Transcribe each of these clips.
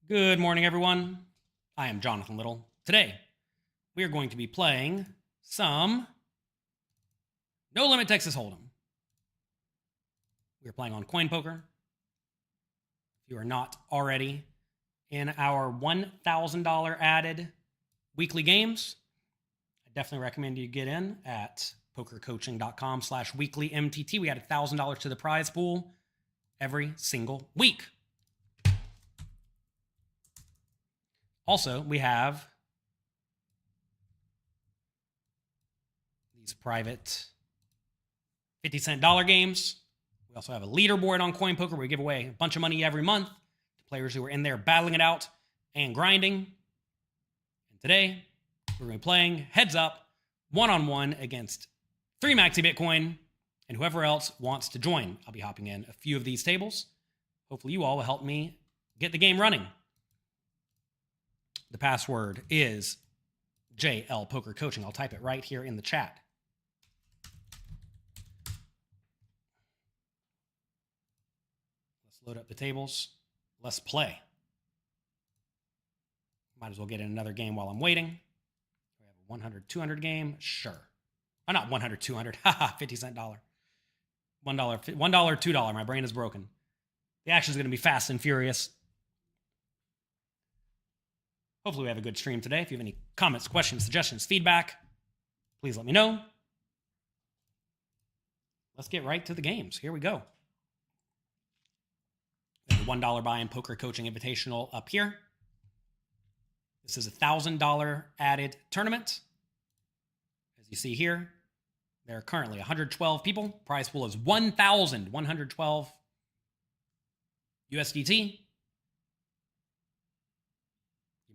Good morning, everyone. I am Jonathan Little. Today, we are going to be playing some No Limit Texas Hold'em. We are playing on CoinPoker. If you are not already in our $1,000 added weekly games, I definitely recommend you get in at PokerCoaching.com/weekly MTT. We add $1,000 to the prize pool every single week. Also, we have these private 50-cent dollar games. We also have a leaderboard on CoinPoker where we give away a bunch of money every month to players who are in there battling it out and grinding. And today, we're going to be playing heads up, one-on-one against 3 Maxi Bitcoin and whoever else wants to join. I'll be hopping in a few of these tables. Hopefully you all will help me get the game running. The password is JL Poker Coaching. I'll type it right here in the chat. Let's load up the tables. Let's play. Might as well get in another game while I'm waiting. We have a 100, 200 game. Sure. Oh, not 100, 200. Haha, 50-cent dollar. $1, $2. My brain is broken. The action is going to be fast and furious. Hopefully we have a good stream today. If you have any comments, questions, suggestions, feedback, please let me know. Let's get right to the games. Here we go. We have the $1 buy-in poker coaching invitational up here. This is a $1,000 added tournament. As you see here, there are currently 112 people. Prize pool is 1,112 USDT.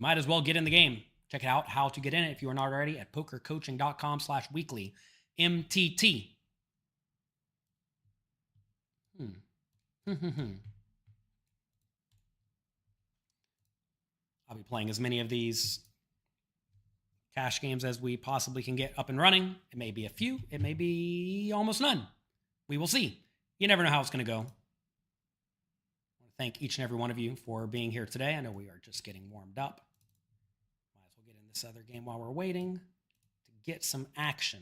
Might as well get in the game. Check out how to get in it if you are not already at PokerCoaching.com/weekly MTT. I'll be playing as many of these cash games as we possibly can get up and running. It may be a few. It may be almost none. We will see. You never know how it's going to go. I want to thank each and every one of you for being here today. I know we are just getting warmed up. This other game while we're waiting to get some action.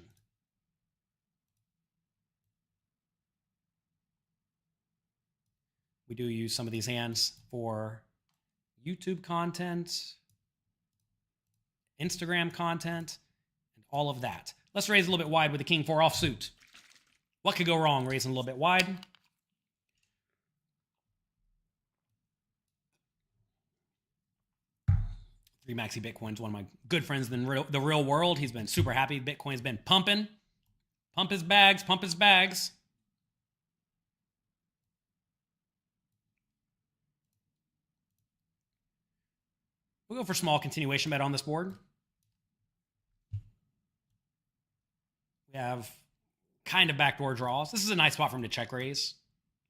We do use some of these hands for YouTube content, Instagram content, and all of that. Let's raise a little bit wide with the King 4 offsuit. What could go wrong raising a little bit wide? Maxi Bitcoin's one of my good friends in the real world. He's been super happy. Bitcoin's been pumping. Pump his bags, pump his bags. We'll go for small continuation bet on this board. We have kind of backdoor draws. This is a nice spot for him to check raise.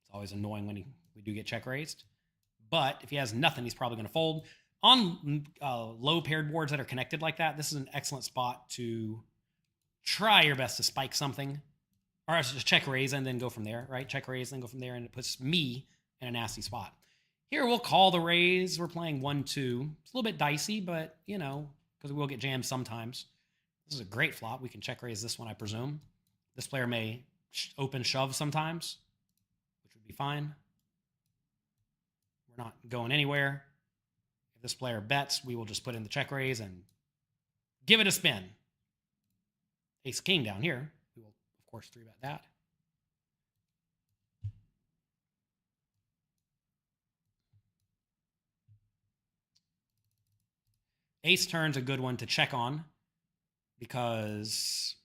It's always annoying when we do get check raised. But if he has nothing, he's probably going to fold. On low paired boards that are connected like that, this is an excellent spot to try your best to spike something. Or just check raise and then go from there, right? Check raise and then go from there, and it puts me in a nasty spot. Here we'll call the raise. We're playing 1-2. It's a little bit dicey, but, you know, because we will get jammed sometimes. This is a great flop. We can check raise this one, I presume. This player may open shove sometimes, which would be fine. We're not going anywhere. If this player bets, we will just put in the check raise and give it a spin. Ace king down here. We will, of course, 3-bet that. Ace turn's a good one to check on because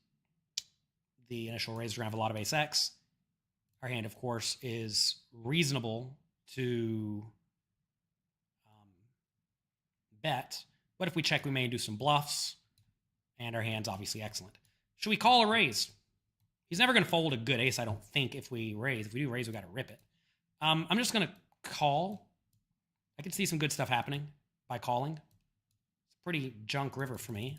the initial raise is going to have a lot of ace X. Our hand, of course, is reasonable to bet, but if we check, we may do some bluffs, and our hand's obviously excellent. Should we call a raise? He's never going to fold a good ace, I don't think, if we raise. If we do raise, we got to rip it. I'm just going to call. I can see some good stuff happening by calling. It's a pretty junk river for me.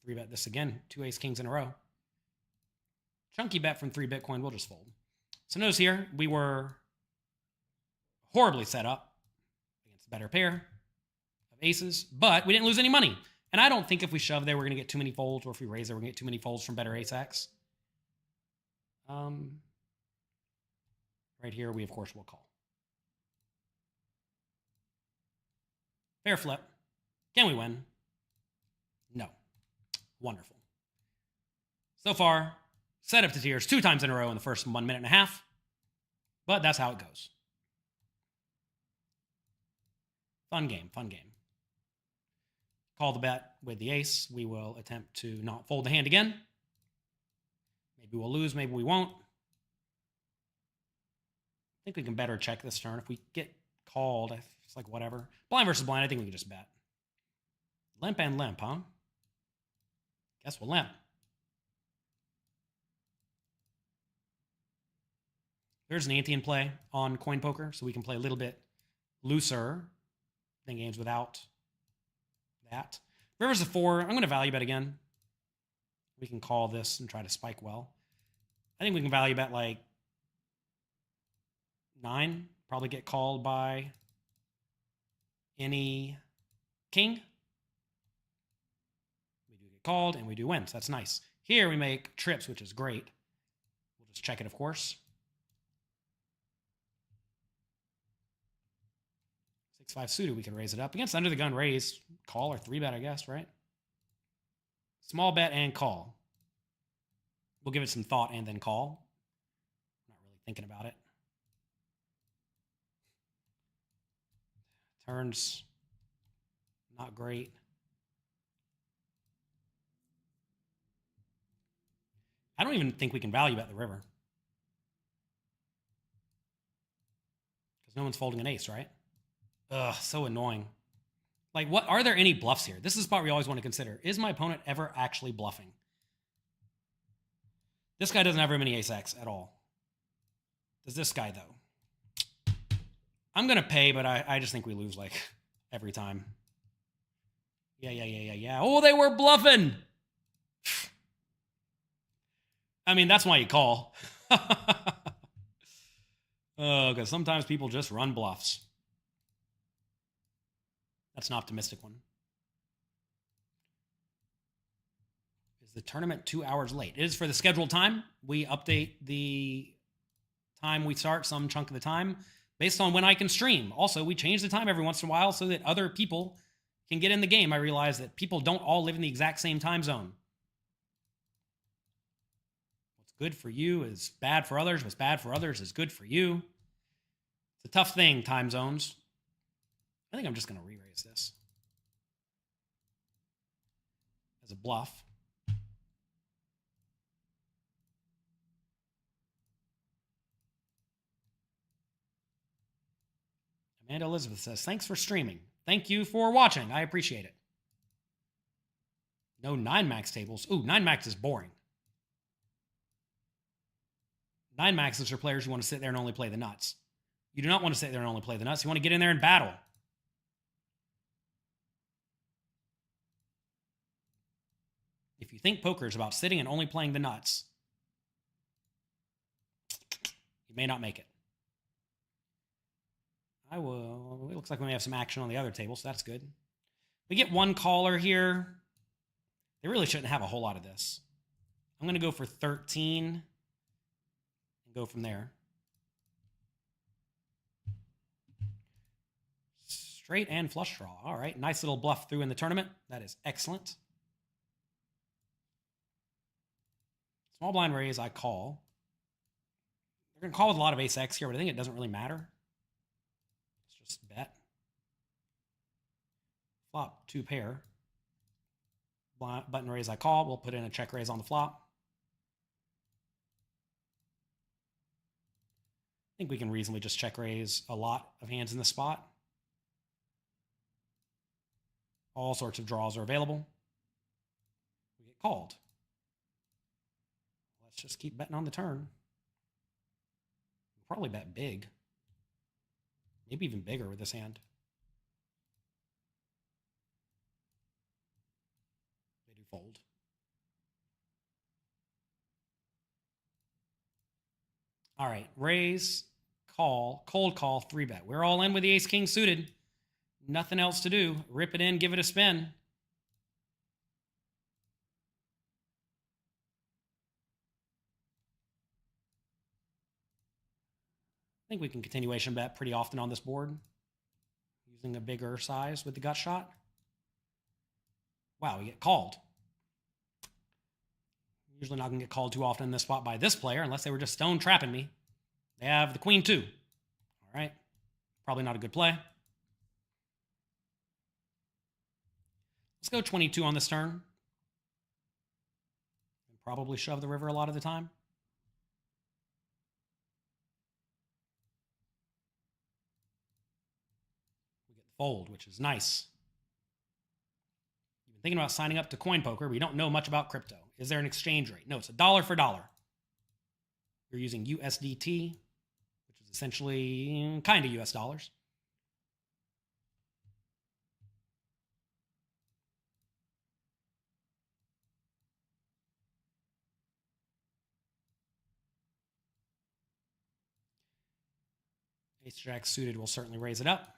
3-bet this again. 2 ace kings in a row. Chunky bet from 3 Bitcoin. We'll just fold. So notice here, we were horribly set up It's a better pair of aces, but we didn't lose any money. And I don't think if we shove there, we're going to get too many folds, or if we raise there, we're going to get too many folds from better ace-X. Right here, we, of course, will call. Fair flip. Can we win? No. Wonderful. So far, set up to tiers 2 times in a row in the first 1 minute and a half. But that's how it goes. Fun game, fun game. Call the bet with the ace. We will attempt to not fold the hand again. Maybe we'll lose, maybe we won't. I think we can better check this turn. If we get called, it's like whatever. Blind versus blind, I think we can just bet. Limp and limp, huh? Guess we'll limp. There's an ante in play on CoinPoker, so we can play a little bit looser than games without that. River's a 4. I'm going to value bet again. We can call this and try to spike well. I think we can value bet like 9. Probably get called by any king. We do get called and we do win, so that's nice. Here we make trips, which is great. We'll just check it, of course. 6-5 suited, we can raise it up. Against under the gun raise, call or 3-bet, I guess, right? Small bet and call. We'll give it some thought and then call. Not really thinking about it. Turns not great. I don't even think we can value bet the river. Because no one's folding an ace, right? Ugh, so annoying. Like, what are there any bluffs here? This is the part we always want to consider. Is my opponent ever actually bluffing? This guy doesn't have very many ace-X at all. Does this guy, though? I'm going to pay, but I just think we lose, like, every time. Yeah. Oh, they were bluffing! I mean, that's why you call. Oh, because sometimes people just run bluffs. That's an optimistic one. Is the tournament 2 hours late? It is for the scheduled time. We update the time we start some chunk of the time based on when I can stream. Also, we change the time every once in a while so that other people can get in the game. I realize that people don't all live in the exact same time zone. What's good for you is bad for others. What's bad for others is good for you. It's a tough thing, time zones. I think I'm just going to re-raise this as a bluff. Amanda Elizabeth says, thanks for streaming. Thank you for watching. I appreciate it. No 9-max tables. Ooh, 9-max is boring. 9-max is for players who want to sit there and only play the nuts. You do not want to sit there and only play the nuts. You want to get in there and battle. If you think poker is about sitting and only playing the nuts, you may not make it. It looks like we may have some action on the other table, so that's good. We get one caller here. They really shouldn't have a whole lot of this. I'm going to go for 13 and go from there. Straight and flush draw. All right, nice little bluff through in the tournament. That is excellent. Small blind raise, I call. They're going to call with a lot of ace-X here, but I think it doesn't really matter. Let's just bet. Flop, 2 pair. Button raise, I call. We'll put in a check raise on the flop. I think we can reasonably just check raise a lot of hands in the spot. All sorts of draws are available. We get called. Let's just keep betting on the turn. We'll probably bet big. Maybe even bigger with this hand. They do fold. All right, raise, call, cold call, 3-bet. We're all in with the ace-king suited. Nothing else to do. Rip it in, give it a spin. I think we can continuation bet pretty often on this board using a bigger size with the gut shot. Wow, we get called. Usually not going to get called too often in this spot by this player unless they were just stone trapping me. They have the queen two. All right. Probably not a good play. Let's go 22 on this turn. And probably shove the river a lot of the time. We get the fold, which is nice. You've been thinking about signing up to CoinPoker, but you don't know much about crypto. Is there an exchange rate? No, it's $1 for $1. You're using USDT, which is essentially kind of US dollars. Ace-Jack suited will certainly raise it up.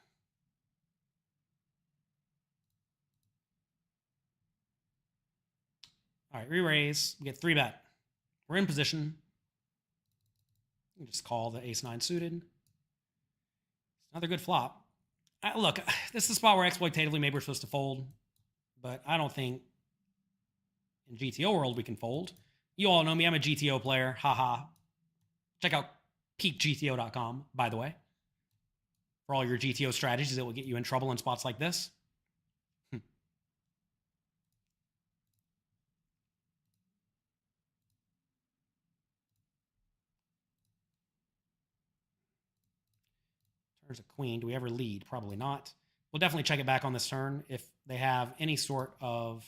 All right, re-raise. We get 3-bet. We're in position. We just call the ace-9 suited. It's another good flop. Look, this is a spot where exploitatively maybe we're supposed to fold, but I don't think in GTO world we can fold. You all know me. I'm a GTO player. Haha. Check out peakgto.com, by the way, for all your GTO strategies that will get you in trouble in spots like this. There's a queen. Do we ever lead? Probably not. We'll definitely check it back on this turn. If they have any sort of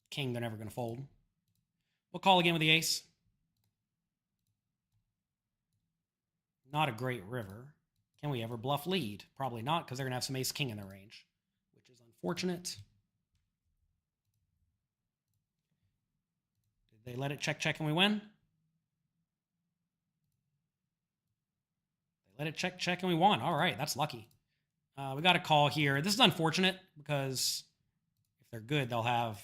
king, they're never going to fold. We'll call again with the ace. Not a great river. Can we ever bluff lead? Probably not, because they're going to have some ace-king in their range, which is unfortunate. Did they let it check and we win? They let it check and we won. All right, that's lucky. We got a call here. This is unfortunate because if they're good, they'll have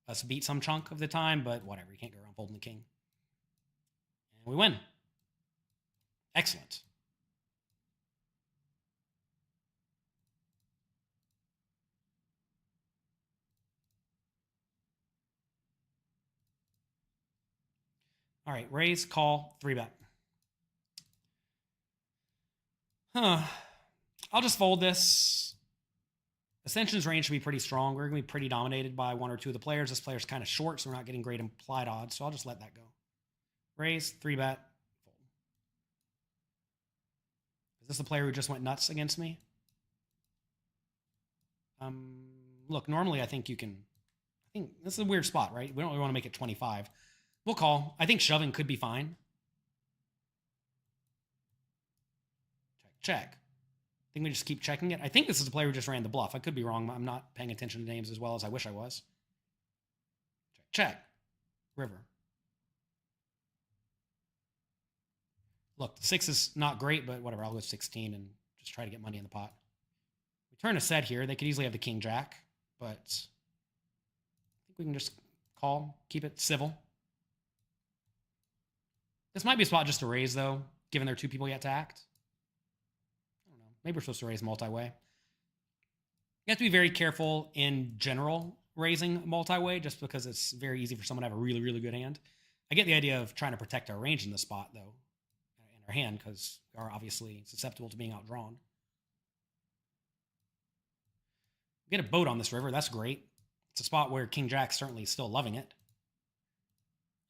us beat some chunk of the time, but whatever. You can't go around folding the king. And we win. Excellent. All right, raise, call, 3-bet. I'll just fold this. Ascension's range should be pretty strong. We're going to be pretty dominated by one or two of the players. This player's kind of short, so we're not getting great implied odds, so I'll just let that go. Raise, 3-bet, fold. Is this the player who just went nuts against me? Look, normally I think you can... I think this is a weird spot, right? We don't really want to make it 25. We'll call. I think shoving could be fine. Check. I think we just keep checking it. I think this is a player who just ran the bluff. I could be wrong. I'm not paying attention to names as well as I wish I was. Check. River. Look, the 6 is not great, but whatever. I'll go 16 and just try to get money in the pot. We turn a set here. They could easily have the king-jack, but I think we can just call, keep it civil. This might be a spot just to raise, though, given there are 2 people yet to act. I don't know. Maybe we're supposed to raise multi-way. You have to be very careful in general raising multi-way, just because it's very easy for someone to have a really, really good hand. I get the idea of trying to protect our range in this spot, though, in our hand, because we are obviously susceptible to being outdrawn. We get a boat on this river. That's great. It's a spot where King-Jack's certainly still loving it.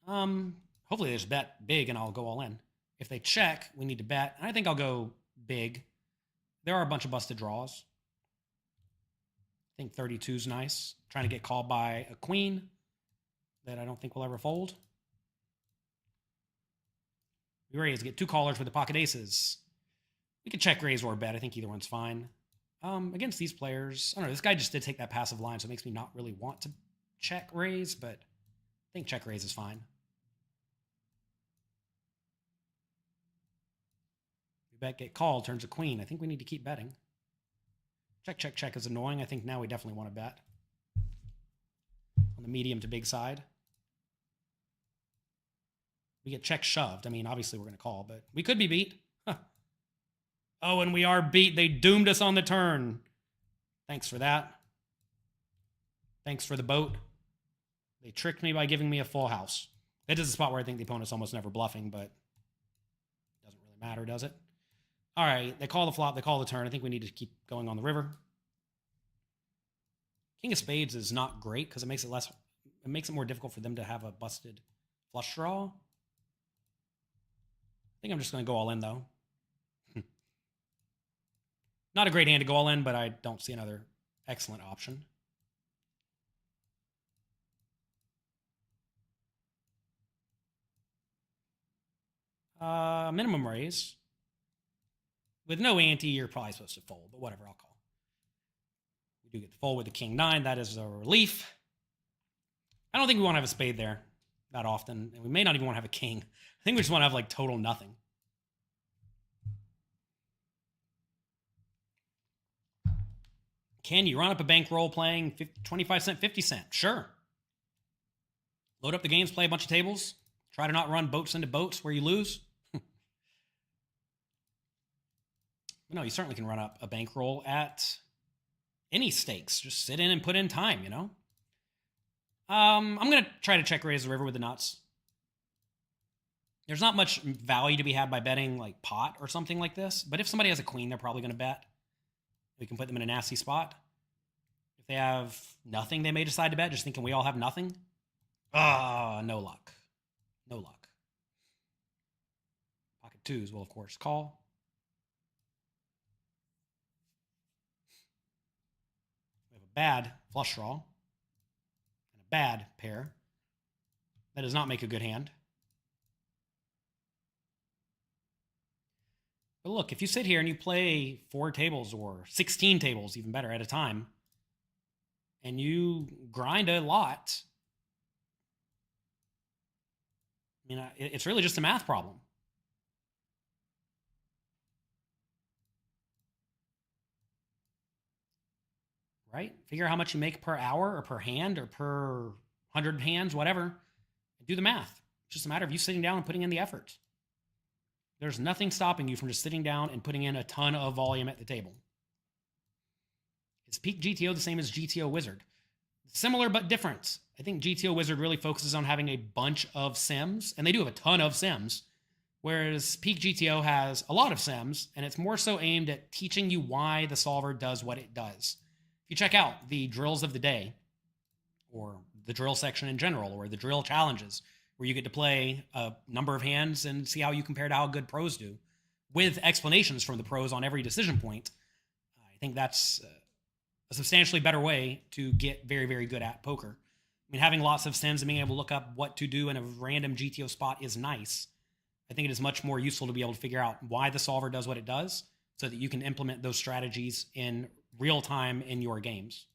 Hopefully they just bet big and I'll go all in. If they check, we need to bet. And I think I'll go big. There are a bunch of busted draws. I think 32 is nice. Trying to get called by a queen that I don't think will ever fold. We raise, get 2 callers with the pocket aces. We could check, raise, or bet. I think either one's fine. Against these players, I don't know. This guy just did take that passive line, so it makes me not really want to check, raise, but I think check, raise is fine. Bet, get called, turns a queen. I think we need to keep betting. Check, check, check is annoying. I think now we definitely want to bet. On the medium to big side. We get check shoved. I mean, obviously we're going to call, but we could be beat. Huh. Oh, and we are beat. They doomed us on the turn. Thanks for that. Thanks for the boat. They tricked me by giving me a full house. That is a spot where I think the opponent's almost never bluffing, but it doesn't really matter, does it? All right, they call the flop, they call the turn. I think we need to keep going on the river. King of spades is not great because it makes it more difficult for them to have a busted flush draw. I think I'm just going to go all in, though. Not a great hand to go all in, but I don't see another excellent option. Minimum raise. With no ante, you're probably supposed to fold, but whatever, I'll call. We do get to fold with the king nine. That is a relief. I don't think we want to have a spade there that often, and we may not even want to have a king. I think we just want to have like total nothing. Can you run up a bankroll playing 25 cent, 50 cent? Sure. Load up the games, play a bunch of tables. Try to not run boats into boats where you lose. No, you certainly can run up a bankroll at any stakes. Just sit in and put in time, you know? I'm going to try to check raise the river with the nuts. There's not much value to be had by betting like pot or something like this. But if somebody has a queen, they're probably going to bet. We can put them in a nasty spot. If they have nothing, they may decide to bet, just thinking we all have nothing. Ah, no luck. No luck. Pocket twos will, of course, call. We have a bad flush draw and a bad pair. That does not make a good hand. But look, if you sit here and you play 4 tables or 16 tables, even better, at a time, and you grind a lot, I mean, it's really just a math problem. Right? Figure out how much you make per hour or per hand or per 100 hands, whatever. Do the math. It's just a matter of you sitting down and putting in the effort. There's nothing stopping you from just sitting down and putting in a ton of volume at the table. Is Peak GTO the same as GTO Wizard? Similar but different. I think GTO Wizard really focuses on having a bunch of sims, and they do have a ton of sims, whereas Peak GTO has a lot of sims, and it's more so aimed at teaching you why the solver does what it does. If you check out the drills of the day, or the drill section in general, or the drill challenges, where you get to play a number of hands and see how you compare to how good pros do, with explanations from the pros on every decision point, I think that's a substantially better way to get very, very good at poker. I mean, having lots of sims and being able to look up what to do in a random GTO spot is nice. I think it is much more useful to be able to figure out why the solver does what it does so that you can implement those strategies in real time in your games.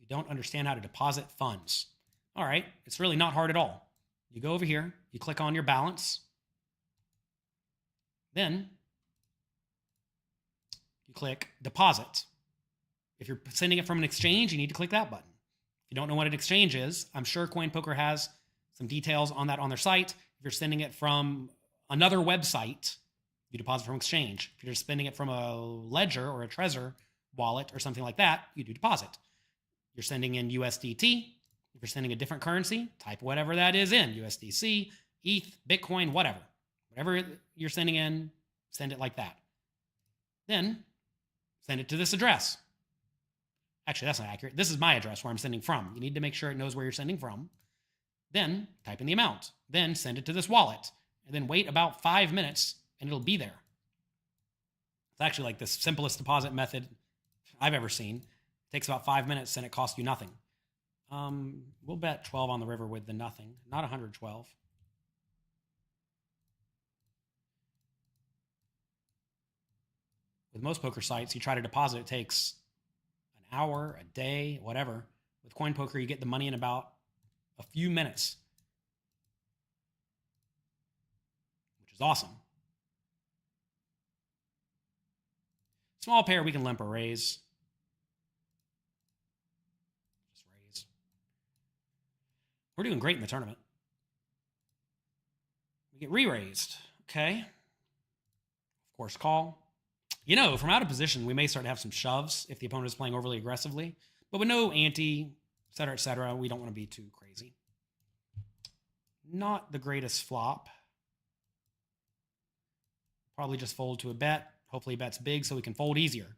You don't understand how to deposit funds. All right, it's really not hard at all. You go over here, you click on your balance, then you click deposit. If you're sending it from an exchange, you need to click that button. If you don't know what an exchange is, I'm sure CoinPoker has some details on that on their site. If you're sending it from another website, you deposit from exchange. If you're sending it from a Ledger or a Trezor wallet or something like that, you do deposit. You're sending in USDT. If you're sending a different currency, type whatever that is in, USDC, ETH, Bitcoin, whatever. Whatever you're sending in, send it like that. Then send it to this address. Actually, that's not accurate. This is my address where I'm sending from. You need to make sure it knows where you're sending from. Then type in the amount. Then send it to this wallet. And then wait about 5 minutes and it'll be there. It's actually like the simplest deposit method I've ever seen. It takes about 5 minutes and it costs you nothing. We'll bet 12 on the river with the nothing, not 112. With most poker sites, you try to deposit, it takes hour, a day, whatever. With CoinPoker, you get the money in about a few minutes, which is awesome. Small pair, we can limp or raise. Just raise. We're doing great in the tournament. We get re-raised. Okay. Of course, call. You know, from out of position, we may start to have some shoves if the opponent is playing overly aggressively. But with no ante, et cetera, we don't want to be too crazy. Not the greatest flop. Probably just fold to a bet. Hopefully he bets big so we can fold easier.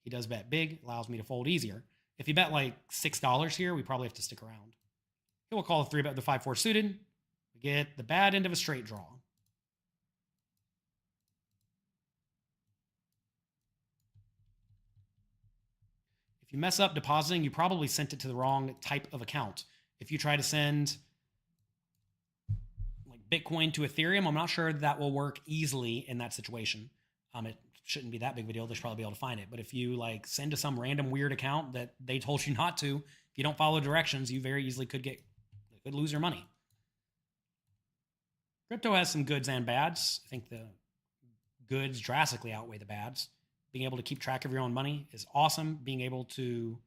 He does bet big, allows me to fold easier. If you bet like $6 here, we probably have to stick around. He will call the 3-bet with the 5-4 suited. We get the bad end of a straight draw. If you mess up depositing, you probably sent it to the wrong type of account. If you try to send like Bitcoin to Ethereum, I'm not sure that will work easily in that situation. It shouldn't be that big of a deal. They should probably be able to find it. But if you like send to some random weird account that they told you not to, if you don't follow directions, you very easily could lose your money. Crypto has some goods and bads. I think the goods drastically outweigh the bads. Being able to keep track of your own money is awesome. Being able to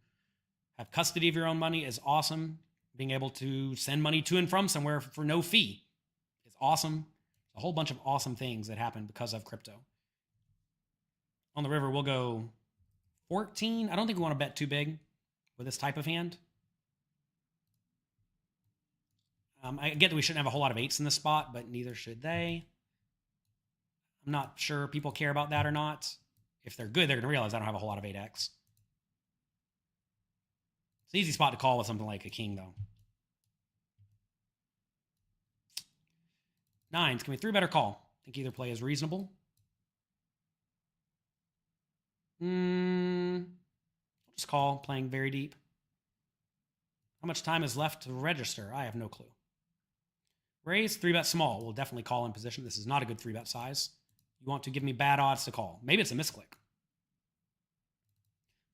have custody of your own money is awesome. Being able to send money to and from somewhere for no fee is awesome. A whole bunch of awesome things that happen because of crypto. On the river, we'll go 14. I don't think we want to bet too big with this type of hand. I get that we shouldn't have a whole lot of 8s in this spot, but neither should they. I'm not sure people care about that or not. If they're good, they're going to realize I don't have a whole lot of 8x. It's an easy spot to call with something like a king, though. 9s, can we 3-bet or call? I think either play is reasonable. We'll just call, playing very deep. How much time is left to register? I have no clue. Raise, 3-bet small. We'll definitely call in position. This is not a good 3-bet size. You want to give me bad odds to call. Maybe it's a misclick.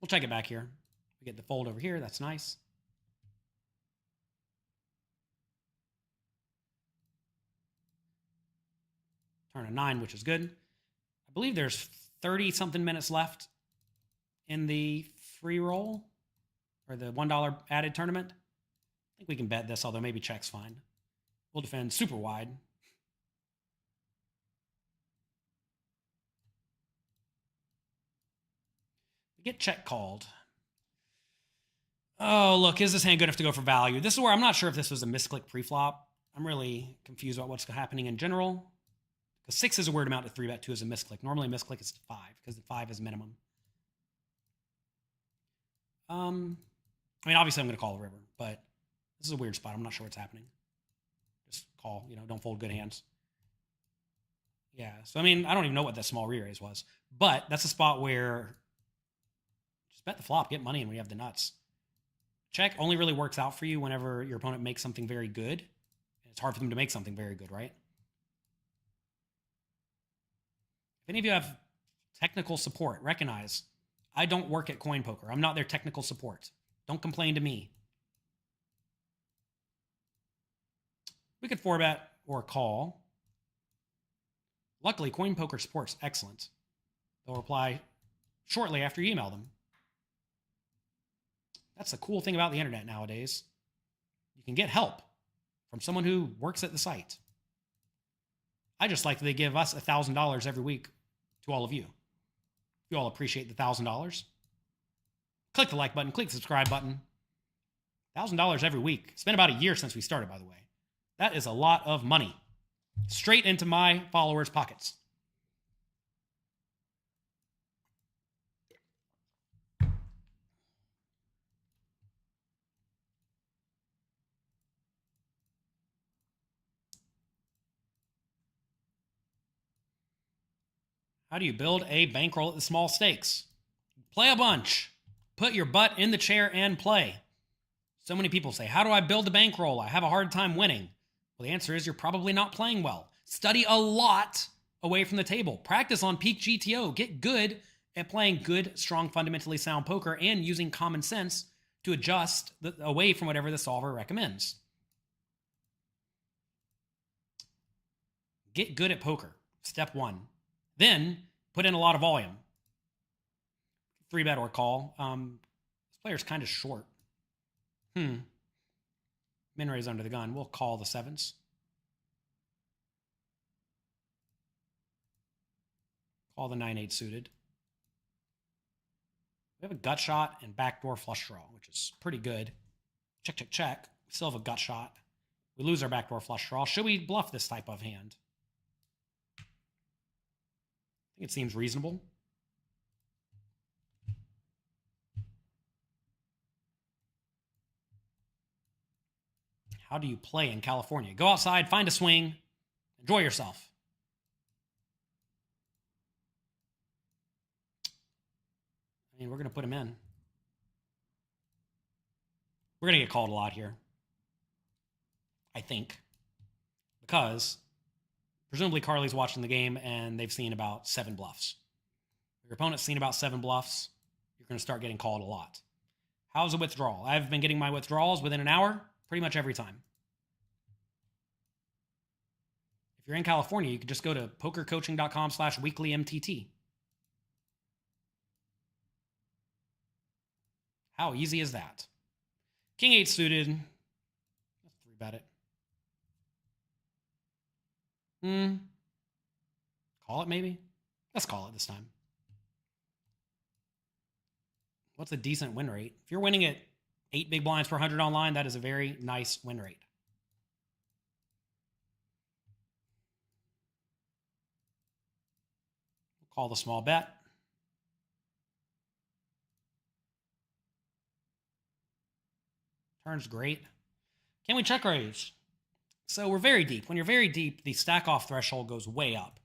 We'll check it back here. We get the fold over here. That's nice. Turn a 9, which is good. I believe there's 30-something minutes left in the free roll or the $1 added tournament. I think we can bet this, although maybe check's fine. We'll defend super wide. We get check called. Oh, look, is this hand good enough to go for value? This is where I'm not sure if this was a misclick pre-flop. I'm really confused about what's happening in general. Because 6 is a weird amount to 3-bet, 2 is a misclick. Normally a misclick is 5, because the 5 is minimum. I mean, obviously I'm going to call the river, but this is a weird spot. I'm not sure what's happening. Just call, don't fold good hands. Yeah, so I mean, I don't even know what that small re-raise was. But that's a spot where just bet the flop, get money, and we have the nuts. Check only really works out for you whenever your opponent makes something very good. It's hard for them to make something very good, right? If any of you have technical support, recognize I don't work at CoinPoker. I'm not their technical support. Don't complain to me. We could 4-bet or call. Luckily, CoinPoker support's excellent. They'll reply shortly after you email them. That's the cool thing about the internet nowadays. You can get help from someone who works at the site. I just like that they give us $1,000 every week to all of you. If you all appreciate the $1,000, click the like button, click the subscribe button. $1,000 every week. It's been about a year since we started, by the way. That is a lot of money. Straight into my followers' pockets. How do you build a bankroll at the small stakes? Play a bunch. Put your butt in the chair and play. So many people say, how do I build a bankroll? I have a hard time winning. Well, the answer is you're probably not playing well. Study a lot away from the table. Practice on Peak GTO. Get good at playing good, strong, fundamentally sound poker and using common sense to adjust away from whatever the solver recommends. Get good at poker, step 1. Then put in a lot of volume. 3-bet or call. This player's kind of short. Min raise under the gun. We'll call the 7s. Call the 9-8 suited. We have a gut shot and backdoor flush draw, which is pretty good. Check, check, check. We still have a gut shot. We lose our backdoor flush draw. Should we bluff this type of hand? I think it seems reasonable. How do you play in California? Go outside, find a swing, enjoy yourself. I mean, we're going to put him in. We're going to get called a lot here. I think. Because presumably Carly's watching the game and they've seen about 7 bluffs. If your opponent's seen about 7 bluffs, you're going to start getting called a lot. How's a withdrawal? I've been getting my withdrawals within an hour pretty much every time. If you're in California, you can just go to PokerCoaching.com/weeklymtt. How easy is that? King 8 suited. Let's 3-bet it. Call it maybe? Let's call it this time. What's a decent win rate? If you're winning at 8 big blinds per 100 online, that is a very nice win rate. We'll call the small bet. Turn's great. Can we check raise? So we're very deep. When you're very deep, the stack off threshold goes way up.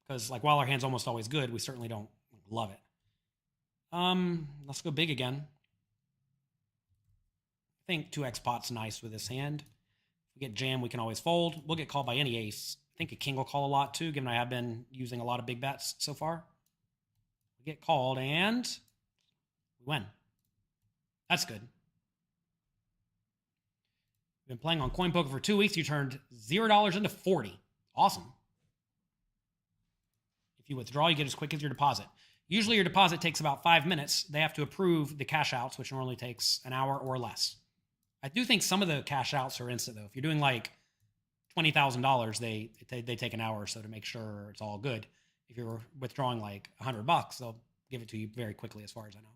Because like while our hand's almost always good, we certainly don't love it. Let's go big again. I think 2x pot's nice with this hand. If we get jammed, we can always fold. We'll get called by any ace. I think a king will call a lot too, given I have been using a lot of big bets so far. We get called and we win. That's good. You've been playing on CoinPoker for 2 weeks. You turned $0 into 40. Awesome. If you withdraw, you get as quick as your deposit. Usually your deposit takes about 5 minutes. They have to approve the cash outs, which normally takes an hour or less. I do think some of the cash outs are instant, though. If you're doing like $20,000, they take an hour or so to make sure it's all good. If you're withdrawing like $100, they'll give it to you very quickly, as far as I know.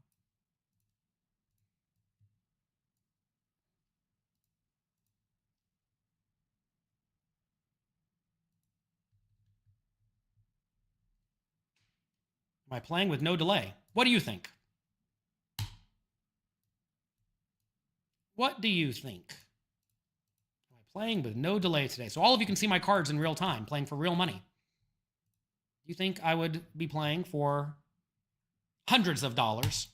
Am I playing with no delay? What do you think? What do you think? Am I playing with no delay today? So all of you can see my cards in real time, playing for real money. Do you think I would be playing for hundreds of dollars,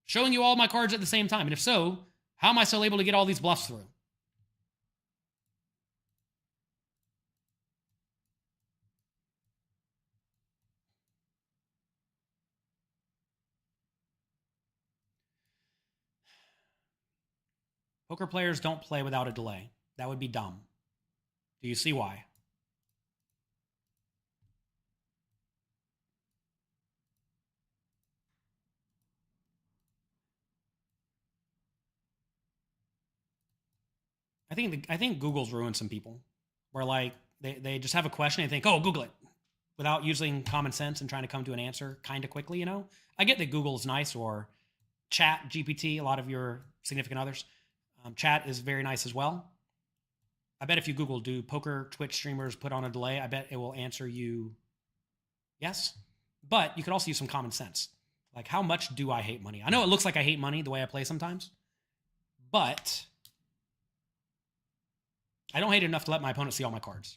showing you all my cards at the same time? And if so, how am I still able to get all these bluffs through? Poker players don't play without a delay. That would be dumb. Do you see why? I think Google's ruined some people. Where like they just have a question and think, oh, Google it, without using common sense and trying to come to an answer kind of quickly, you know? I get that Google's nice, or Chat GPT, a lot of your significant others. Chat is very nice as well. I bet if you Google, do poker Twitch streamers put on a delay, I bet it will answer you yes. But you could also use some common sense. Like, how much do I hate money? I know it looks like I hate money the way I play sometimes, but I don't hate it enough to let my opponent see all my cards.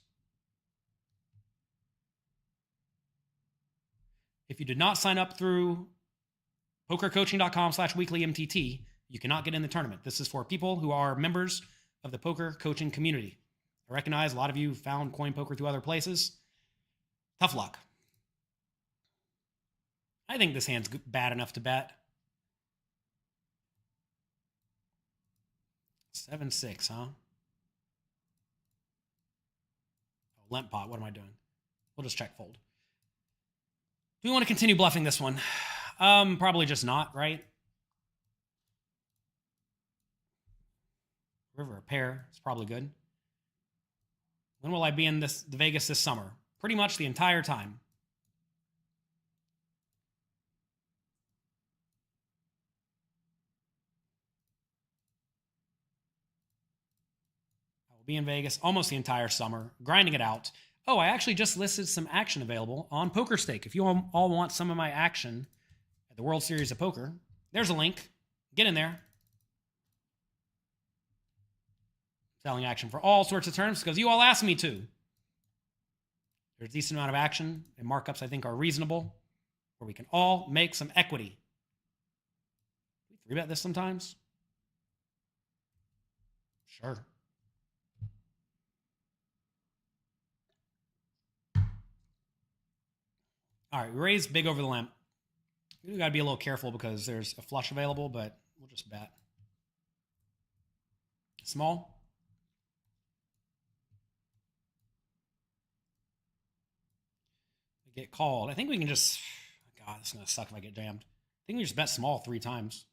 If you did not sign up through PokerCoaching.com/weeklymtt, you cannot get in the tournament. This is for people who are members of the poker coaching community. I recognize a lot of you found CoinPoker through other places. Tough luck. I think this hand's bad enough to bet. 7-6, huh? Oh, limp pot. What am I doing? We'll just check fold. Do we want to continue bluffing this one? Probably just not, right? River a pair. It's probably good. When will I be in the Vegas this summer? Pretty much the entire time. I will be in Vegas almost the entire summer, grinding it out. Oh, I actually just listed some action available on PokerStake. If you all want some of my action at the World Series of Poker, there's a link. Get in there. Selling action for all sorts of terms because you all asked me to. There's a decent amount of action, and markups I think are reasonable, where we can all make some equity. We 3-bet this sometimes? Sure. All right, we raise big over the limp. We got to be a little careful because there's a flush available, but we'll just bet. Small. Get called. I think we can just... God, this is going to suck if I get jammed. I think we just bet small 3 times.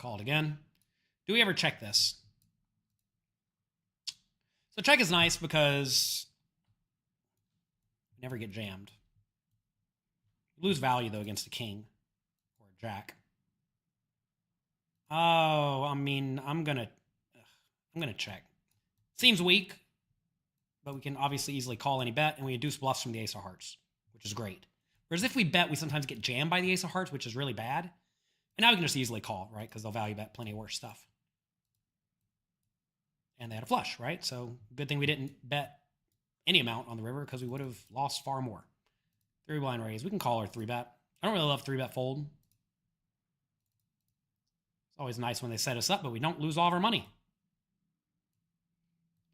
Called again. Do we ever check this? So check is nice because we never get jammed. We lose value, though, against a king or a jack. Oh, I mean, I'm gonna check. Seems weak, but we can obviously easily call any bet, and we induce bluffs from the ace of hearts, which is great. Whereas if we bet, we sometimes get jammed by the ace of hearts, which is really bad. And now we can just easily call, right? Because they'll value bet plenty of worse stuff. And they had a flush, right? So good thing we didn't bet any amount on the river because we would have lost far more. 3 blind raise. We can call our 3-bet. I don't really love 3-bet fold. It's always nice when they set us up, but we don't lose all of our money.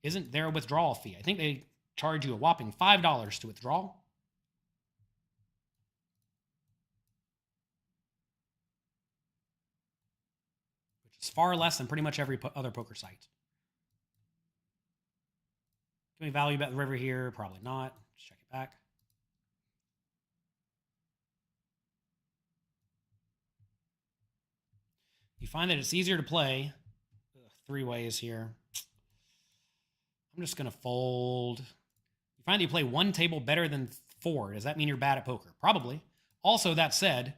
Isn't there a withdrawal fee? I think they charge you a whopping $5 to withdraw. Which is far less than pretty much every other poker site. Can we value bet the river here? Probably not. Just check it back. You find that it's easier to play 3 ways here. I'm just going to fold. You find that you play 1 table better than 4. Does that mean you're bad at poker? Probably. Also, that said,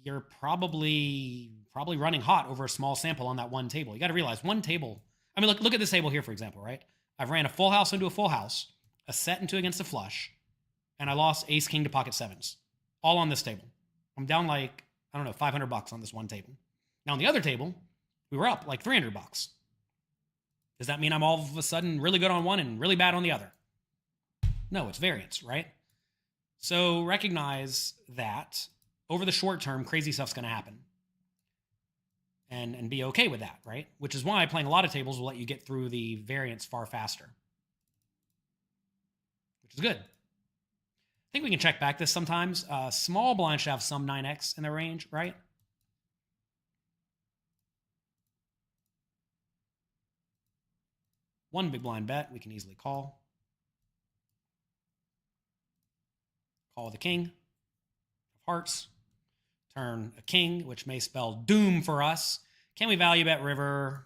you're probably running hot over a small sample on that 1 table. You got to realize 1 table. I mean, look at this table here, for example, right? I've ran a full house into a full house, a set into against a flush, and I lost ace king to pocket 7s. All on this table. I'm down like, I don't know, $500 on this 1 table. Now, on the other table, we were up like $300. Does that mean I'm all of a sudden really good on one and really bad on the other? No, it's variance, right? So recognize that over the short term, crazy stuff's going to happen. And be okay with that, right? Which is why playing a lot of tables will let you get through the variance far faster. Which is good. I think we can check back this sometimes. Small blind should have some 9x in their range, right? One big blind bet, we can easily call. Call the king of hearts. Turn a king, which may spell doom for us. Can we value bet river?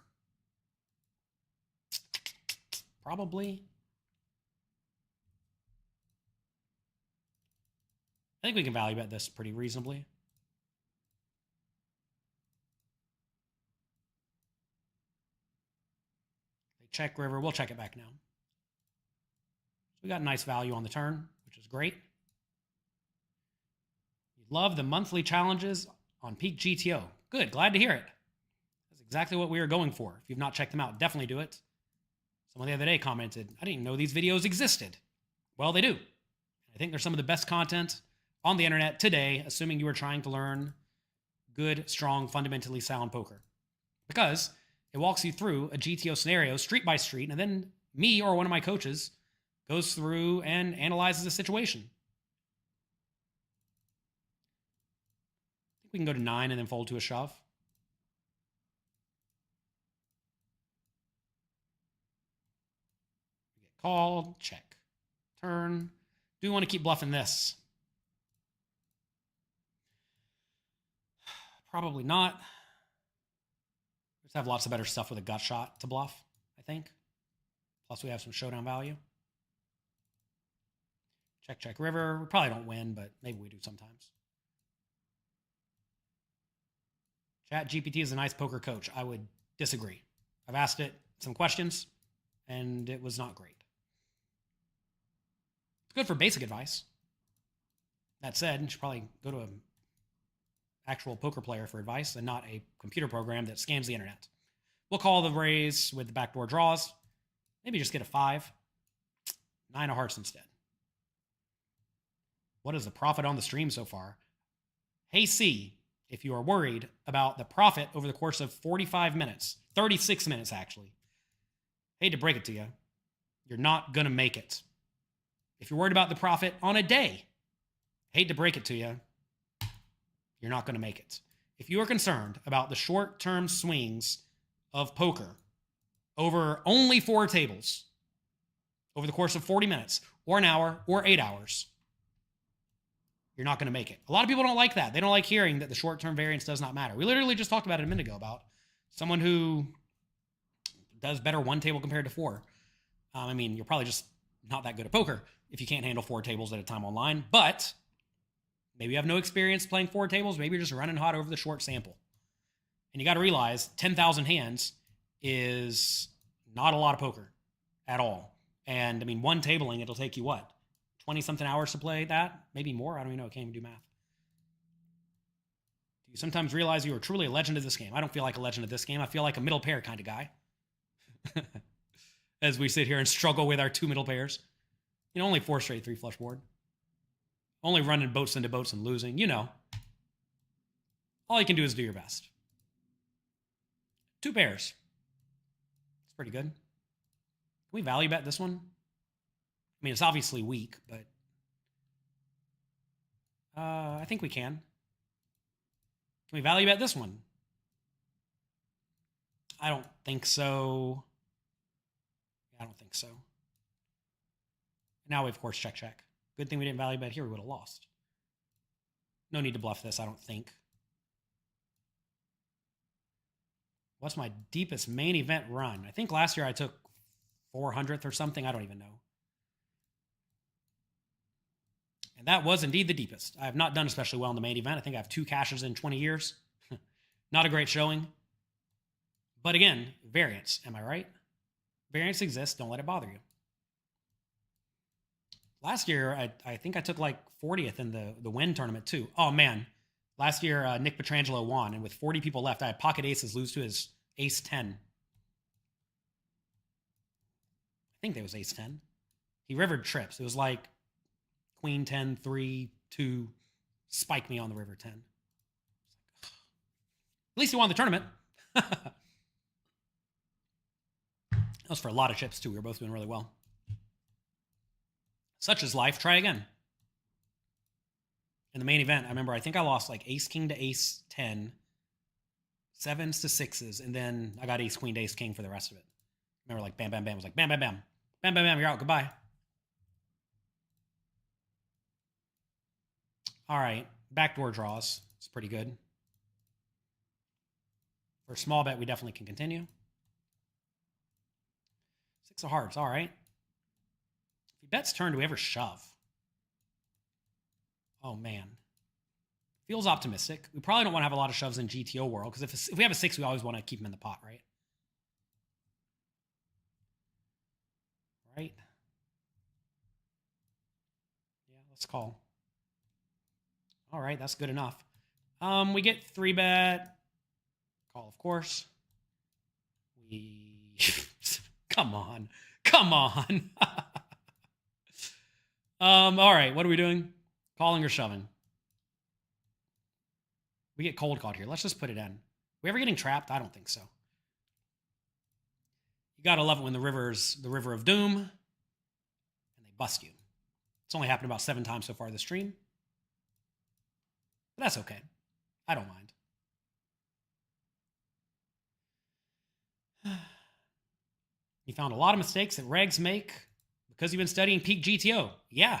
Probably. I think we can value bet this pretty reasonably. They check river. We'll check it back now. So we got nice value on the turn, which is great. Love the monthly challenges on Peak GTO. Good, glad to hear it. That's exactly what we were going for. If you've not checked them out, definitely do it. Someone the other day commented, I didn't even know these videos existed. Well, they do. I think they're some of the best content on the internet today, assuming you are trying to learn good, strong, fundamentally sound poker. Because It walks you through a GTO scenario street by street, and then me or one of my coaches goes through and analyzes the situation. I think we can go to 9 and then fold to a shove. We get called, check, turn. Do we want to keep bluffing this? Probably not. We just have lots of better stuff with a gut shot to bluff, I think. Plus we have some showdown value. Check, check, river. We probably don't win, but maybe we do sometimes. Chat GPT is a nice poker coach. I would disagree. I've asked it some questions, and it was not great. It's good for basic advice. That said, you should probably go to an actual poker player for advice and not a computer program that scans the internet. We'll call the raise with the backdoor draws. Maybe just get a 5. 9 of hearts instead. What is the profit on the stream so far? Hey, C, if you are worried about the profit over the course of 45 minutes, 36 minutes actually, hate to break it to you, you're not going to make it. If you're worried about the profit on a day, hate to break it to you, you're not going to make it. If you are concerned about the short-term swings of poker over only 4 tables over the course of 40 minutes or an hour or 8 hours, you're not going to make it. A lot of people don't like that. They don't like hearing that the short-term variance does not matter. We literally just talked about it a minute ago about someone who does better 1 table compared to 4. I mean, you're probably just not that good at poker if you can't handle 4 tables at a time online, but maybe you have no experience playing 4 tables. Maybe you're just running hot over the short sample. And you got to realize 10,000 hands is not a lot of poker at all. And I mean, 1 tabling, it'll take you what? 20-something hours to play that? Maybe more? I don't even know. I can't even do math. Do you sometimes realize you are truly a legend of this game? I don't feel like a legend of this game. I feel like a middle pair kind of guy. As we sit here and struggle with our 2 middle pairs. You know, only 4 straight 3 flush board. Only running boats into boats and losing. You know. All you can do is do your best. 2 pairs. It's pretty good. Can we value bet this one? I mean, it's obviously weak, but I think we can. Can we value bet this one? I don't think so. I don't think so. Now we, of course, check, check. Good thing we didn't value bet here. We would have lost. No need to bluff this, I don't think. What's my deepest main event run? I think last year I took 400th or something. I don't even know. And that was indeed the deepest. I have not done especially well in the main event. I think I have 2 cashes in 20 years. Not a great showing. But again, variance. Am I right? Variance exists. Don't let it bother you. Last year, I think I took like 40th in the win tournament too. Oh, man. Last year, Nick Petrangelo won. And with 40 people left, I had pocket aces lose to his ace 10. I think that was ace 10. He rivered trips. It was like queen 10, 3, 2, spike me on the river 10. At least he won the tournament. That was for a lot of chips, too. We were both doing really well. Such is life. Try again. In the main event, I remember I think I lost like ace king to ace 10, 7s to 6s, and then I got ace queen to ace king for the rest of it. I remember like bam, bam, bam. It was like bam, bam, bam. Bam, bam, bam. You're out. Goodbye. All right, backdoor draws. It's pretty good. For a small bet, we definitely can continue. 6 of hearts, all right. If he bets turn, do we ever shove? Oh, man. Feels optimistic. We probably don't want to have a lot of shoves in GTO world, because if we have a 6, we always want to keep him in the pot, right? Right? Yeah, let's call. All right, that's good enough. We get 3-bet. Call, of course. We... Come on. Come on. All right, what are we doing? Calling or shoving? We get cold caught here. Let's just put it in. We ever getting trapped? I don't think so. You got to love it when the river's the river of doom and they bust you. It's only happened about 7 times so far this stream. But that's okay. I don't mind. You found a lot of mistakes that regs make because you've been studying Peak GTO. Yeah.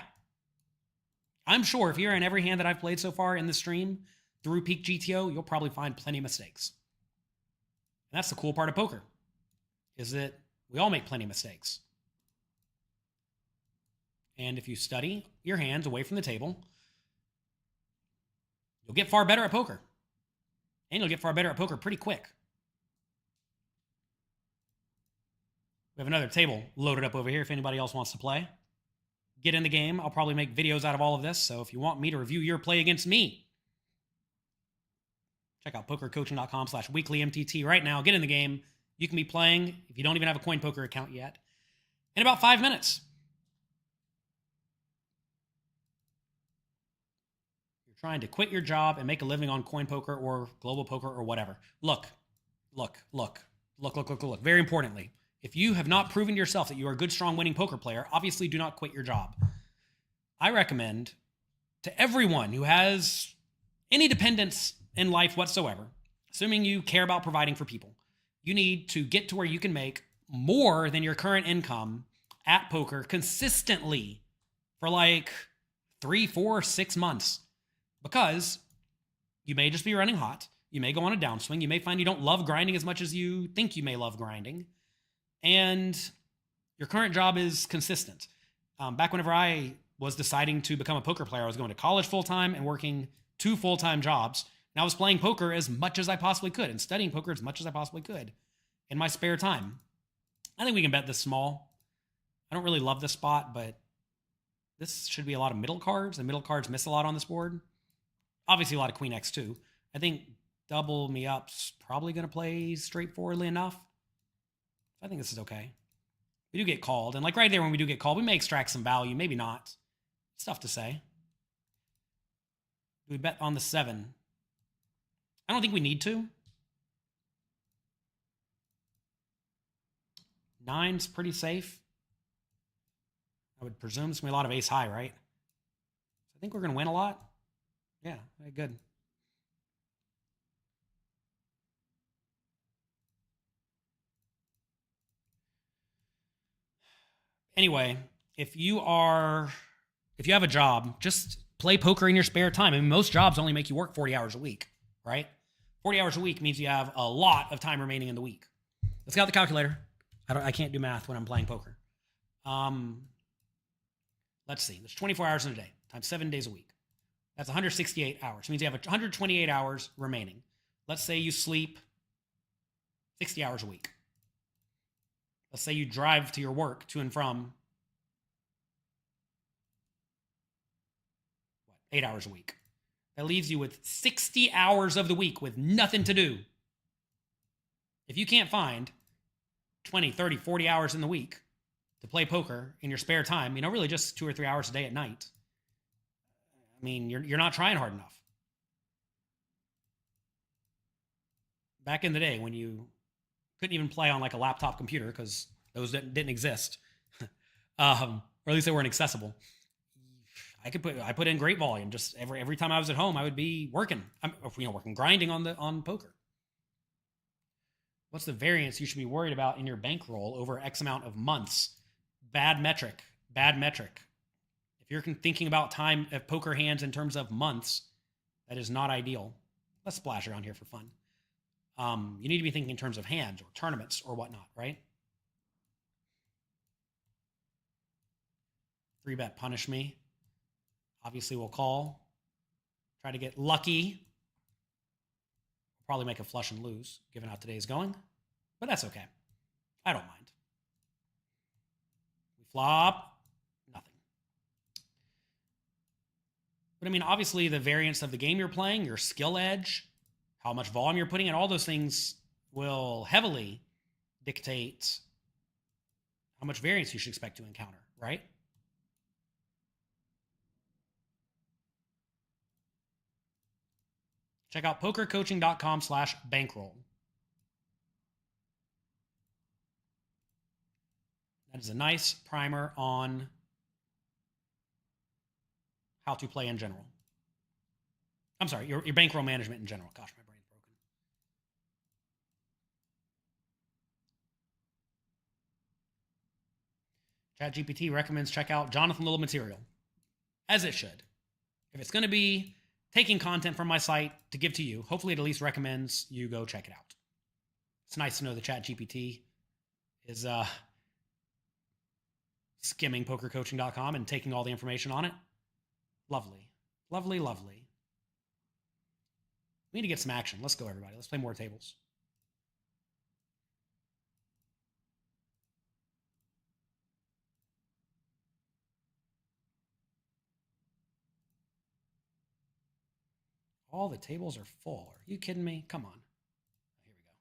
I'm sure if you're in every hand that I've played so far in the stream through Peak GTO, you'll probably find plenty of mistakes. And that's the cool part of poker, is that we all make plenty of mistakes. And if you study your hands away from the table, you'll get far better at poker. And you'll get far better at poker pretty quick. We have another table loaded up over here if anybody else wants to play. Get in the game. I'll probably make videos out of all of this, so if you want me to review your play against me, check out PokerCoaching.com/weeklymtt right now. Get in the game. You can be playing, if you don't even have a CoinPoker account yet, in about 5 minutes. You're trying to quit your job and make a living on CoinPoker or Global Poker or whatever. Look. Very importantly, if you have not proven to yourself that you are a good, strong, winning poker player, obviously do not quit your job. I recommend to everyone who has any dependence in life whatsoever, assuming you care about providing for people, you need to get to where you can make more than your current income at poker consistently for like 3, 4, 6 months. Because you may just be running hot. You may go on a downswing. You may find you don't love grinding as much as you think you may love grinding. And your current job is consistent. Back whenever I was deciding to become a poker player, I was going to college full-time and working 2 full-time jobs. And I was playing poker as much as I possibly could and studying poker as much as I possibly could in my spare time. I think we can bet this small. I don't really love this spot, but this should be a lot of middle cards, and middle cards miss a lot on this board. Obviously, a lot of Queen X2. I think double me up's probably going to play straightforwardly enough. I think this is okay. We do get called, and like right there when we do get called, we may extract some value, maybe not. It's tough to say. Do we bet on the 7? I don't think we need to. 9's pretty safe. I would presume it's going to be a lot of ace high, right? I think we're going to win a lot. Yeah, good. Anyway, if you have a job, just play poker in your spare time. I mean, most jobs only make you work 40 hours a week, right? 40 hours a week means you have a lot of time remaining in the week. Let's get out the calculator. I can't do math when I'm playing poker. Let's see. There's 24 hours in a day times 7 days a week. That's 168 hours. It means you have 128 hours remaining. Let's say you sleep 60 hours a week. Let's say you drive to your work to and from 8 hours a week. That leaves you with 60 hours of the week with nothing to do. If you can't find 20, 30, 40 hours in the week to play poker in your spare time, really just 2 or 3 hours a day at night, I mean, you're not trying hard enough. Back in the day when you couldn't even play on like a laptop computer because those didn't exist, or at least they weren't accessible. I put in great volume. Just every time I was at home, I would be working. Grinding on poker. What's the variance you should be worried about in your bankroll over X amount of months? Bad metric. If you're thinking about time of poker hands in terms of months, that is not ideal. Let's splash around here for fun. You need to be thinking in terms of hands or tournaments or whatnot, right? 3-bet punish me. Obviously, we'll call. Try to get lucky. Probably make a flush and lose, given how today's going. But that's okay. I don't mind. We flop. Nothing. But I mean, obviously, the variance of the game you're playing, your skill edge, how much volume you're putting in, all those things will heavily dictate how much variance you should expect to encounter, right? Check out PokerCoaching.com/bankroll. That is a nice primer on how to play in general. I'm sorry, your bankroll management in general. Gosh, my brain's broken. ChatGPT recommends check out Jonathan Little material, as it should. If it's going to be taking content from my site to give to you, hopefully it at least recommends you go check it out. It's nice to know that ChatGPT is skimming PokerCoaching.com and taking all the information on it. Lovely. Lovely, lovely. We need to get some action. Let's go, everybody. Let's play more tables. All the tables are full. Are you kidding me? Come on. Here we go.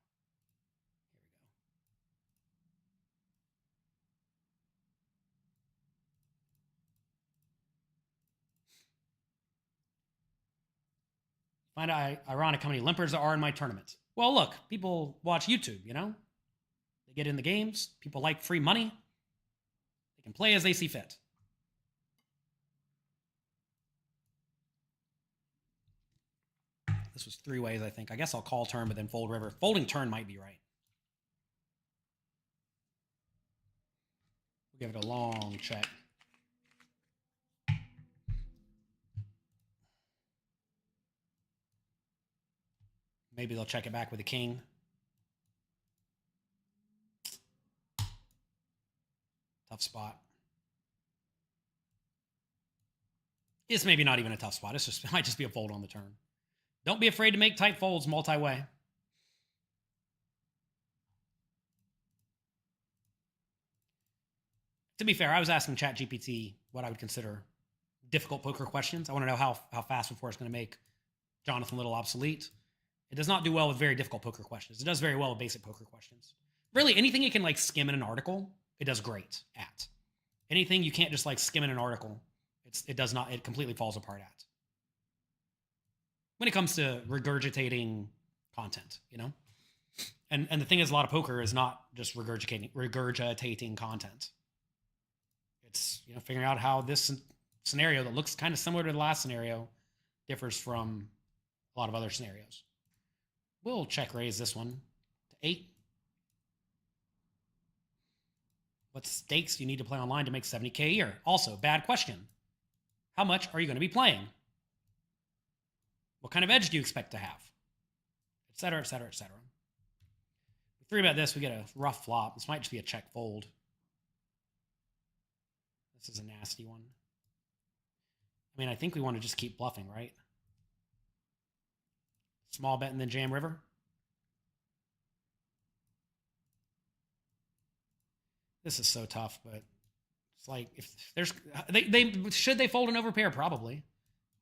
Find out ironic how many limpers there are in my tournament. Well, look, people watch YouTube, you know? They get in the games. People like free money. They can play as they see fit. This was 3 ways, I think. I guess I'll call turn, but then fold river. Folding turn might be right. We'll give it a long check. Maybe they'll check it back with a king. Tough spot. It's maybe not even a tough spot. It might just be a fold on the turn. Don't be afraid to make tight folds multi-way. To be fair, I was asking ChatGPT what I would consider difficult poker questions. I want to know how fast before it's going to make Jonathan Little obsolete. It does not do well with very difficult poker questions. It does very well with basic poker questions. Really, anything you can like skim in an article, it does great at. Anything you can't just like skim in an article, it completely falls apart at. When it comes to regurgitating content, you know? And the thing is, a lot of poker is not just regurgitating content. It's, you know, figuring out how this scenario that looks kind of similar to the last scenario differs from a lot of other scenarios. We'll check raise this one to 8. What stakes do you need to play online to make 70K a year? Also, bad question. How much are you going to be playing? What kind of edge do you expect to have? Et cetera, et cetera, et cetera. We 3-bet this, we get a rough flop. This might just be a check fold. This is a nasty one. I mean, I think we want to just keep bluffing, right? Small bet and then jam river. This is so tough, but it's like if there's should they fold an overpair? Probably.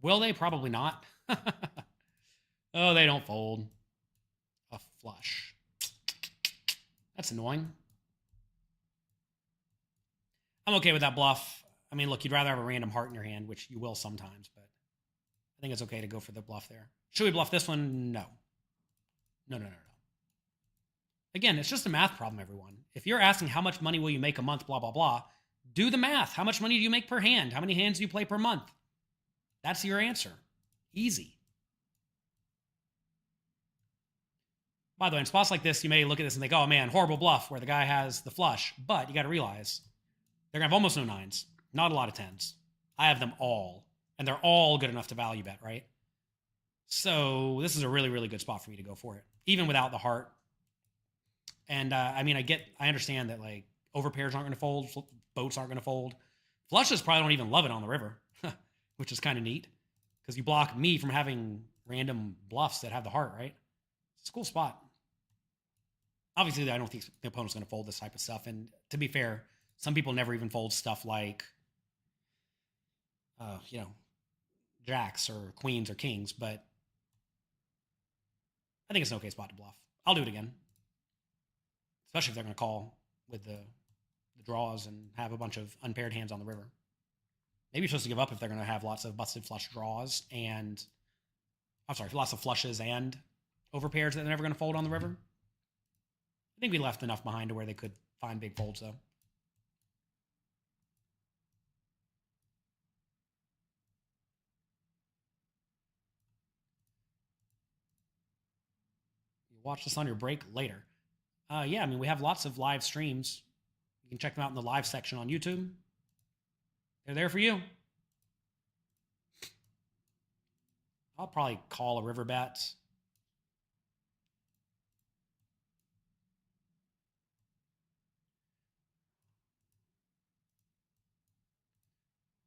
Will they? Probably not. Oh, they don't fold. A flush. That's annoying. I'm okay with that bluff. I mean, look, you'd rather have a random heart in your hand, which you will sometimes, but I think it's okay to go for the bluff there. Should we bluff this one? No. No. Again, it's just a math problem, everyone. If you're asking how much money will you make a month, blah, blah, blah, do the math. How much money do you make per hand? How many hands do you play per month? That's your answer. Easy. By the way, in spots like this, you may look at this and think, oh man, horrible bluff where the guy has the flush. But you got to realize they're going to have almost no 9s, not a lot of 10s. I have them all, and they're all good enough to value bet, right? So this is a really, really good spot for me to go for it, even without the heart. And I mean, I understand that like overpairs aren't going to fold, boats aren't going to fold. Flushes probably don't even love it on the river, which is kind of neat because you block me from having random bluffs that have the heart, right? It's a cool spot. Obviously, I don't think the opponent's going to fold this type of stuff. And to be fair, some people never even fold stuff like, you know, jacks or queens or kings. But I think it's an okay spot to bluff. I'll do it again, especially if they're going to call with the draws and have a bunch of unpaired hands on the river. Maybe you're supposed to give up if they're going to have lots of busted flush draws and, I'm sorry, lots of flushes and overpairs that they're never going to fold on the river. I think we left enough behind to where they could find big folds, though. watch this on your break later. Yeah, I mean, we have lots of live streams. You can check them out in the live section on YouTube. They're there for you. I'll probably call a river bet.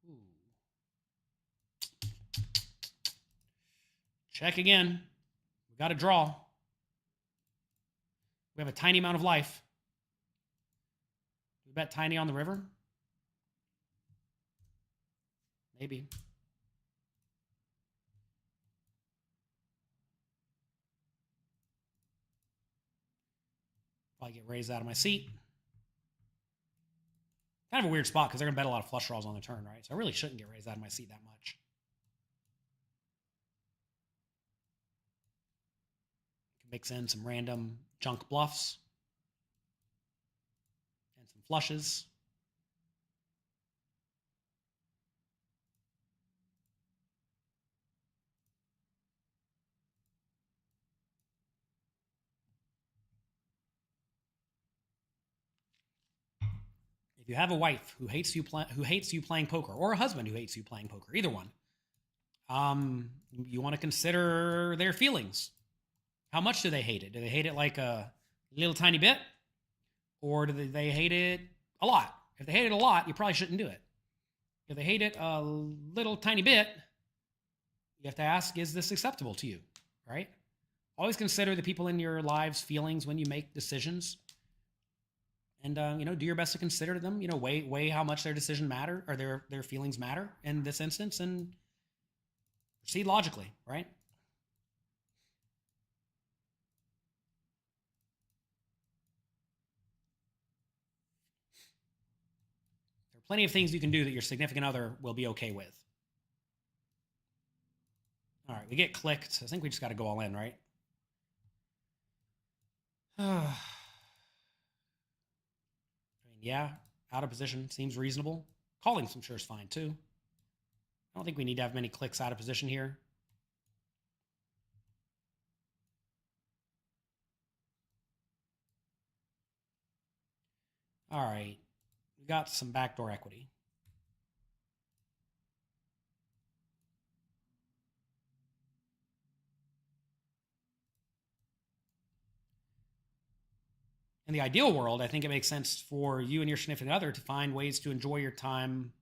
Ooh. Check again. We got a draw. We have a tiny amount of life. We bet tiny on the river? Maybe. Probably get raised out of my seat. Kind of a weird spot because they're going to bet a lot of flush draws on the turn, right? So I really shouldn't get raised out of my seat that much. Mix in some random junk bluffs and some flushes. If you have a wife who hates you playing poker, or a husband who hates you playing poker, either one, you want to consider their feelings. How much do they hate it? Do they hate it like a little tiny bit, or do they hate it a lot? If they hate it a lot, you probably shouldn't do it. If they hate it a little tiny bit, you have to ask, is this acceptable to you, right? Always consider the people in your lives' feelings when you make decisions. And, do your best to consider them, weigh how much their decision matter, or their feelings matter in this instance, and proceed logically, right? There are plenty of things you can do that your significant other will be okay with. All right, we get clicked. I think we just got to go all in, right? Yeah, out of position seems reasonable. Calling some sure is fine too. I don't think we need to have many clicks out of position here. All right, we got some backdoor equity. In the ideal world, I think it makes sense for you and your significant other to find ways to enjoy your time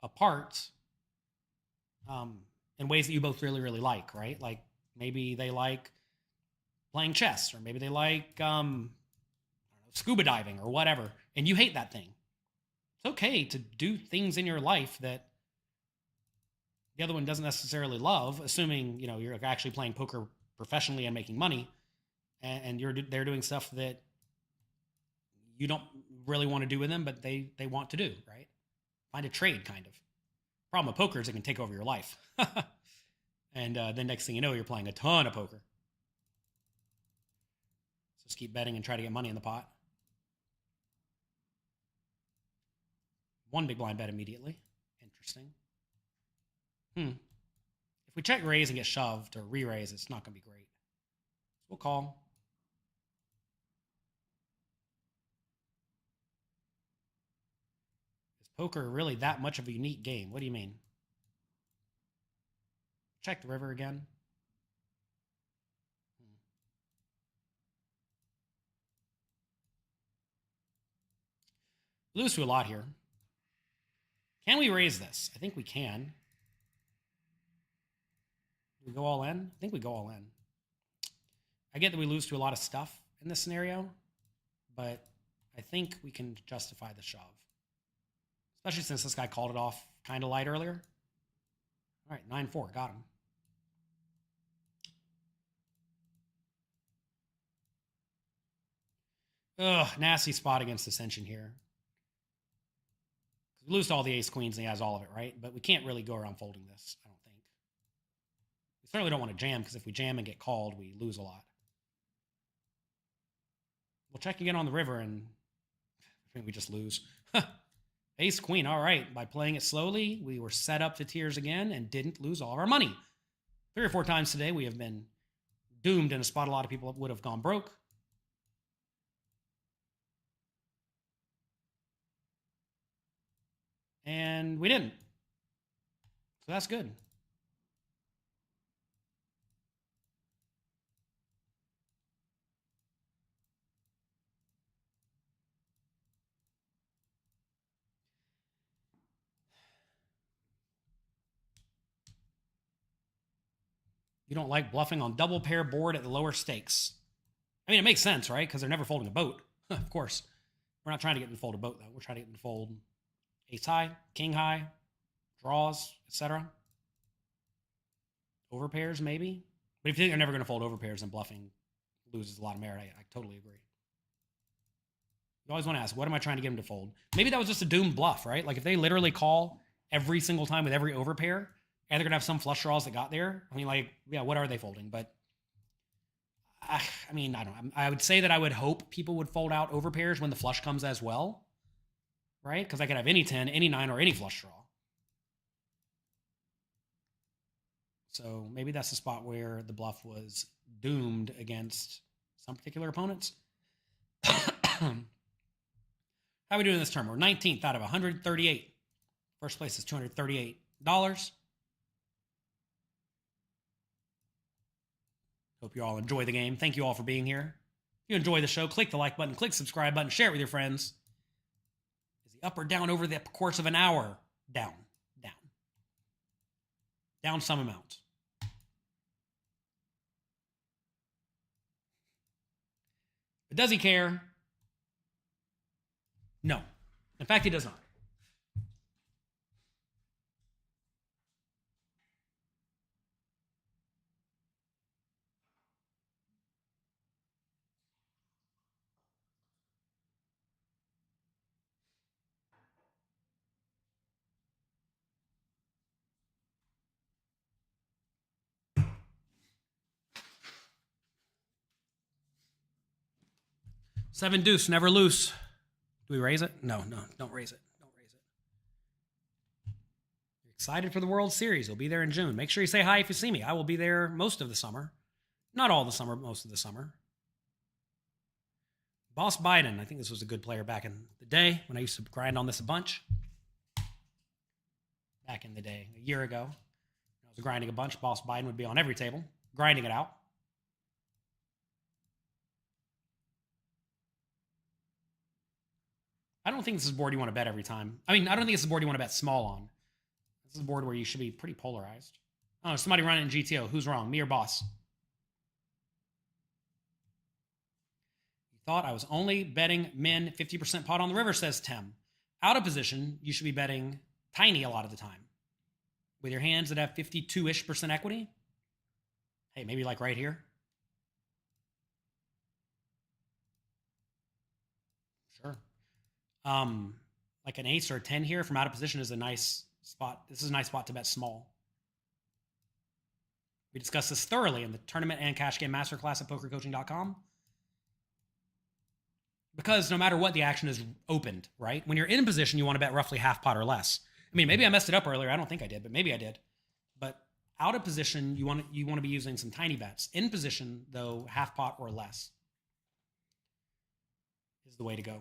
apart in ways that you both really, really like, right? Like maybe they like playing chess, or maybe they like scuba diving or whatever, and you hate that thing. It's okay to do things in your life that the other one doesn't necessarily love, assuming you're actually playing poker professionally and making money, and they're doing stuff that you don't really want to do with them, but they want to do, right? Find a trade, kind of. Problem with poker is it can take over your life. And then next thing you know, you're playing a ton of poker. So just keep betting and try to get money in the pot. One big blind bet immediately. Interesting. If we check raise and get shoved or re-raise, it's not going to be great. So we'll call. Poker really that much of a unique game? What do you mean? Check the river again. Lose to a lot here. Can we raise this? I think we can. Do we go all in? I think we go all in. I get that we lose to a lot of stuff in this scenario, but I think we can justify the shove. Especially since this guy called it off kind of light earlier. All right, 9-4, got him. Ugh, nasty spot against Ascension here. We lose to all the ace queens and he has all of it, right? But we can't really go around folding this, I don't think. We certainly don't want to jam, because if we jam and get called, we lose a lot. We'll check again on the river, and I think we just lose. Ace queen, all right. By playing it slowly, we were set up to tears again and didn't lose all of our money. 3 or 4 times today, we have been doomed in a spot a lot of people would have gone broke. And we didn't. So that's good. You don't like bluffing on double pair board at the lower stakes. I mean, it makes sense, right? Because they're never folding a boat. Of course. We're not trying to get them to fold a boat, though. We're trying to get them to fold ace high, king high, draws, etc. Overpairs, maybe. But if you think they're never going to fold overpairs, then bluffing loses a lot of merit. I totally agree. You always want to ask, what am I trying to get them to fold? Maybe that was just a doomed bluff, right? Like if they literally call every single time with every overpair, and they're going to have some flush draws that got there. I mean, like, yeah, what are they folding? But I mean, I don't know. I would say that I would hope people would fold out overpairs when the flush comes as well, right? Because I could have any 10, any 9, or any flush draw. So maybe that's the spot where the bluff was doomed against some particular opponents. How are we doing this term? We're 19th out of 138. First place is $238. Hope you all enjoy the game. Thank you all for being here. If you enjoy the show, click the like button, click subscribe button, share it with your friends. Is he up or down over the course of an hour? Down. Down some amount. But does he care? No. In fact, he does not. Seven deuce, never loose. Do we raise it? No, don't raise it. Don't raise it. You're excited for the World Series. We'll be there in June. Make sure you say hi if you see me. I will be there most of the summer. Not all the summer, most of the summer. Boss Biden. I think this was a good player back in the day when I used to grind on this a bunch. Back in the day, a year ago, when I was grinding a bunch, Boss Biden would be on every table, grinding it out. I don't think this is a board you want to bet every time. I mean, I don't think it's a board you want to bet small on. This is a board where you should be pretty polarized. Oh, somebody running in GTO. Who's wrong, me or Boss? You thought I was only betting min 50% pot on the river, says Tim. Out of position, you should be betting tiny a lot of the time. With your hands that have 52-ish% equity. Hey, maybe like right here. Sure. Like an ace or a 10 here from out of position is a nice spot. This is a nice spot to bet small. We discussed this thoroughly in the tournament and cash game masterclass at PokerCoaching.com. Because no matter what, the action is opened, right? When you're in position, you want to bet roughly half pot or less. I mean, maybe I messed it up earlier. I don't think I did, but maybe I did. But out of position, you want to be using some tiny bets. In position, though, half pot or less is the way to go.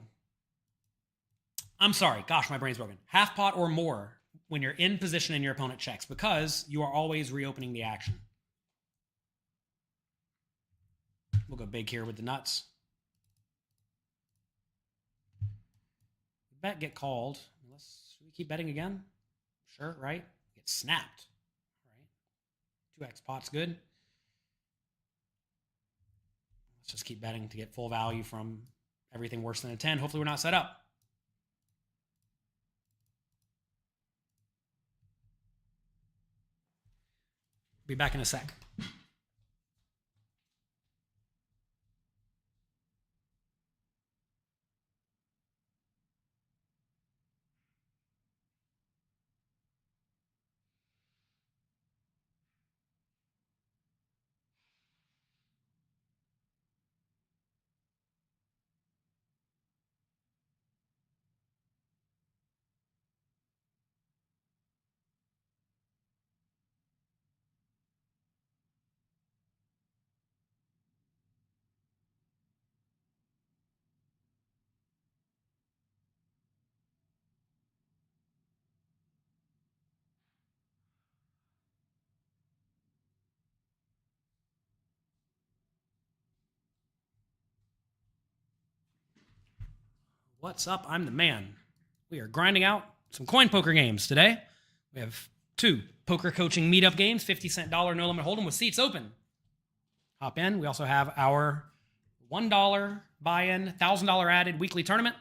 I'm sorry. Gosh, my brain's broken. Half pot or more when you're in position and your opponent checks, because you are always reopening the action. We'll go big here with the nuts. Bet get called. Should we keep betting again? Sure, right? Get snapped. Right? 2x pot's good. Let's just keep betting to get full value from everything worse than a 10. Hopefully we're not set up. Be back in a sec. What's up? I'm the man. We are grinding out some coin poker games today. We have 2 poker coaching meetup games, 50-cent dollar no limit hold'em with seats open. Hop in. We also have our $1 buy-in, $1,000 added weekly tournament.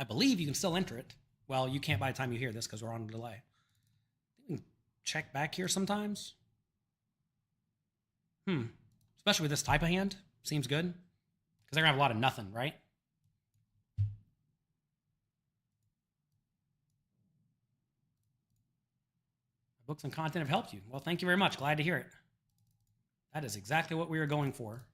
I believe you can still enter it. Well, you can't by the time you hear this because we're on a delay. You can check back here sometimes. Especially with this type of hand. Seems good. Because they're going to have a lot of nothing, right? Books and content have helped you. Well, thank you very much. Glad to hear it. That is exactly what we were going for.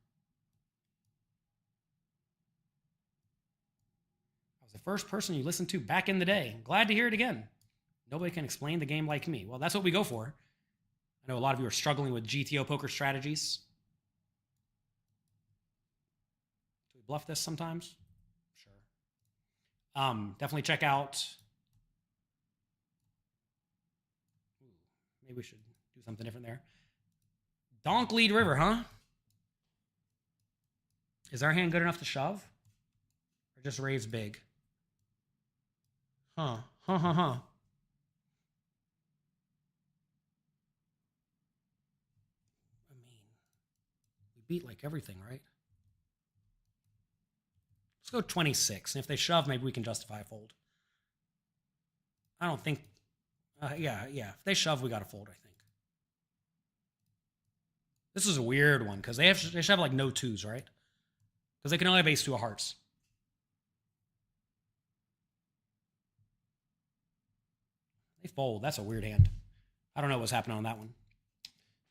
I was the first person you listened to back in the day. Glad to hear it again. Nobody can explain the game like me. Well, that's what we go for. I know a lot of you are struggling with GTO poker strategies. Do we bluff this sometimes? Sure. Definitely check out. Maybe we should do something different there. Donk lead river, huh? Is our hand good enough to shove? Or just raise big? I mean, we beat like everything, right? Let's go 26. And if they shove, maybe we can justify a fold. I don't think... yeah. If they shove, we got to fold, I think. This is a weird one because they should have like no 2s, right? Because they can only have ace 2 of hearts. They fold. That's a weird hand. I don't know what's happening on that one.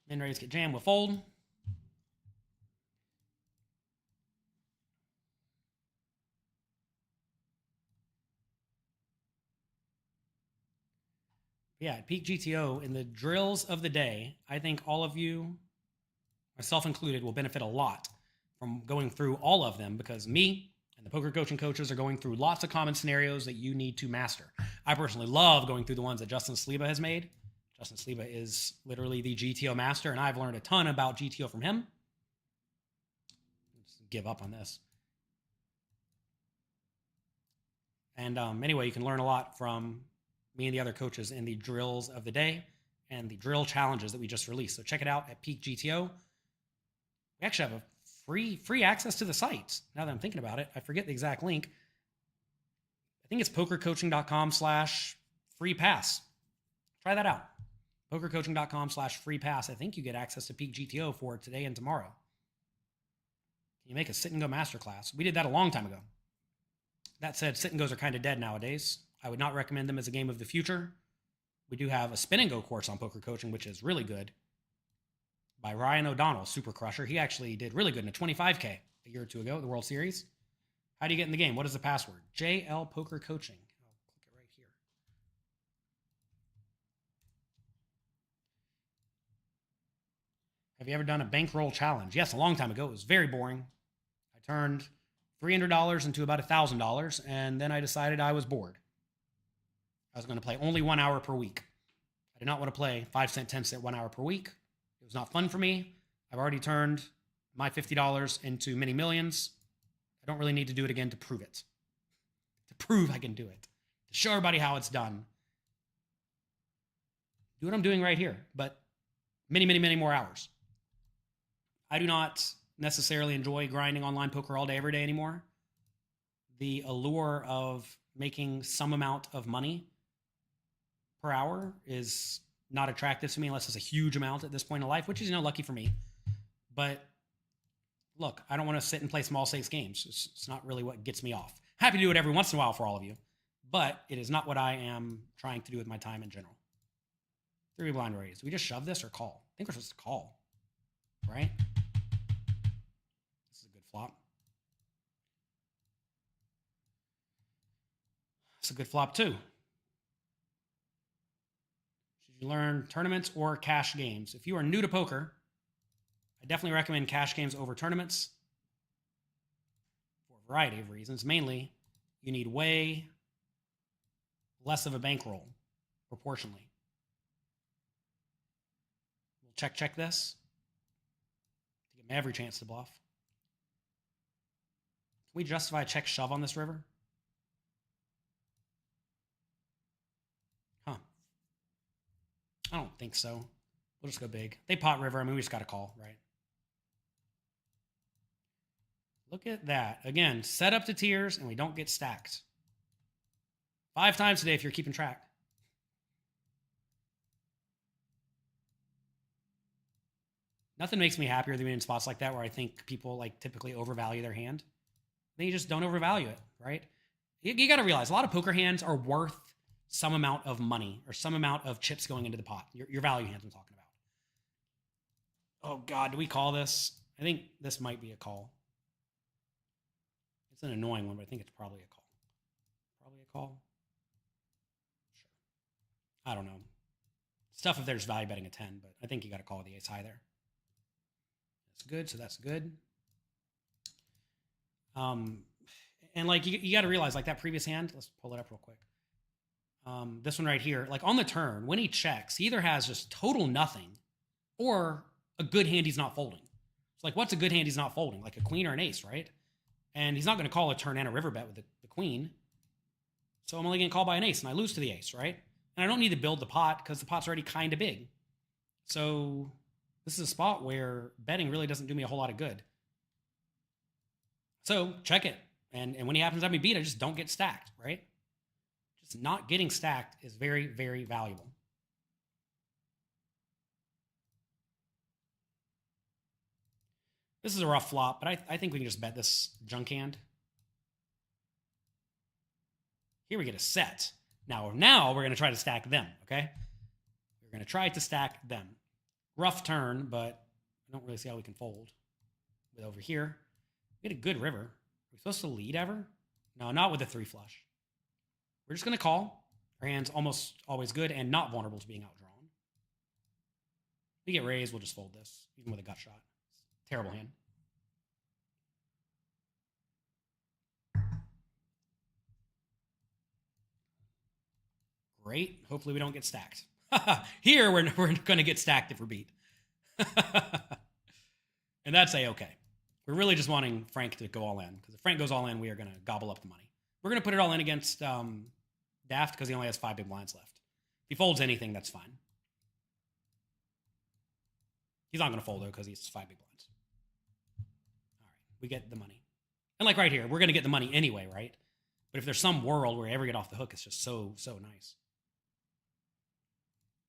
Min raise get jammed with fold. Yeah, at Peak GTO, in the drills of the day, I think all of you, myself included, will benefit a lot from going through all of them because me and the poker coaching coaches are going through lots of common scenarios that you need to master. I personally love going through the ones that Justin Sliba has made. Justin Sliba is literally the GTO master, and I've learned a ton about GTO from him. Just give up on this. And anyway, you can learn a lot from me and the other coaches in the drills of the day and the drill challenges that we just released. So check it out at Peak GTO. We actually have a free access to the site. Now that I'm thinking about it, I forget the exact link. I think it's pokercoaching.com/free pass. Try that out. Pokercoaching.com/free pass. I think you get access to Peak GTO for today and tomorrow. Can you make a sit and go masterclass? We did that a long time ago. That said, sit and goes are kind of dead nowadays. I would not recommend them as a game of the future. We do have a spin and go course on Poker Coaching, which is really good, by Ryan O'Donnell, Super Crusher. He actually did really good in a 25K a year or 2 ago at the World Series. How do you get in the game? What is the password? JL Poker Coaching. I'll click it right here. Have you ever done a bankroll challenge? Yes, a long time ago. It was very boring. I turned $300 into about $1,000, and then I decided I was bored. I was going to play only 1 hour per week. I did not want to play 5 cent, 10 cent, 1 hour per week. It was not fun for me. I've already turned my $50 into many millions. I don't really need to do it again to prove it. To prove I can do it. To show everybody how it's done. Do what I'm doing right here, but many, many, many more hours. I do not necessarily enjoy grinding online poker all day, every day anymore. The allure of making some amount of money per hour is not attractive to me unless it's a huge amount at this point in life, which is, lucky for me. But look, I don't want to sit and play small stakes games. It's not really what gets me off. Happy to do it every once in a while for all of you, but it is not what I am trying to do with my time in general. 3 blind raise. Do we just shove this or call? I think we're supposed to call, right? This is a good flop. It's a good flop too. Should you learn tournaments or cash games? If you are new to poker, I definitely recommend cash games over tournaments for a variety of reasons. Mainly, you need way less of a bankroll proportionally. We'll check this to give me every chance to bluff. we justify a check shove on this river? Huh. I don't think so. We'll just go big. They pot river. I mean, we just got to call, right? Look at that. Again, set up to tiers and we don't get stacked. 5 times today if you're keeping track. Nothing makes me happier than being in spots like that where I think people like typically overvalue their hand. Then you just don't overvalue it, right? You got to realize a lot of poker hands are worth some amount of money or some amount of chips going into the pot. Your value hands I'm talking about. Oh God, do we call this? I think this might be a call. It's an annoying one, but I think it's probably a call. Probably a call. Sure. I don't know. It's tough if there's value betting a 10, but I think you got to call the ace high there. That's good, so that's good. And like you got to realize, like that previous hand, let's pull it up real quick. This one right here, like on the turn, when he checks, he either has just total nothing or a good hand he's not folding. It's like, what's a good hand he's not folding? Like a queen or an ace, right? And he's not going to call a turn and a river bet with the queen. So I'm only going to call by an ace, and I lose to the ace, right? And I don't need to build the pot because the pot's already kind of big. So this is a spot where betting really doesn't do me a whole lot of good. So check it. And when he happens to have me beat, I just don't get stacked, right? Just not getting stacked is very, very valuable. This is a rough flop, but I think we can just bet this junk hand. Here we get a set. Now we're going to try to stack them, okay? We're going to try to stack them. Rough turn, but I don't really see how we can fold. With over here, we get a good river. Are we supposed to lead ever? No, not with a 3 flush. We're just going to call. Our hand's almost always good and not vulnerable to being outdrawn. If we get raised, we'll just fold this, even with a gut shot. Terrible hand. Great. Hopefully we don't get stacked. Here we're going to get stacked if we're beat. And that's A-okay. We're really just wanting Frank to go all in. Because if Frank goes all in, we are going to gobble up the money. We're going to put it all in against Daft because he only has 5 big blinds left. If he folds anything, that's fine. He's not going to fold, though, because he's 5 big blinds. All right. We get the money. And like right here, we're going to get the money anyway, right? But if there's some world where we ever get off the hook, it's just so nice.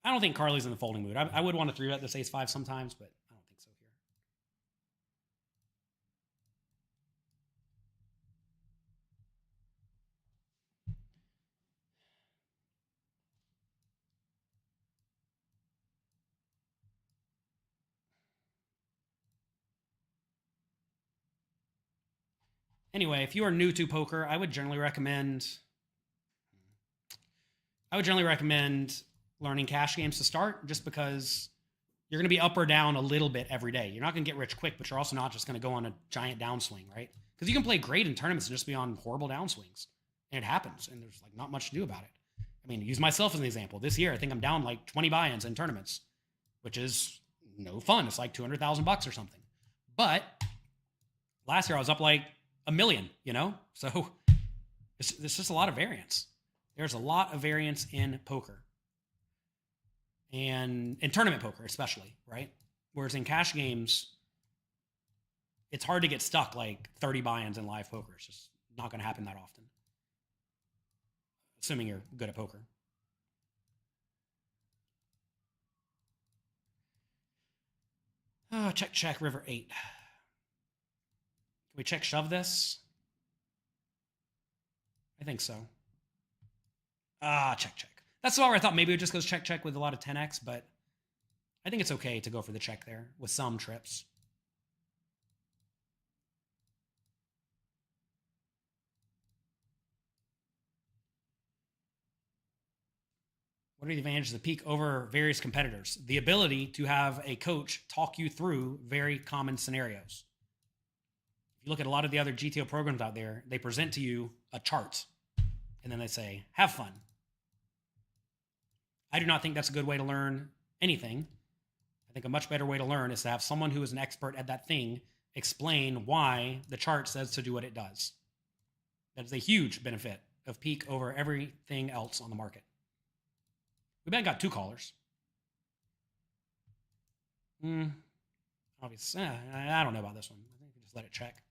I don't think Carly's in the folding mood. I would want to 3-bet this ace-5 sometimes, but I don't think so here. Anyway, if you are new to poker, I would generally recommend learning cash games to start, just because you're going to be up or down a little bit every day. You're not going to get rich quick, but you're also not just going to go on a giant downswing, right? Because you can play great in tournaments and just be on horrible downswings. And it happens, and there's like not much to do about it. I mean, use myself as an example. This year, I think I'm down like 20 buy-ins in tournaments, which is no fun. It's like $200,000 or something. But last year I was up like $1 million, you know? So it's just a lot of variance. There's a lot of variance in poker. And in tournament poker, especially, right? Whereas in cash games, it's hard to get stuck like 30 buy-ins in live poker. It's just not going to happen that often. Assuming you're good at poker. Oh, check, river 8. Can we check shove this? I think so. Check. That's where I thought maybe it just goes check with a lot of 10x, but I think it's okay to go for the check there with some trips. What are the advantages of Peak over various competitors? The ability to have a coach talk you through very common scenarios. If you look at a lot of the other GTO programs out there, they present to you a chart, and then they say, have fun. I do not think that's a good way to learn anything. I think a much better way to learn is to have someone who is an expert at that thing explain why the chart says to do what it does. That is a huge benefit of Peak over everything else on the market. We bet got 2 callers. Obviously, I don't know about this one. I think we just let it check.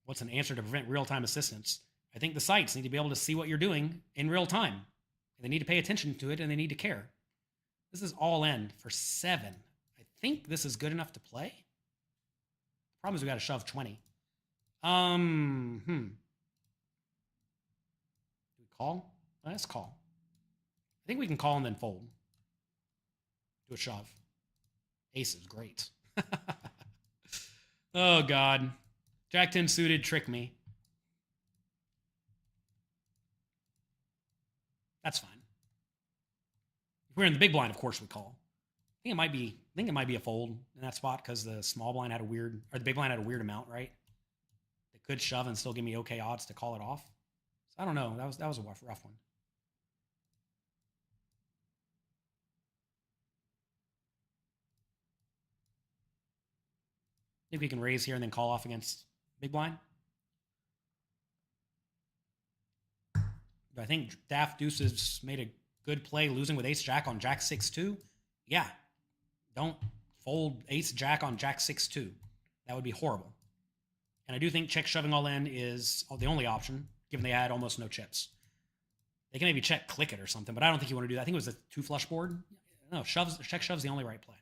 What's an answer to prevent real-time assistance? I think the sites need to be able to see what you're doing in real time. And they need to pay attention to it, and they need to care. This is all in for 7. I think this is good enough to play. The problem is we got to shove 20. Do we call? Let's call. I think we can call and then fold. Do a shove. Ace is great. Oh, God. Jack 10 suited, trick me. That's fine. If we're in the big blind, of course we call. I think it might be a fold in that spot because the small blind had a weird, or the big blind had a weird amount, right? They could shove and still give me okay odds to call it off. So I don't know. That was a rough one. I think we can raise here and then call off against big blind. Do I think Daft Deuces made a good play losing with ace jack on jack 6-2? Yeah. Don't fold ace jack on jack 6-2. That would be horrible. And I do think check shoving all in is the only option, given they had almost no chips. They can maybe check click it or something, but I don't think you want to do that. I think it was a 2 flush board. No, check shove's the only right play.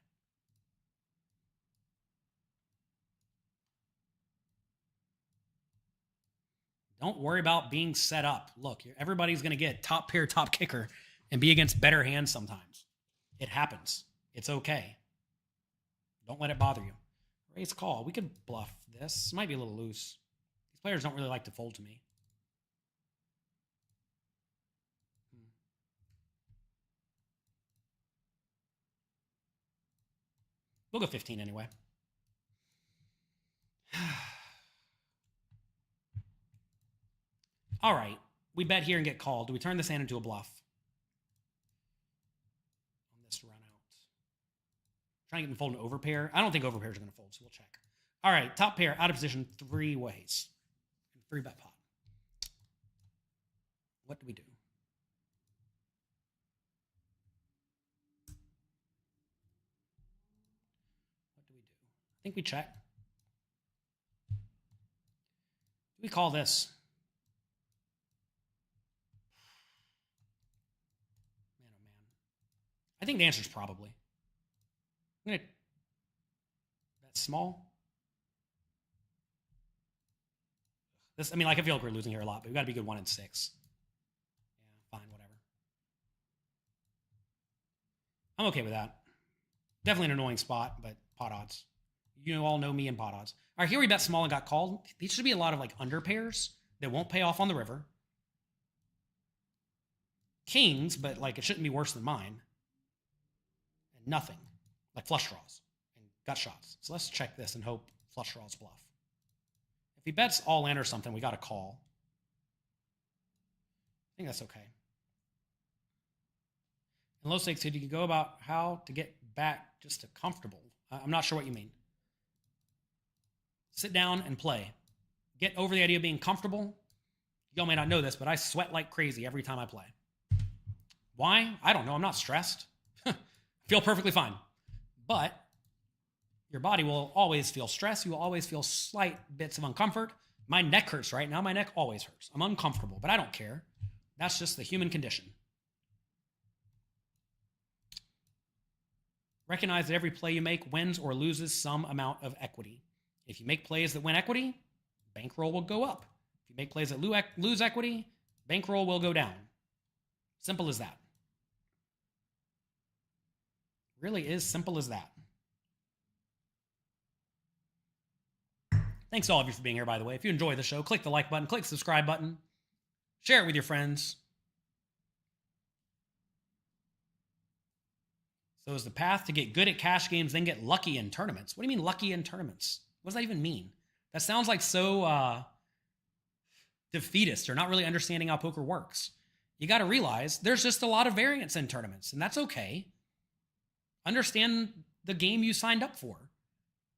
Don't worry about being set up. Look, everybody's going to get top pair, top kicker, and be against better hands sometimes. It happens. It's okay. Don't let it bother you. Raise call. We could bluff this. This might be a little loose. These players don't really like to fold to me. We'll go 15 anyway. All right, we bet here and get called. Do we turn this hand into a bluff? On this run out. Trying to get them fold an overpair. I don't think overpairs are going to fold, so we'll check. All right, top pair, out of position 3 ways. 3 bet pot. What do we do? What do we do? I think we check. Do we call this? I think the answer is probably. I'm going to bet small. I mean, like, I feel like we're losing here a lot, but we've got to be good 1 and 6. Yeah, fine, whatever. I'm okay with that. Definitely an annoying spot, but pot odds. You all know me and pot odds. All right, here we bet small and got called. These should be a lot of, like, under pairs that won't pay off on the river. Kings, but, like, it shouldn't be worse than mine. Nothing, like flush draws and gut shots. So let's check this and hope flush draws bluff. If he bets all in or something, we got to call. I think that's okay. In low stakes, you can go about how to get back just to comfortable. I'm not sure what you mean. Sit down and play. Get over the idea of being comfortable. Y'all may not know this, but I sweat like crazy every time I play. Why? I don't know. I'm not stressed. Feel perfectly fine. But your body will always feel stress. You will always feel slight bits of uncomfort. My neck hurts right now. My neck always hurts. I'm uncomfortable, but I don't care. That's just the human condition. Recognize that every play you make wins or loses some amount of equity. If you make plays that win equity, bankroll will go up. If you make plays that lose equity, bankroll will go down. Simple as that. Really is simple as that. Thanks to all of you for being here, by the way. If you enjoy the show, click the like button, click the subscribe button, share it with your friends. So is the path to get good at cash games, then get lucky in tournaments? What do you mean lucky in tournaments? What does that even mean? That sounds like so defeatist or not really understanding how poker works. You got to realize there's just a lot of variance in tournaments, and that's okay. Understand the game you signed up for.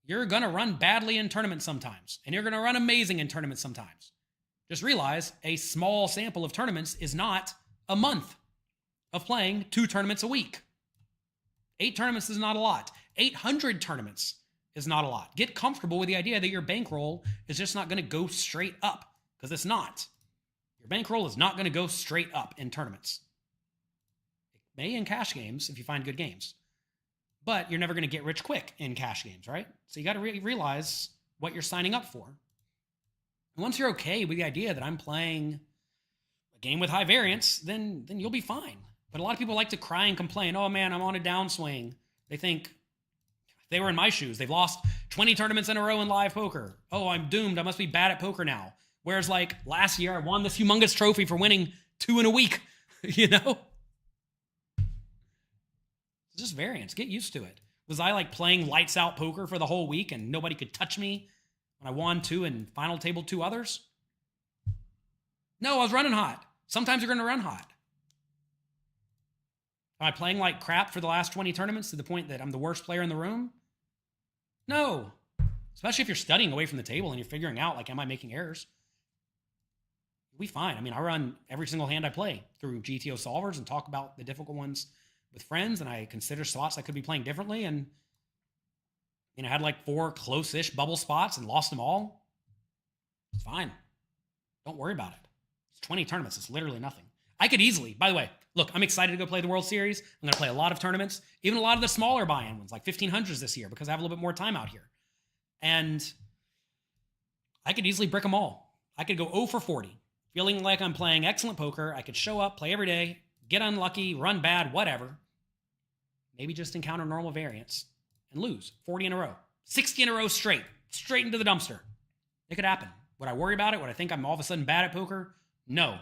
You're going to run badly in tournaments sometimes, and you're going to run amazing in tournaments sometimes. Just realize a small sample of tournaments is not a month of playing 2 tournaments a week. 8 tournaments is not a lot. 800 tournaments is not a lot. Get comfortable with the idea that your bankroll is just not going to go straight up, because it's not. Your bankroll is not going to go straight up in tournaments. It may in cash games if you find good games, but you're never going to get rich quick in cash games, right? So you got to realize what you're signing up for. And once you're okay with the idea that I'm playing a game with high variance, then you'll be fine. But a lot of people like to cry and complain, oh man, I'm on a downswing. They think, if they were in my shoes, they've lost 20 tournaments in a row in live poker. Oh, I'm doomed. I must be bad at poker now. Whereas like last year, I won this humongous trophy for winning 2 in a week, you know? It's just variance. Get used to it. Was I like playing lights out poker for the whole week and nobody could touch me when I won 2 and final table 2 others? No, I was running hot. Sometimes you're going to run hot. Am I playing like crap for the last 20 tournaments to the point that I'm the worst player in the room? No. Especially if you're studying away from the table and you're figuring out, like, am I making errors? You'll be fine. I mean, I run every single hand I play through GTO solvers and talk about the difficult ones with friends, and I consider slots I could be playing differently. And, you know, I had like 4 close-ish bubble spots and lost them all. It's fine. Don't worry about it. It's 20 tournaments. It's literally nothing. I could easily, by the way, look, I'm excited to go play the World Series. I'm going to play a lot of tournaments, even a lot of the smaller buy-in ones, like 1500s this year, because I have a little bit more time out here. And I could easily brick them all. I could go 0 for 40, feeling like I'm playing excellent poker. I could show up, play every day, get unlucky, run bad, whatever. Maybe just encounter normal variance and lose 40 in a row, 60 in a row straight into the dumpster. It could happen. Would I worry about it? Would I think I'm all of a sudden bad at poker? No.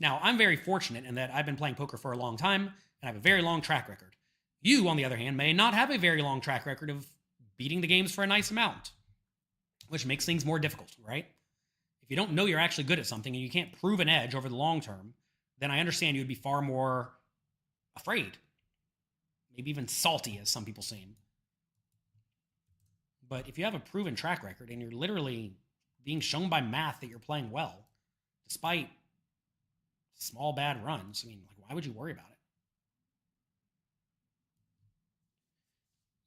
Now, I'm very fortunate in that I've been playing poker for a long time and I have a very long track record. You, on the other hand, may not have a very long track record of beating the games for a nice amount, which makes things more difficult, right? If you don't know you're actually good at something and you can't prove an edge over the long term, then I understand you would be far more afraid, maybe even salty, as some people seem. But if you have a proven track record and you're literally being shown by math that you're playing well, despite small bad runs, I mean, like, why would you worry about it?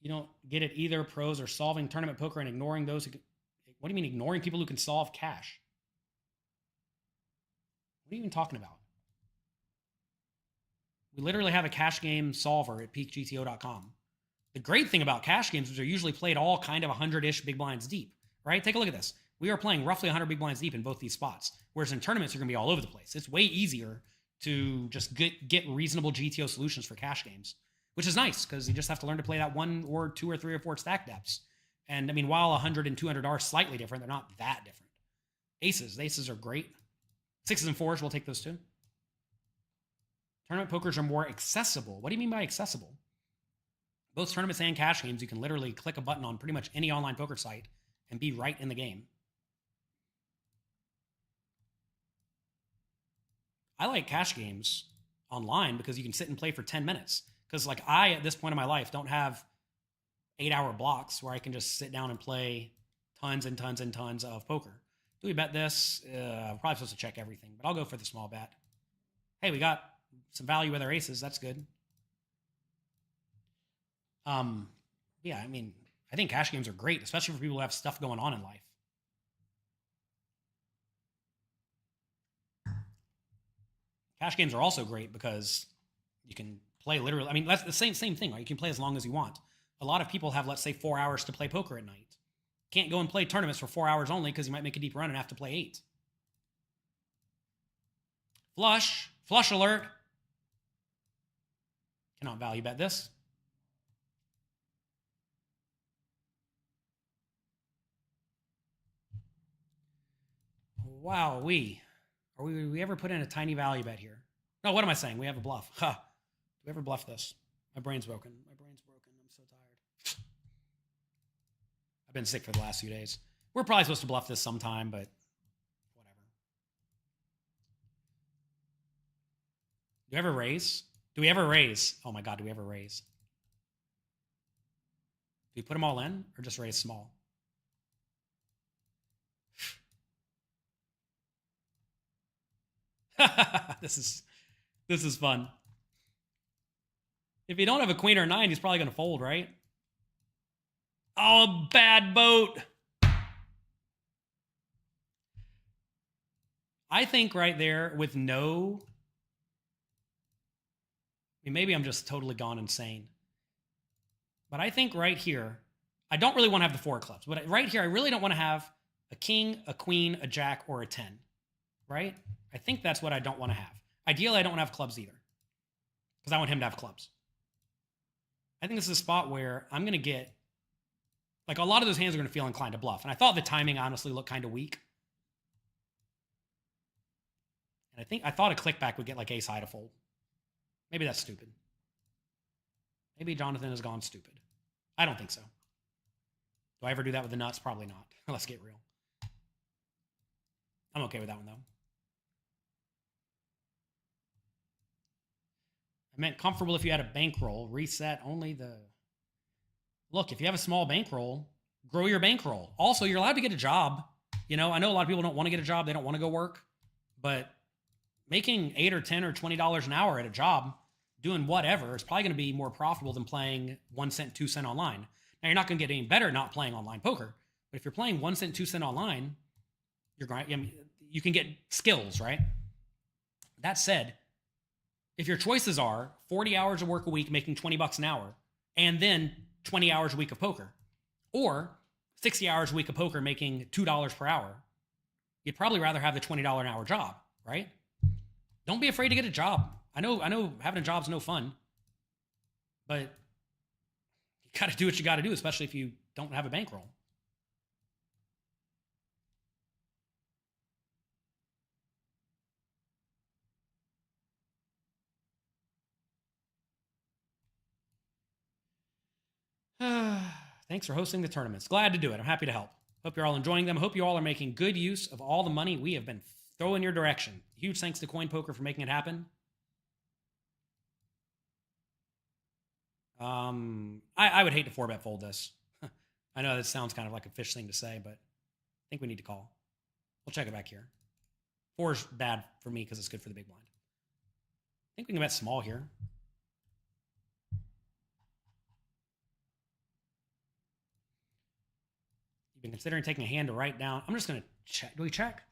You don't get it either. Pros are solving tournament poker and ignoring those who can, what do you mean ignoring people who can solve cash? What are you even talking about? We literally have a cash game solver at peakgto.com. The great thing about cash games is they're usually played all kind of 100-ish big blinds deep, right? Take a look at this. We are playing roughly 100 big blinds deep in both these spots, whereas in tournaments, you're going to be all over the place. It's way easier to just get reasonable GTO solutions for cash games, which is nice because you just have to learn to play that 1 or 2 or 3 or 4 stack depths. And I mean, while 100 and 200 are slightly different, they're not that different. Aces are great. 6s and 4s, we'll take those too. Tournament pokers are more accessible. What do you mean by accessible? Both tournaments and cash games, you can literally click a button on pretty much any online poker site and be right in the game. I like cash games online because you can sit and play for 10 minutes. Because like I, at this point in my life, don't have 8-hour blocks where I can just sit down and play tons and tons and tons of poker. Do we bet this? I'm probably supposed to check everything, but I'll go for the small bet. Hey, we got some value with our aces. That's good. Yeah, I mean, I think cash games are great, especially for people who have stuff going on in life. Cash games are also great because you can play literally, I mean, that's the same thing, right? You can play as long as you want. A lot of people have, let's say, 4 hours to play poker at night. Can't go and play tournaments for 4 hours only because you might make a deep run and have to play 8. Flush alert. Cannot value bet this. Wow, Are we ever put in a tiny value bet here? No, what am I saying? We have a bluff. Huh. Do we ever bluff this? My brain's broken. I'm so tired. I've been sick for the last few days. We're probably supposed to bluff this sometime, but whatever. Do we ever raise? Oh my God, do we ever raise? we put them all in or just raise small? This is fun. If you don't have a queen or a 9, he's probably going to fold, right? Oh, bad boat. I think right there with no... I mean, maybe I'm just totally gone insane. But I think right here, I don't really want to have the 4 of clubs. But right here, I really don't want to have a king, a queen, a jack, or a 10. Right? I think that's what I don't want to have. Ideally, I don't want to have clubs either. Because I want him to have clubs. I think this is a spot where I'm going to get... Like, a lot of those hands are going to feel inclined to bluff. And I thought the timing honestly looked kind of weak. And I thought a clickback would get like ace high to fold. Maybe that's stupid. Maybe Jonathan has gone stupid. I don't think so. Do I ever do that with the nuts? Probably not. Let's get real. I'm okay with that one, though. I meant comfortable if you had a bankroll. Reset only the... Look, if you have a small bankroll, grow your bankroll. Also, you're allowed to get a job. You know, I know a lot of people don't want to get a job. They don't want to go work. But making $8 or $10 or $20 an hour at a job, doing whatever, is probably going to be more profitable than playing 1 cent, 2 cent online. Now, you're not going to get any better not playing online poker. But if you're playing 1 cent, 2 cent online, you can get skills, right? That said, if your choices are 40 hours of work a week making $20 an hour, and then 20 hours a week of poker, or 60 hours a week of poker making $2 per hour, you'd probably rather have the $20 an hour job, right? Don't be afraid to get a job. I know having a job's no fun, but you got to do what you got to do, especially if you don't have a bankroll. Thanks for hosting the tournaments. Glad to do it. I'm happy to help. Hope you're all enjoying them. Hope you all are making good use of all the money we have been throwing your direction. Huge thanks to CoinPoker for making it happen. I would hate to 4-bet fold this. I know that sounds kind of like a fish thing to say, but I think we need to call. We'll check it back here. 4's bad for me because it's good for the big blind. I think we can bet small here. You've been considering taking a hand to write down. I'm just going to check. Do we check?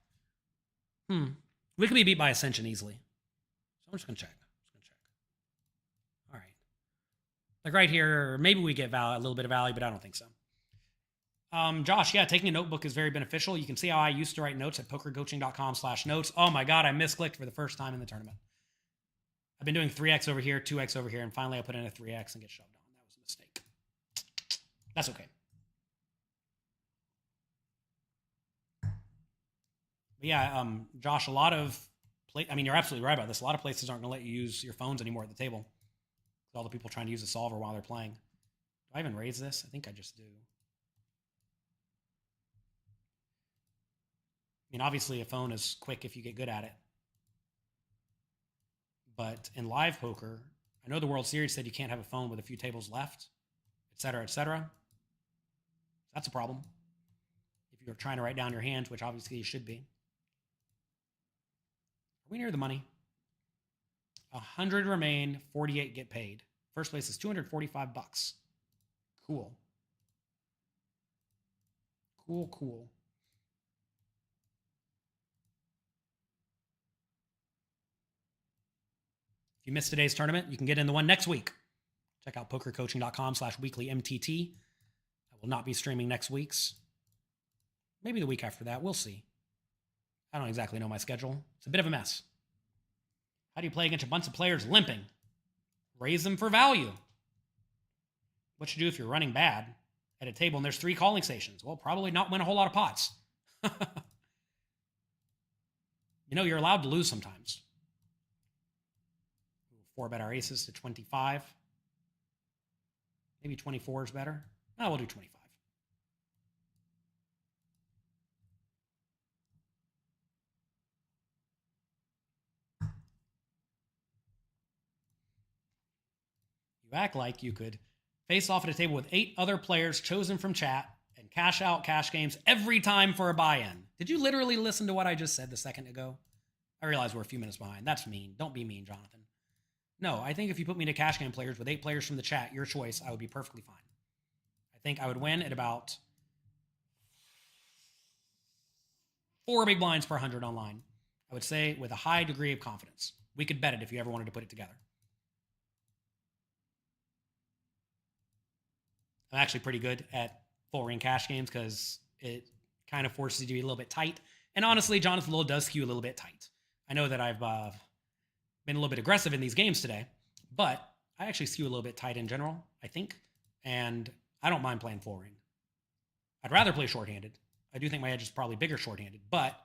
We could be beat by Ascension easily. So I'm just going to check. All right. Like right here, maybe we get a little bit of value, but I don't think so. Josh, yeah, taking a notebook is very beneficial. You can see how I used to write notes at PokerCoaching.com/notes. Oh my God, I misclicked for the first time in the tournament. I've been doing 3x over here, 2x over here, and finally I put in a 3x and get shoved on. That was a mistake. That's okay. But yeah, Josh, a lot of you're absolutely right about this. A lot of places aren't going to let you use your phones anymore at the table. With all the people trying to use a solver while they're playing. Do I even raise this? I think I just do. I mean, obviously a phone is quick if you get good at it. But in live poker, I know the World Series said you can't have a phone with a few tables left, et cetera, et cetera. That's a problem. If you're trying to write down your hands, which obviously you should be. Are we near the money? 100 remain, 48 get paid. First place is $245. Cool. Cool. If you missed today's tournament, you can get in the one next week. Check out PokerCoaching.com/weeklymtt. I will not be streaming next week's. Maybe the week after that. We'll see. I don't exactly know my schedule. It's a bit of a mess. How do you play against a bunch of players limping? Raise them for value. What you do if you're running bad at a table and there's 3 calling stations? Well, probably not win a whole lot of pots. You're allowed to lose sometimes. 4-bet our aces to 25. Maybe 24 is better. No, we'll do 25. You act like you could Face off at a table with 8 other players chosen from chat and cash out cash games every time for a buy-in. Did you literally listen to what I just said a second ago? I realize we're a few minutes behind. That's mean. Don't be mean, Jonathan. No, I think if you put me to cash game players with 8 players from the chat, your choice, I would be perfectly fine. I think I would win at about 4 big blinds per 100 online. I would say with a high degree of confidence. We could bet it if you ever wanted to put it together. I'm actually pretty good at full ring cash games because it kind of forces you to be a little bit tight. And honestly, Jonathan Lowe does skew a little bit tight. I know that I've been a little bit aggressive in these games today, but I actually skew a little bit tight in general, I think. And I don't mind playing full ring. I'd rather play shorthanded. I do think my edge is probably bigger shorthanded, but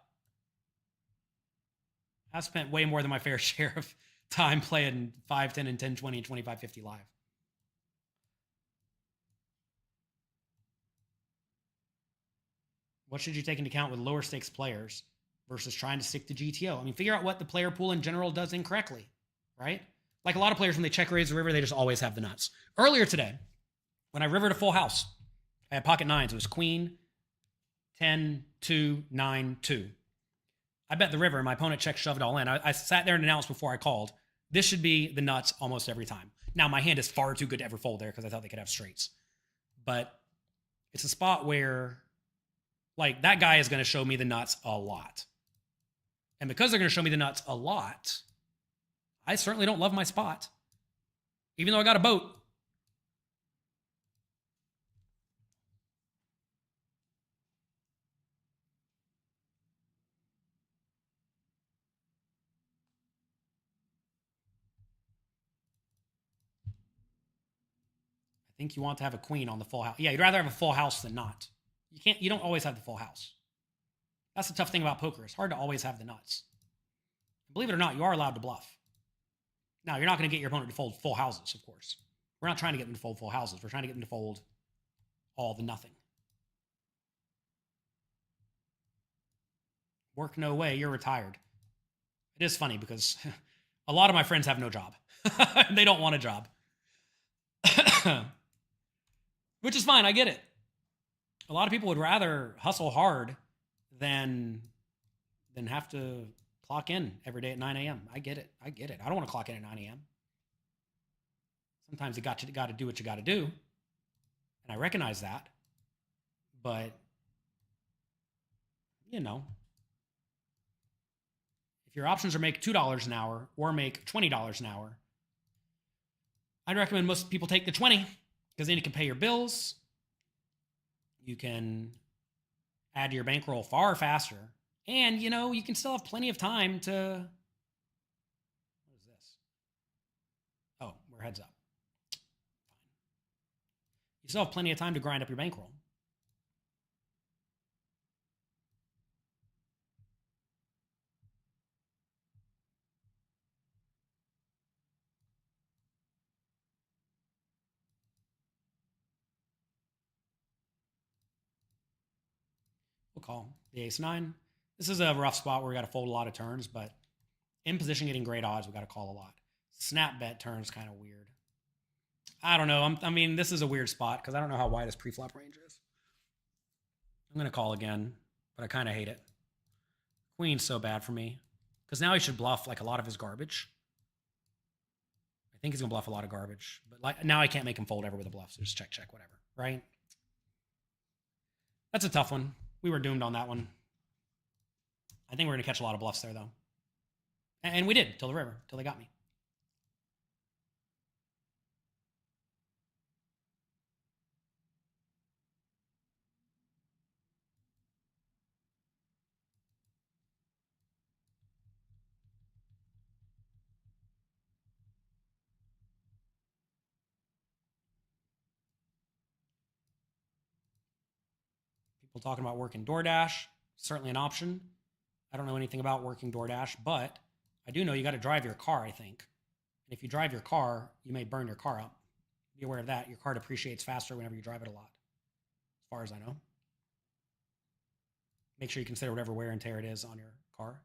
I've spent way more than my fair share of time playing 5, 10, and 10, 20, and 25, 50 live. What should you take into account with lower stakes players versus trying to stick to GTO? I mean, figure out what the player pool in general does incorrectly, right? Like a lot of players, when they check raise the river, they just always have the nuts. Earlier today, when I rivered a full house, I had pocket nines. It was queen, 10, 2, 9, 2. I bet the river, and my opponent check shoved all in. I sat there and announced before I called, this should be the nuts almost every time. Now, my hand is far too good to ever fold there because I thought they could have straights. But it's a spot where, like, that guy is going to show me the nuts a lot. And because they're going to show me the nuts a lot, I certainly don't love my spot. Even though I got a boat. I think you want to have a queen on the full house. Yeah, you'd rather have a full house than not. You don't always have the full house. That's the tough thing about poker. It's hard to always have the nuts. Believe it or not, you are allowed to bluff. Now, you're not going to get your opponent to fold full houses, of course. We're not trying to get them to fold full houses. We're trying to get them to fold all the nothing. Work no way, you're retired. It is funny because a lot of my friends have no job. They don't want a job. Which is fine, I get it. A lot of people would rather hustle hard than have to clock in every day at 9 a.m. I get it. I don't want to clock in at 9 a.m. Sometimes you got to do what you got to do. And I recognize that. But, you know, if your options are make $2 an hour or make $20 an hour, I'd recommend most people take the 20 because then you can pay your bills. You can add to your bankroll far faster. And, you know, you can still have plenty of time to... What is this? Oh, we're heads up. Fine. You still have plenty of time to grind up your bankroll. We'll call the ace-9. This is a rough spot where we got to fold a lot of turns, but in position getting great odds, we got to call a lot. Snap bet turns kind of weird. I don't know. I mean, this is a weird spot because I don't know how wide his pre-flop range is. I'm going to call again, but I kind of hate it. Queen's so bad for me because now he should bluff like a lot of his garbage. I think he's going to bluff a lot of garbage, but like now I can't make him fold ever with a bluff, so just check, whatever, right? That's a tough one. We were doomed on that one. I think we're going to catch a lot of bluffs there, though. And we did, till the river, till they got me. People talking about working DoorDash, certainly an option. I don't know anything about working DoorDash, but I do know you got to drive your car, I think. And if you drive your car, you may burn your car up. Be aware of that. Your car depreciates faster whenever you drive it a lot, as far as I know. Make sure you consider whatever wear and tear it is on your car.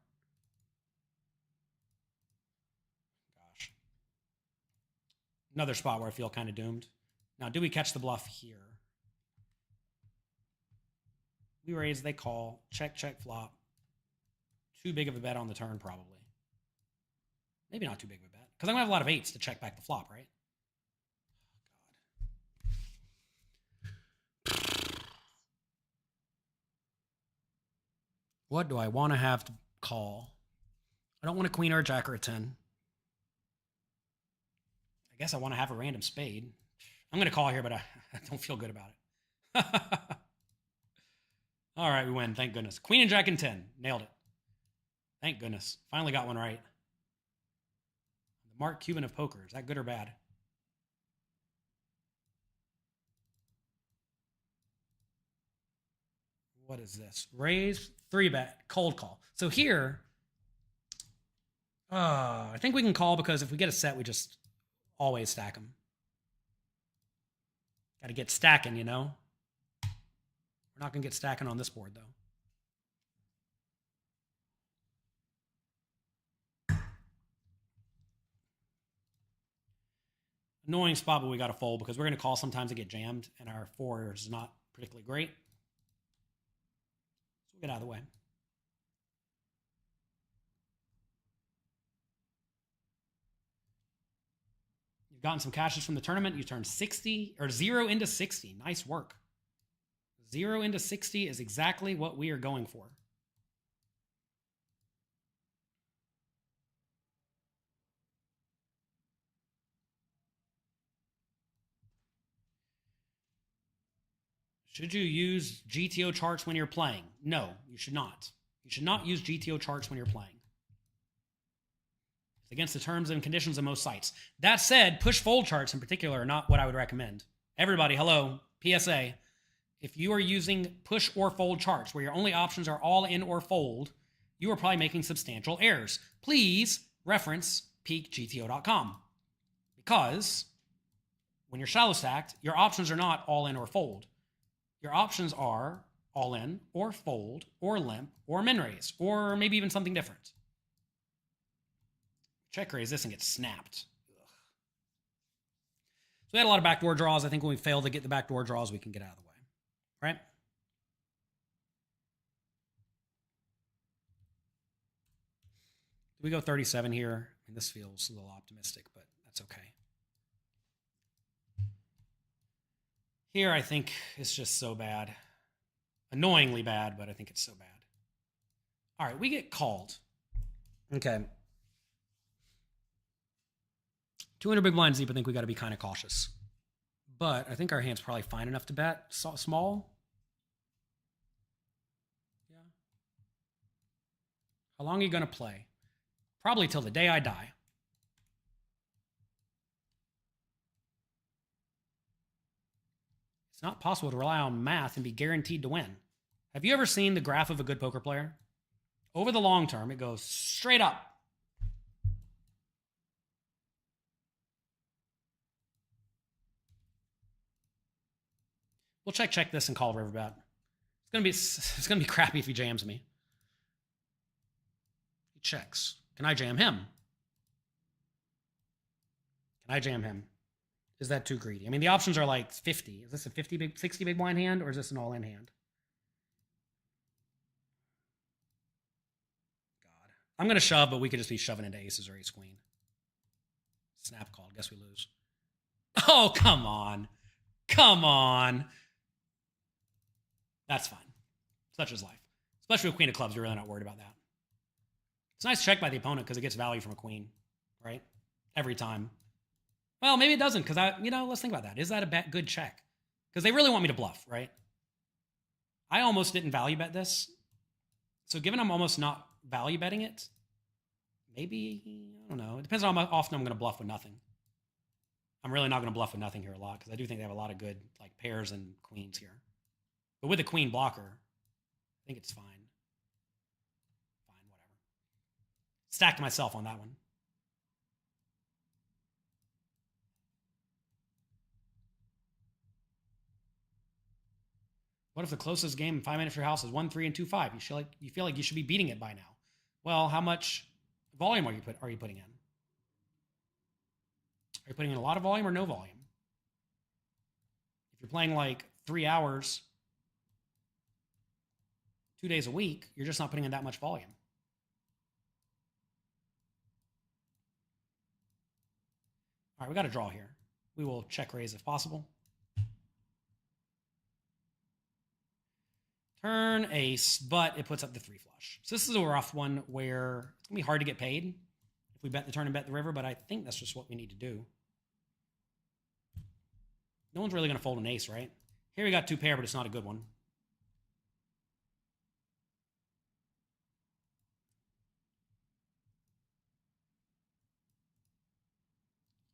Gosh. Another spot where I feel kind of doomed. Now, do we catch the bluff here? We raise, they call. Check, check, flop. Too big of a bet on the turn, probably. Maybe not too big of a bet. Because I'm going to have a lot of 8s to check back the flop, right? What do I want to have to call? I don't want a queen or a jack or a 10. I guess I want to have a random spade. I'm going to call here, but I don't feel good about it. All right, we win. Thank goodness. Queen and jack and 10. Nailed it. Thank goodness. Finally got one right. The Mark Cuban of poker. Is that good or bad? What is this? Raise, 3-bet, cold call. So here, I think we can call because if we get a set, we just always stack them. Got to get stacking, you know? We're not going to get stacking on this board, though. Annoying spot, but we got to fold because we're going to call sometimes to get jammed, and our 4 is not particularly great. So we'll get out of the way. You've gotten some cashes from the tournament. You turned 60 or 0 into 60. Nice work. 0 into 60 is exactly what we are going for. Should you use GTO charts when you're playing? No, you should not. You should not use GTO charts when you're playing. It's against the terms and conditions of most sites. That said, push-fold charts in particular are not what I would recommend. Everybody, hello, PSA. If you are using push or fold charts where your only options are all in or fold, you are probably making substantial errors. Please reference peakgto.com because when you're shallow stacked, your options are not all in or fold. Your options are all in or fold or limp or min raise or maybe even something different. Check raise this and get snapped. Ugh. So we had a lot of backdoor draws. I think when we fail to get the backdoor draws, we can get out of the way. Right? Do we go 37 here? I mean, this feels a little optimistic, but that's okay. Here, I think it's just so bad. Annoyingly bad, but I think it's so bad. All right, we get called. Okay. 200 big blinds deep, I think we got to be kind of cautious. But I think our hand's probably fine enough to bet small. Yeah. How long are you going to play? Probably till the day I die. It's not possible to rely on math and be guaranteed to win. Have you ever seen the graph of a good poker player? Over the long term, it goes straight up. We'll check this and call riverbet. It's gonna be crappy if he jams me. He checks. Can I jam him? Can I jam him? Is that too greedy? I mean, the options are like 50. Is this a 60 big blind hand, or is this an all-in hand? God. I'm going to shove, but we could just be shoving into aces or ace queen. Snap called. Guess we lose. Oh, come on. Come on. That's fine. Such is life. Especially with queen of clubs, you're really not worried about that. It's a nice check by the opponent because it gets value from a queen, right? Every time. Well, maybe it doesn't because let's think about that. Is that a good check? Because they really want me to bluff, right? I almost didn't value bet this. So given I'm almost not value betting it, maybe, I don't know. It depends on how often I'm going to bluff with nothing. I'm really not going to bluff with nothing here a lot because I do think they have a lot of good like pairs and queens here. But with a queen blocker, I think it's fine. Fine, whatever. Stacked myself on that one. What if the closest game in 5 minutes for your house is 1-3 and 2-5? You feel like you should be beating it by now. Well, how much volume are you putting in? Are you putting in a lot of volume or no volume? you're playing like 3 hours, 2 days a week, you're just not putting in that much volume. All right, we got a draw here. We will check raise if possible. Turn ace, but it puts up the 3 flush. So this is a rough one where it's going to be hard to get paid if we bet the turn and bet the river, but I think that's just what we need to do. No one's really going to fold an ace, right? Here we got 2 pair, but it's not a good one.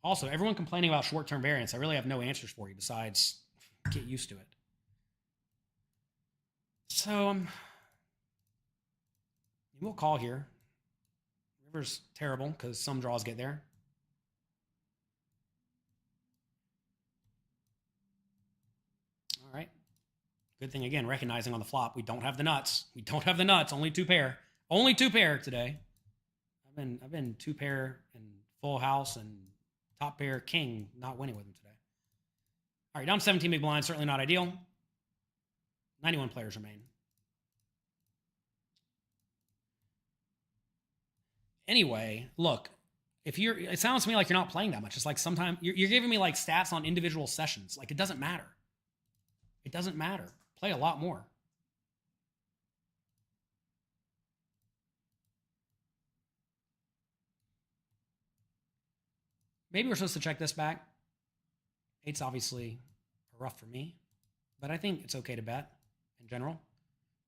Also, everyone complaining about short-term variance, I really have no answers for you besides get used to it. So, we'll call here. River's terrible because some draws get there. All right. Good thing, again, recognizing on the flop, we don't have the nuts. We don't have the nuts. Only 2 pair. Only 2 pair today. I've been 2 pair and full house and top pair king, not winning with him today. All right, down 17 big blinds, certainly not ideal. 91 players remain. Anyway, look, it sounds to me like you're not playing that much. It's like sometimes you're giving me like stats on individual sessions. Like it doesn't matter. It doesn't matter. Play a lot more. Maybe we're supposed to check this back. 8's obviously rough for me, but I think it's okay to bet in general.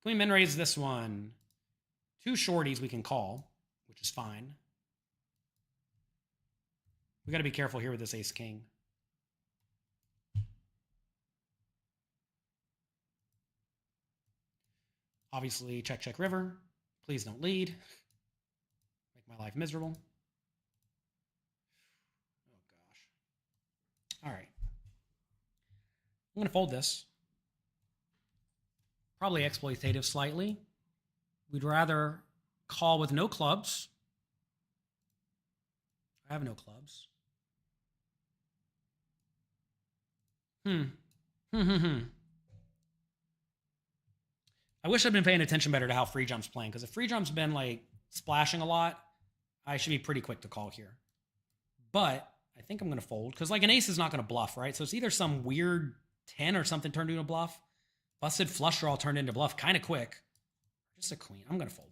Can we min raise this one? 2 shorties we can call, which is fine. We got to be careful here with this ace king. Obviously, check, check, river. Please don't lead. Make my life miserable. Oh, gosh. All right. I'm going to fold this. Probably exploitative slightly. We'd rather call with no clubs. I have no clubs. I wish I'd been paying attention better to how free jump's playing, because if free jump's been like splashing a lot, I should be pretty quick to call here. But I think I'm going to fold, because like an ace is not going to bluff, right? So it's either some weird 10 or something turned into a bluff. Busted flush draw turned into bluff kind of quick. Just a queen. I'm going to fold.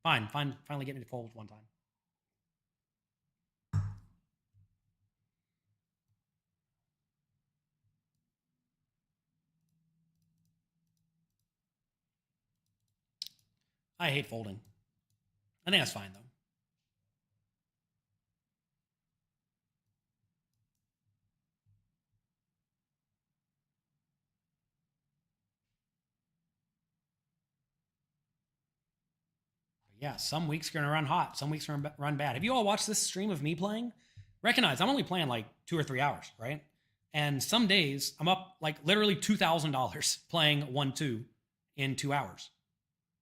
Fine. Finally get me to fold one time. I hate folding. I think that's fine, though. But yeah, some weeks are going to run hot. Some weeks are going to run bad. Have you all watched this stream of me playing? Recognize I'm only playing like 2 or 3 hours, right? And some days I'm up like literally $2,000 playing 1-2 in 2 hours.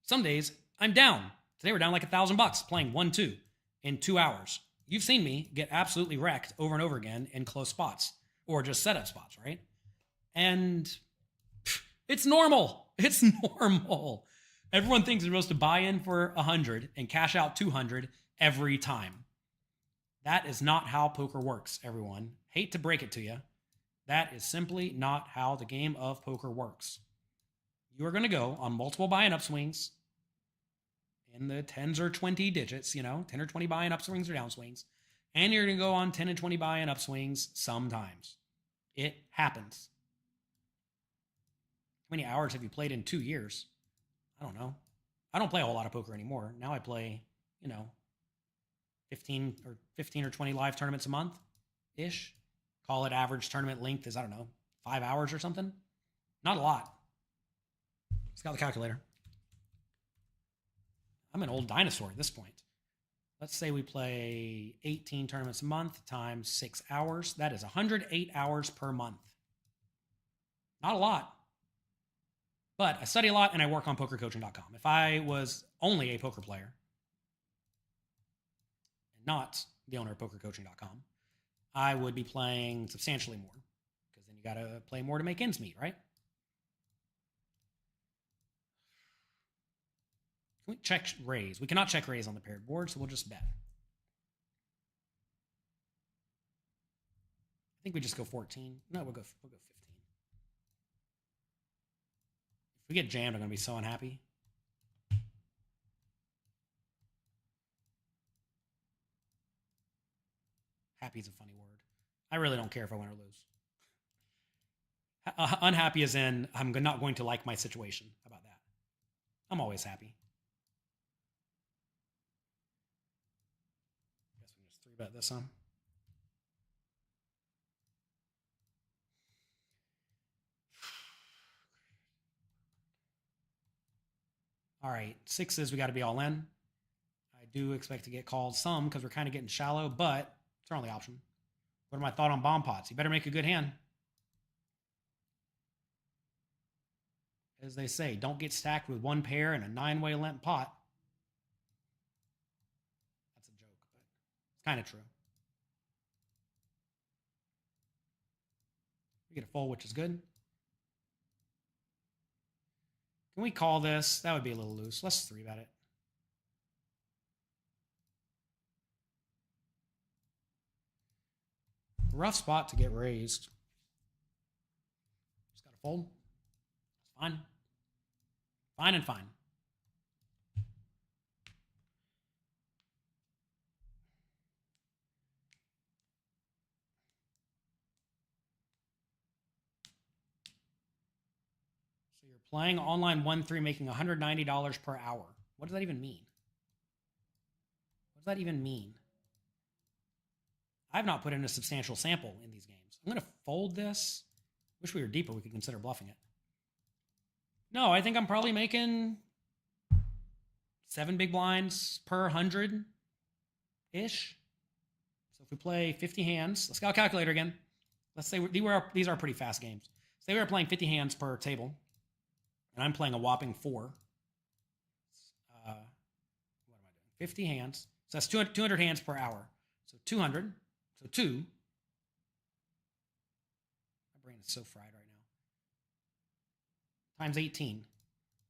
Some days I'm down. Today we're down like $1,000 playing 1-2 in 2 hours. You've seen me get absolutely wrecked over and over again in close spots or just setup spots, right? And it's normal. It's normal. Everyone thinks they're supposed to buy in for 100 and cash out 200 every time. That is not how poker works, everyone. Hate to break it to you. That is simply not how the game of poker works. You are going to go on multiple buy-in upswings in the 10s or 20 digits, 10 or 20 buy-in upswings or downswings, and you're going to go on 10 and 20 buy-in upswings sometimes. It happens. How many hours have you played in 2 years? I don't know. I don't play a whole lot of poker anymore. Now I play, 15 or 20 live tournaments a month-ish. Call it average tournament length is, 5 hours or something. Not a lot. It's got the calculator. I'm an old dinosaur at this point. Let's say we play 18 tournaments a month times 6 hours. That is 108 hours per month. Not a lot. But I study a lot and I work on PokerCoaching.com. If I was only a poker player and not the owner of PokerCoaching.com, I would be playing substantially more, because then you got to play more to make ends meet, right? Can we check raise? We cannot check raise on the paired board, so we'll just bet. I think we just go 14. No, we'll go 15. If we get jammed, I'm going to be so unhappy. Happy is a funny word. I really don't care if I win or lose. Unhappy as in I'm not going to like my situation. How about that? I'm always happy. Guess we can just 3-bet this one. All right, 6s, we got to be all in. I do expect to get called some because we're kind of getting shallow, but it's our only option. What are my thoughts on bomb pots? You better make a good hand. As they say, don't get stacked with one pair and a 9-way limp pot. That's a joke, but it's kind of true. We get a fold, which is good. Can we call this? That would be a little loose. Let's 3-bet it. Rough spot to get raised. Just got to fold. It's fine. Fine and fine. So you're playing online 1-3, making $190 per hour. What does that even mean? What does that even mean? I've not put in a substantial sample in these games. I'm going to fold this. Wish we were deeper. We could consider bluffing it. No, I think I'm probably making 7 big blinds per 100-ish. So if we play 50 hands, let's go calculator again. Let's say these are pretty fast games. Say we were playing 50 hands per table, and I'm playing a whopping 4. What am I doing? 50 hands. So that's 200 hands per hour. So 200. So 2. My brain is so fried right now. Times 18.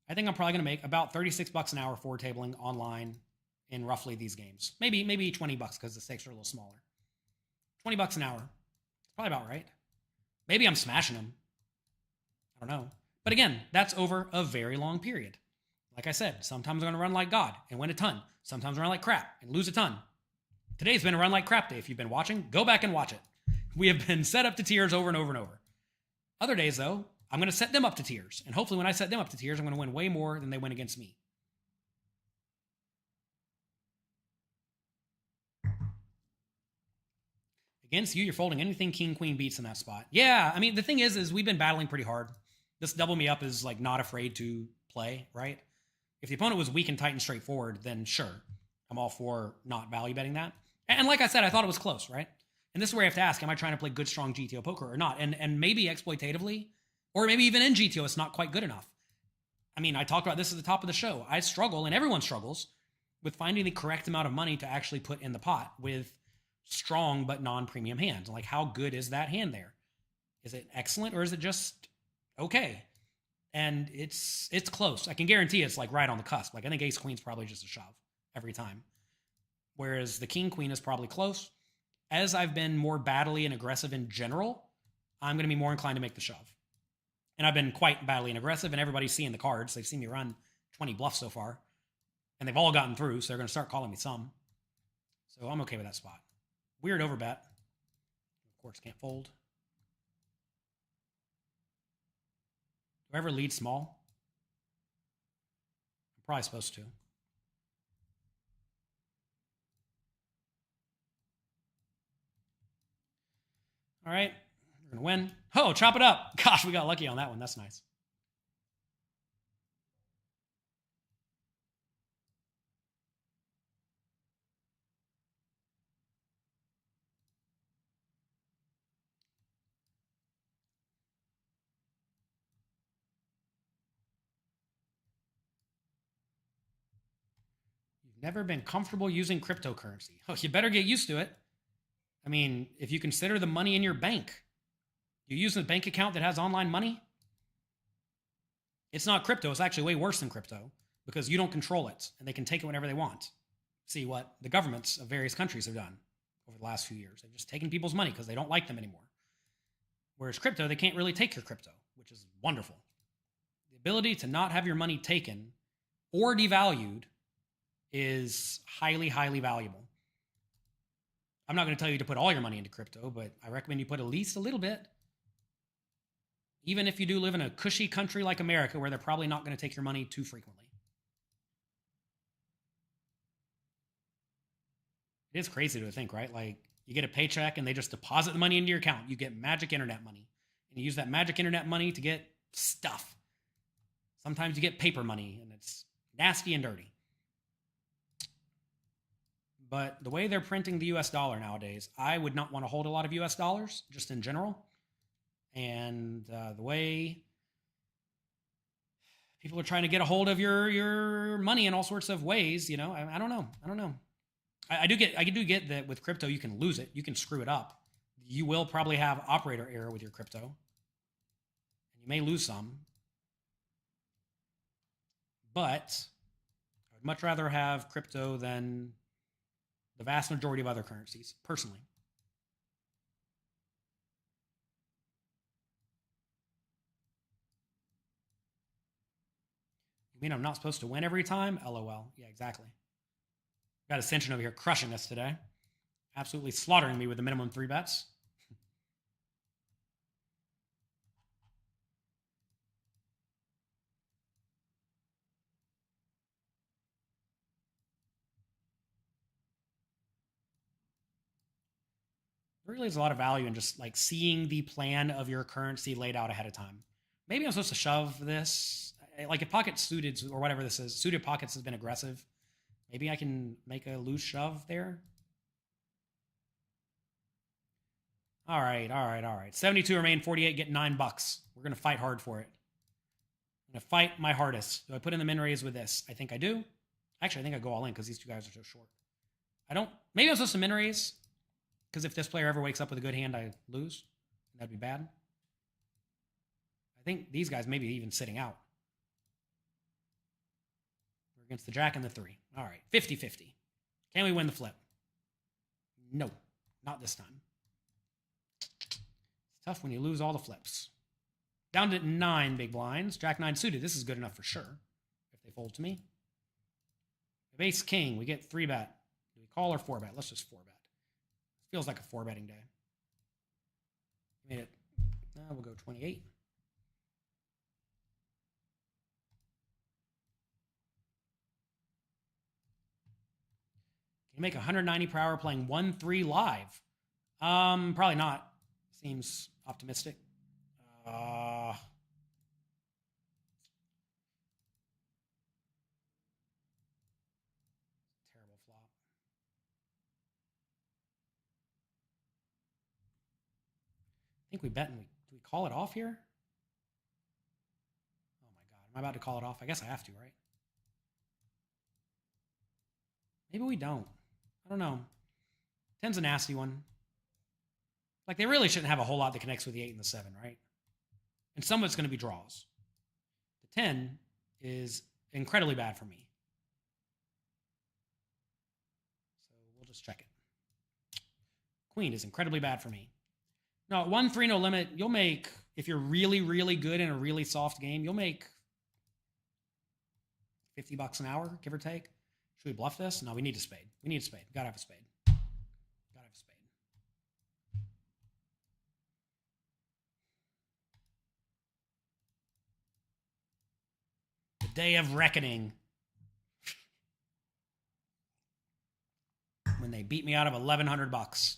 I think I'm probably going to make about $36 an hour for tabling online in roughly these games. Maybe $20 because the stakes are a little smaller. $20 an hour. It's probably about right. Maybe I'm smashing them. I don't know. But again, that's over a very long period. Like I said, sometimes I'm going to run like God and win a ton. Sometimes I run like crap and lose a ton. Today's been a run like crap day. If you've been watching, go back and watch it. We have been set up to tears over and over and over. Other days, though, I'm going to set them up to tears. And hopefully when I set them up to tears, I'm going to win way more than they win against me. Against you, you're folding anything king, queen beats in that spot. Yeah, I mean, the thing is we've been battling pretty hard. This double me up is like not afraid to play, right? If the opponent was weak and tight and straightforward, then sure, I'm all for not value betting that. And like I said, I thought it was close, right? And this is where you have to ask, am I trying to play good, strong GTO poker or not? And maybe exploitatively, or maybe even in GTO, it's not quite good enough. I mean, I talked about this at the top of the show. I struggle, and everyone struggles, with finding the correct amount of money to actually put in the pot with strong but non-premium hands. Like, how good is that hand there? Is it excellent, or is it just okay? And it's close. I can guarantee it's like right on the cusp. Like, I think ace queen's probably just a shove every time. Whereas the king queen is probably close. As I've been more battly and aggressive in general, I'm going to be more inclined to make the shove. And I've been quite battly and aggressive, and everybody's seeing the cards. They've seen me run 20 bluffs so far, and they've all gotten through, so they're going to start calling me some. So I'm okay with that spot. Weird overbet. Of course, can't fold. Do I ever lead small? I'm probably supposed to. All right, we're going to win. Oh, chop it up. Gosh, we got lucky on that one. That's nice. You've never been comfortable using cryptocurrency. Oh, you better get used to it. I mean, if you consider the money in your bank, You use a bank account that has online money? It's not crypto. It's actually way worse than crypto because you don't control it and they can take it whenever they want. See what the governments of various countries have done over the last few years. They've just taken people's money because they don't like them anymore. Whereas crypto, they can't really take your crypto, which is wonderful. The ability to not have your money taken or devalued is highly, highly valuable. I'm not going to tell you to put all your money into crypto, but I recommend you put at least a little bit. Even if you do live in a cushy country like America where they're probably not going to take your money too frequently. It is crazy to think, right? Like you get a paycheck and they just deposit the money into your account. You get magic internet money. And you use that magic internet money to get stuff. Sometimes you get paper money and it's nasty and dirty. But the way they're printing the US dollar nowadays, I would not want to hold a lot of US dollars, just in general. And the way people are trying to get a hold of your money in all sorts of ways, you know, I don't know. I do get that with crypto, you can lose it. You can screw it up. You will probably have operator error with your crypto. And you may lose some. But I would much rather have crypto than the vast majority of other currencies, personally. You mean I'm not supposed to win every time? LOL. Yeah, exactly. Got Ascension over here crushing us today. Absolutely slaughtering me with the minimum 3 bets. There really is a lot of value in just like seeing the plan of your currency laid out ahead of time. Maybe I'm supposed to shove this. Like if pocket suited or whatever this is, suited pockets has been aggressive. Maybe I can make a loose shove there. All right. 72 remain, 48, get $9. We're going to fight hard for it. I'm going to fight my hardest. Do I put in the min raise with this? I think I do. Actually, I think I go all in because these two guys are so short. I don't. Maybe I'm supposed to min raise because if this player ever wakes up with a good hand, I lose. That'd be bad. I think these guys maybe even sitting out. We're against the jack and the 3. All right, 50-50. Can we win the flip? No, not this time. It's tough when you lose all the flips. Down to 9 big blinds. Jack 9 suited. This is good enough for sure if they fold to me. If ace king, we get 3 bet. Do we call or 4 bet? Let's just 4 bet. Feels like a 4 betting day. Made it. We'll go 28. Can you make 190 per hour playing 1-3 live? Probably not. Seems optimistic. Terrible flop. I think we bet and do we call it off here? Oh my God. Am I about to call it off? I guess I have to, right? Maybe we don't. I don't know. 10's a nasty one. Like, they really shouldn't have a whole lot that connects with the 8 and the 7, right? And some of it's going to be draws. The 10 is incredibly bad for me. So we'll just check it. Queen is incredibly bad for me. No, 1-3 no limit, you'll make, if you're really, really good in a really soft game, you'll make $50 an hour, give or take. Should we bluff this? No, we need a spade. We need a spade. Gotta have a spade. Gotta have a spade. The day of reckoning. When they beat me out of $1,100.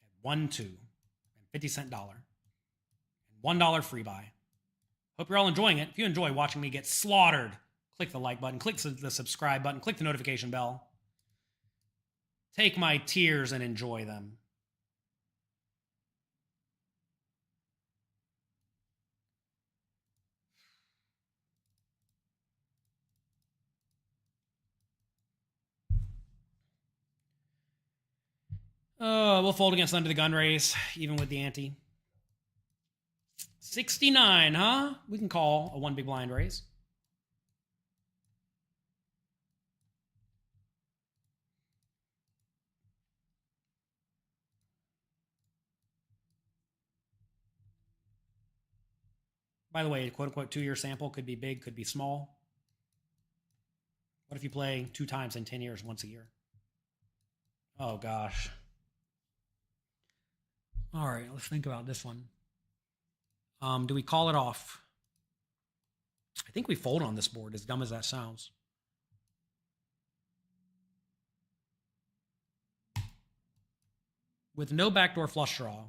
At 1-2 and 50-cent dollar. And $1 free buy. Hope you're all enjoying it. If you enjoy watching me get slaughtered, click the like button, click the subscribe button, click the notification bell. Take my tears and enjoy them. We'll fold against under the gun raise, even with the ante. 69, huh? We can call a one big blind raise. By the way, quote unquote 2-year sample could be big, could be small. What if you play 2 times in 10 years, once a year? Oh gosh. All right, let's think about this one. Do we call it off? I think we fold on this board, as dumb as that sounds. With no backdoor flush draw,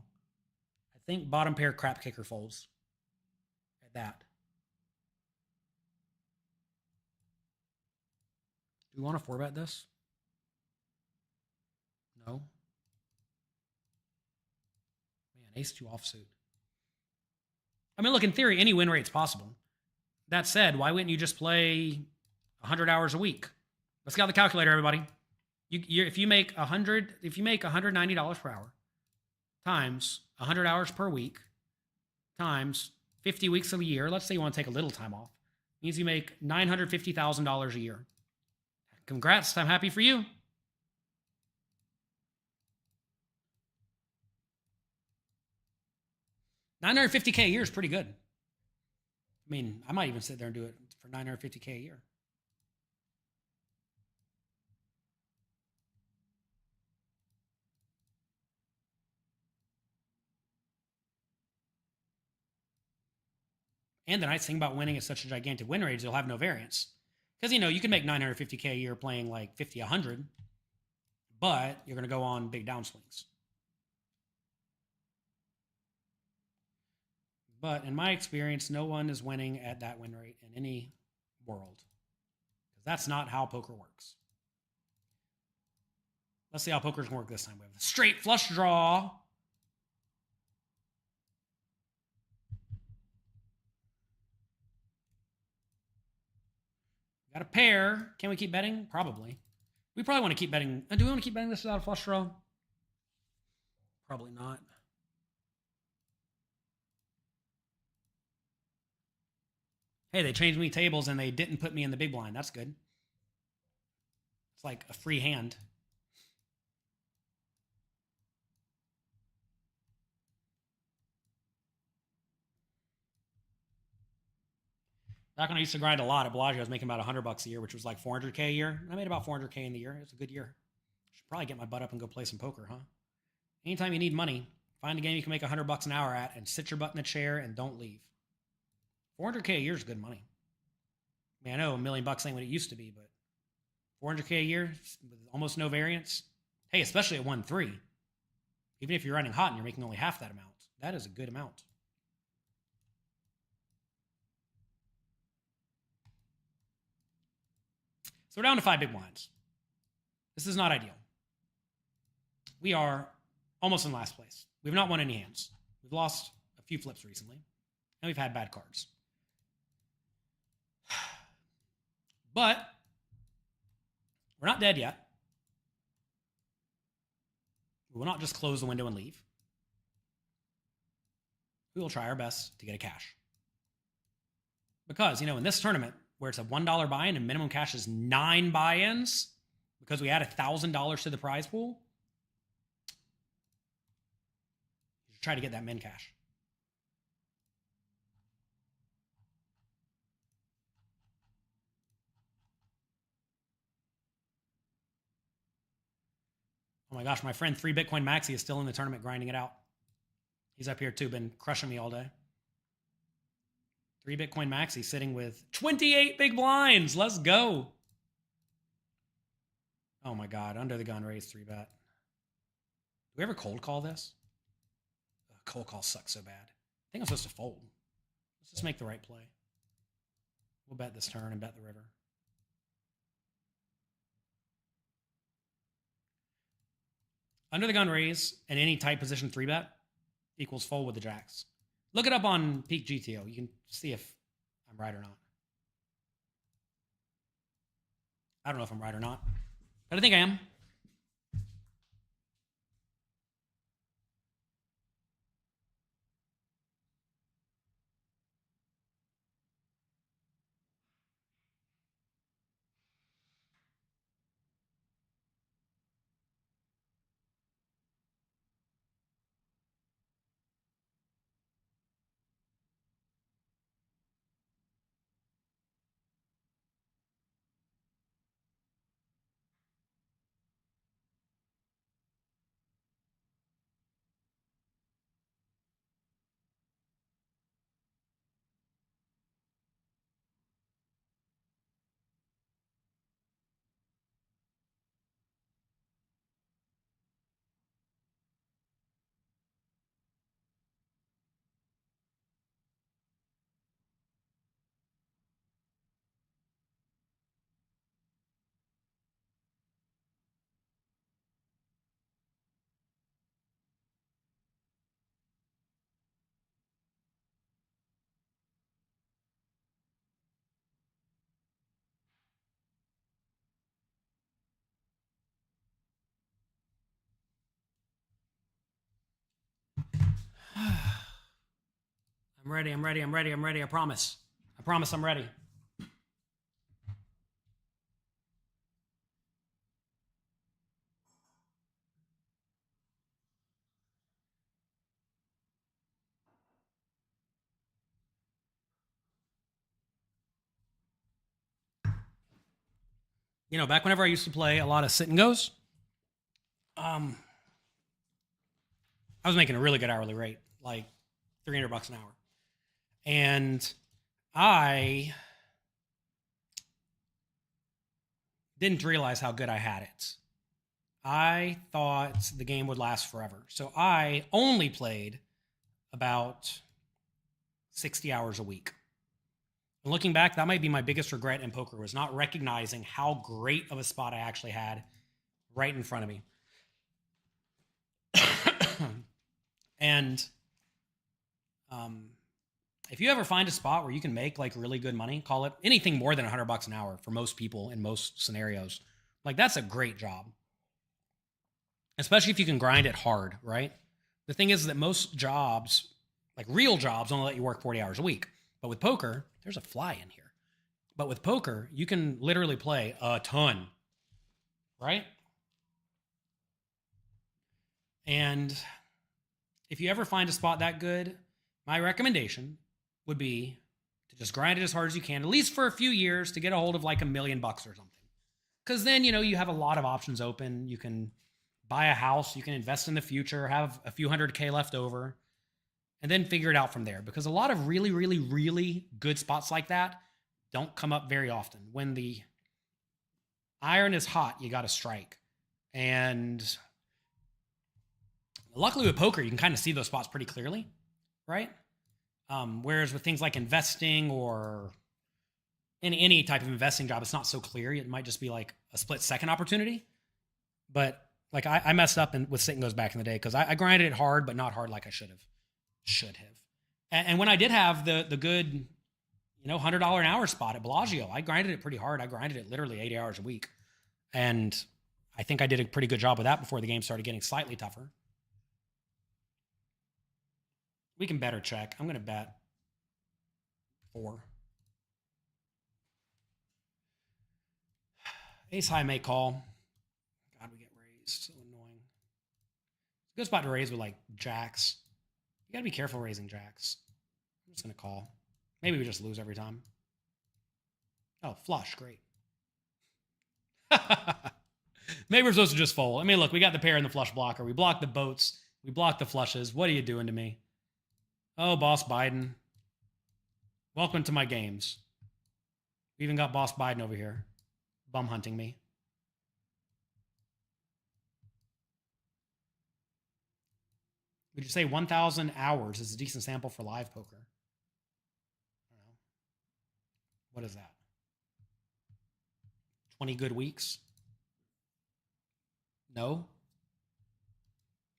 I think bottom pair crap kicker folds at that. Do we want to 4-bet this? No. Man, ace-2 offsuit. I mean, look, in theory, any win rate's possible. That said, why wouldn't you just play 100 hours a week? Let's get out the calculator, everybody. If you make $190 per hour times 100 hours per week times 50 weeks of a year, let's say you want to take a little time off, means you make $950,000 a year. Congrats, I'm happy for you. $950K a year is pretty good. I mean, I might even sit there and do it for $950K a year. And the nice thing about winning at such a gigantic win rate is you'll have no variance. Because, you can make $950K a year playing like 50, 100, but you're going to go on big downswings. But in my experience, no one is winning at that win rate in any world. Because that's not how poker works. Let's see how poker's going to work this time. We have a straight flush draw. Got a pair. Can we keep betting? Probably. We probably want to keep betting. Do we want to keep betting this without a flush draw? Probably not. Hey, they changed me tables and they didn't put me in the big blind. That's good. It's like a free hand. Back when I used to grind a lot at Bellagio, I was making about $100 a year, which was like $400K a year. I made about $400K in the year. It was a good year. Should probably get my butt up and go play some poker, huh? Anytime you need money, find a game you can make $100 an hour at and sit your butt in the chair and don't leave. $400K a year is good money. I mean, I know $1 million ain't what it used to be, but $400K a year with almost no variance. Hey, especially at 1-3. Even if you're running hot and you're making only half that amount, that is a good amount. So we're down to 5 big blinds. This is not ideal. We are almost in last place. We've not won any hands. We've lost a few flips recently, and we've had bad cards. But we're not dead yet. We will not just close the window and leave. We will try our best to get a cash. Because, in this tournament, where it's a $1 buy-in and minimum cash is 9 buy-ins, because we add $1,000 to the prize pool, you should try to get that min cash. Oh my gosh, my friend 3 Bitcoin Maxi is still in the tournament grinding it out. He's up here too, been crushing me all day. 3 Bitcoin Maxi sitting with 28 big blinds. Let's go. Oh my God, under the gun raise 3-bet. Do we ever cold call this? Cold call sucks so bad. I think I'm supposed to fold. Let's just make the right play. We'll bet this turn and bet the river. Under the gun raise and any tight position 3-bet equals fold with the jacks. Look it up on Peak GTO. You can see if I'm right or not. I don't know if I'm right or not, but I think I am. I'm ready. I'm ready. I'm ready. I'm ready. I promise. I promise I'm ready. You know, back whenever I used to play a lot of sit and goes, I was making a really good hourly rate, like $300 an hour. And I didn't realize how good I had it. I thought the game would last forever. So I only played about 60 hours a week. And looking back, that might be my biggest regret in poker, was not recognizing how great of a spot I actually had right in front of me. And if you ever find a spot where you can make like really good money, call it anything more than $100 an hour for most people in most scenarios, like that's a great job. Especially if you can grind it hard, right? The thing is that most jobs, like real jobs, only let you work 40 hours a week. But with poker, there's a fly in here. But with poker, you can literally play a ton, right? And if you ever find a spot that good, my recommendation would be to just grind it as hard as you can, at least for a few years, to get a hold of like $1 million or something. Because then, you know, you have a lot of options open. You can buy a house, you can invest in the future, have a few $100K left over, and then figure it out from there. Because a lot of really, really, really good spots like that don't come up very often. When the iron is hot, you got to strike. And luckily with poker, you can kind of see those spots pretty clearly, right? Whereas with things like investing or any type of investing job, it's not so clear. It might just be like a split second opportunity. But like I messed up with sit and goes back in the day because I grinded it hard, but not hard like I should have. And when I did have the good, you know, $100 an hour spot at Bellagio, I grinded it pretty hard. I grinded it literally 80 hours a week. And I think I did a pretty good job with that before the game started getting slightly tougher. We can bet or check. I'm going to bet 4. Ace high may call. God, we get raised. So annoying. It's a good spot to raise with like jacks. You got to be careful raising jacks. I'm just going to call. Maybe we just lose every time. Oh, flush. Great. Maybe we're supposed to just fold. I mean, look, we got the pair and the flush blocker. We blocked the boats. We blocked the flushes. What are you doing to me? Oh, Boss Biden. Welcome to my games. We even got Boss Biden over here. Bum hunting me. Would you say 1,000 hours is a decent sample for live poker? I don't know. What is that? 20 good weeks? No?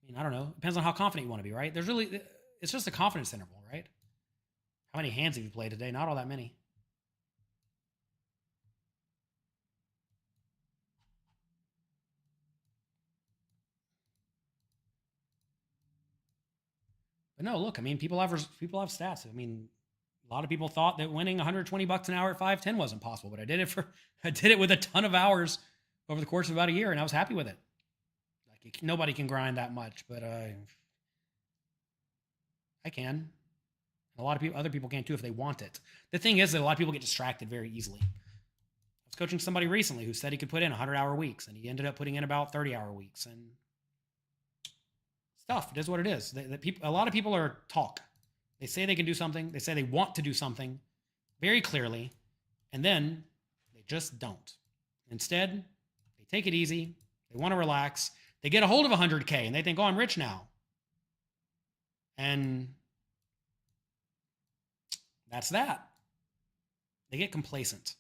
I mean, I don't know. Depends on how confident you want to be, right? It's just a confidence interval, right? How many hands have you played today? Not all that many. But no, look, I mean, people have stats. I mean, a lot of people thought that winning $120 an hour at 510 wasn't possible, but I did it with a ton of hours over the course of about a year, and I was happy with it. Like nobody can grind that much, but I can. A lot of other people can too if they want it. The thing is that a lot of people get distracted very easily. I was coaching somebody recently who said he could put in 100-hour weeks, and he ended up putting in about 30-hour weeks, and stuff. It is what it is. A lot of people are talk. They say they can do something. They say they want to do something very clearly, and then they just don't. Instead, they take it easy. They want to relax. They get a hold of 100K, and they think, oh, I'm rich now. And that's that. They get complacent.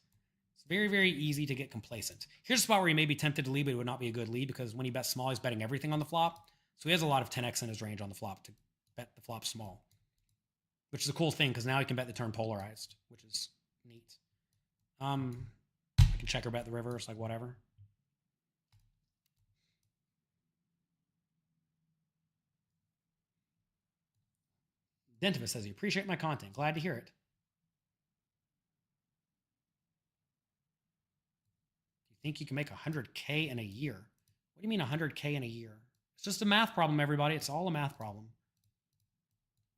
It's very, very easy to get complacent. Here's a spot where you may be tempted to lead, but it would not be a good lead because when he bets small, he's betting everything on the flop. So he has a lot of 10x in his range on the flop to bet the flop small, which is a cool thing because now he can bet the turn polarized, which is neat. I can check or bet the reverse, like whatever. Dentivist says, you appreciate my content. Glad to hear it. Do you think you can make 100K in a year? What do you mean 100K in a year? It's just a math problem, everybody. It's all a math problem.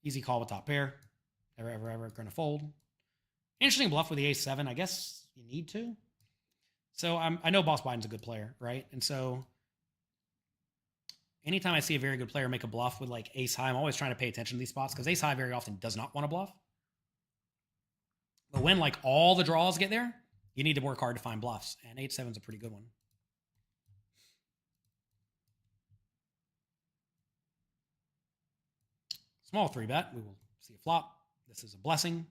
Easy call with top pair. Ever going to fold. Interesting bluff with the ace-7. I guess you need to. So I know Boss Biden's a good player, right? And so anytime I see a very good player make a bluff with like ace high, I'm always trying to pay attention to these spots because ace high very often does not want to bluff. But when like all the draws get there, you need to work hard to find bluffs. And 8-7 is a pretty good one. Small 3-bet. We will see a flop. This is a blessing.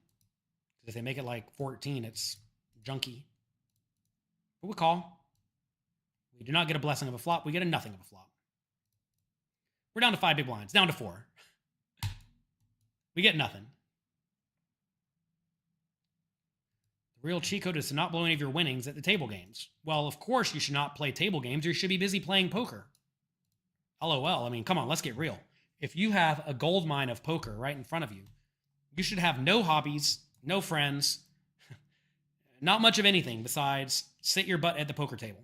If they make it like 14, it's junky. But we call. We do not get a blessing of a flop. We get a nothing of a flop. We're down to 5 big blinds. Down to 4. We get nothing. The real cheat code is to not blow any of your winnings at the table games. Well, of course you should not play table games. You should be busy playing poker. LOL. I mean, come on, let's get real. If you have a gold mine of poker right in front of you, you should have no hobbies, no friends, not much of anything besides sit your butt at the poker table.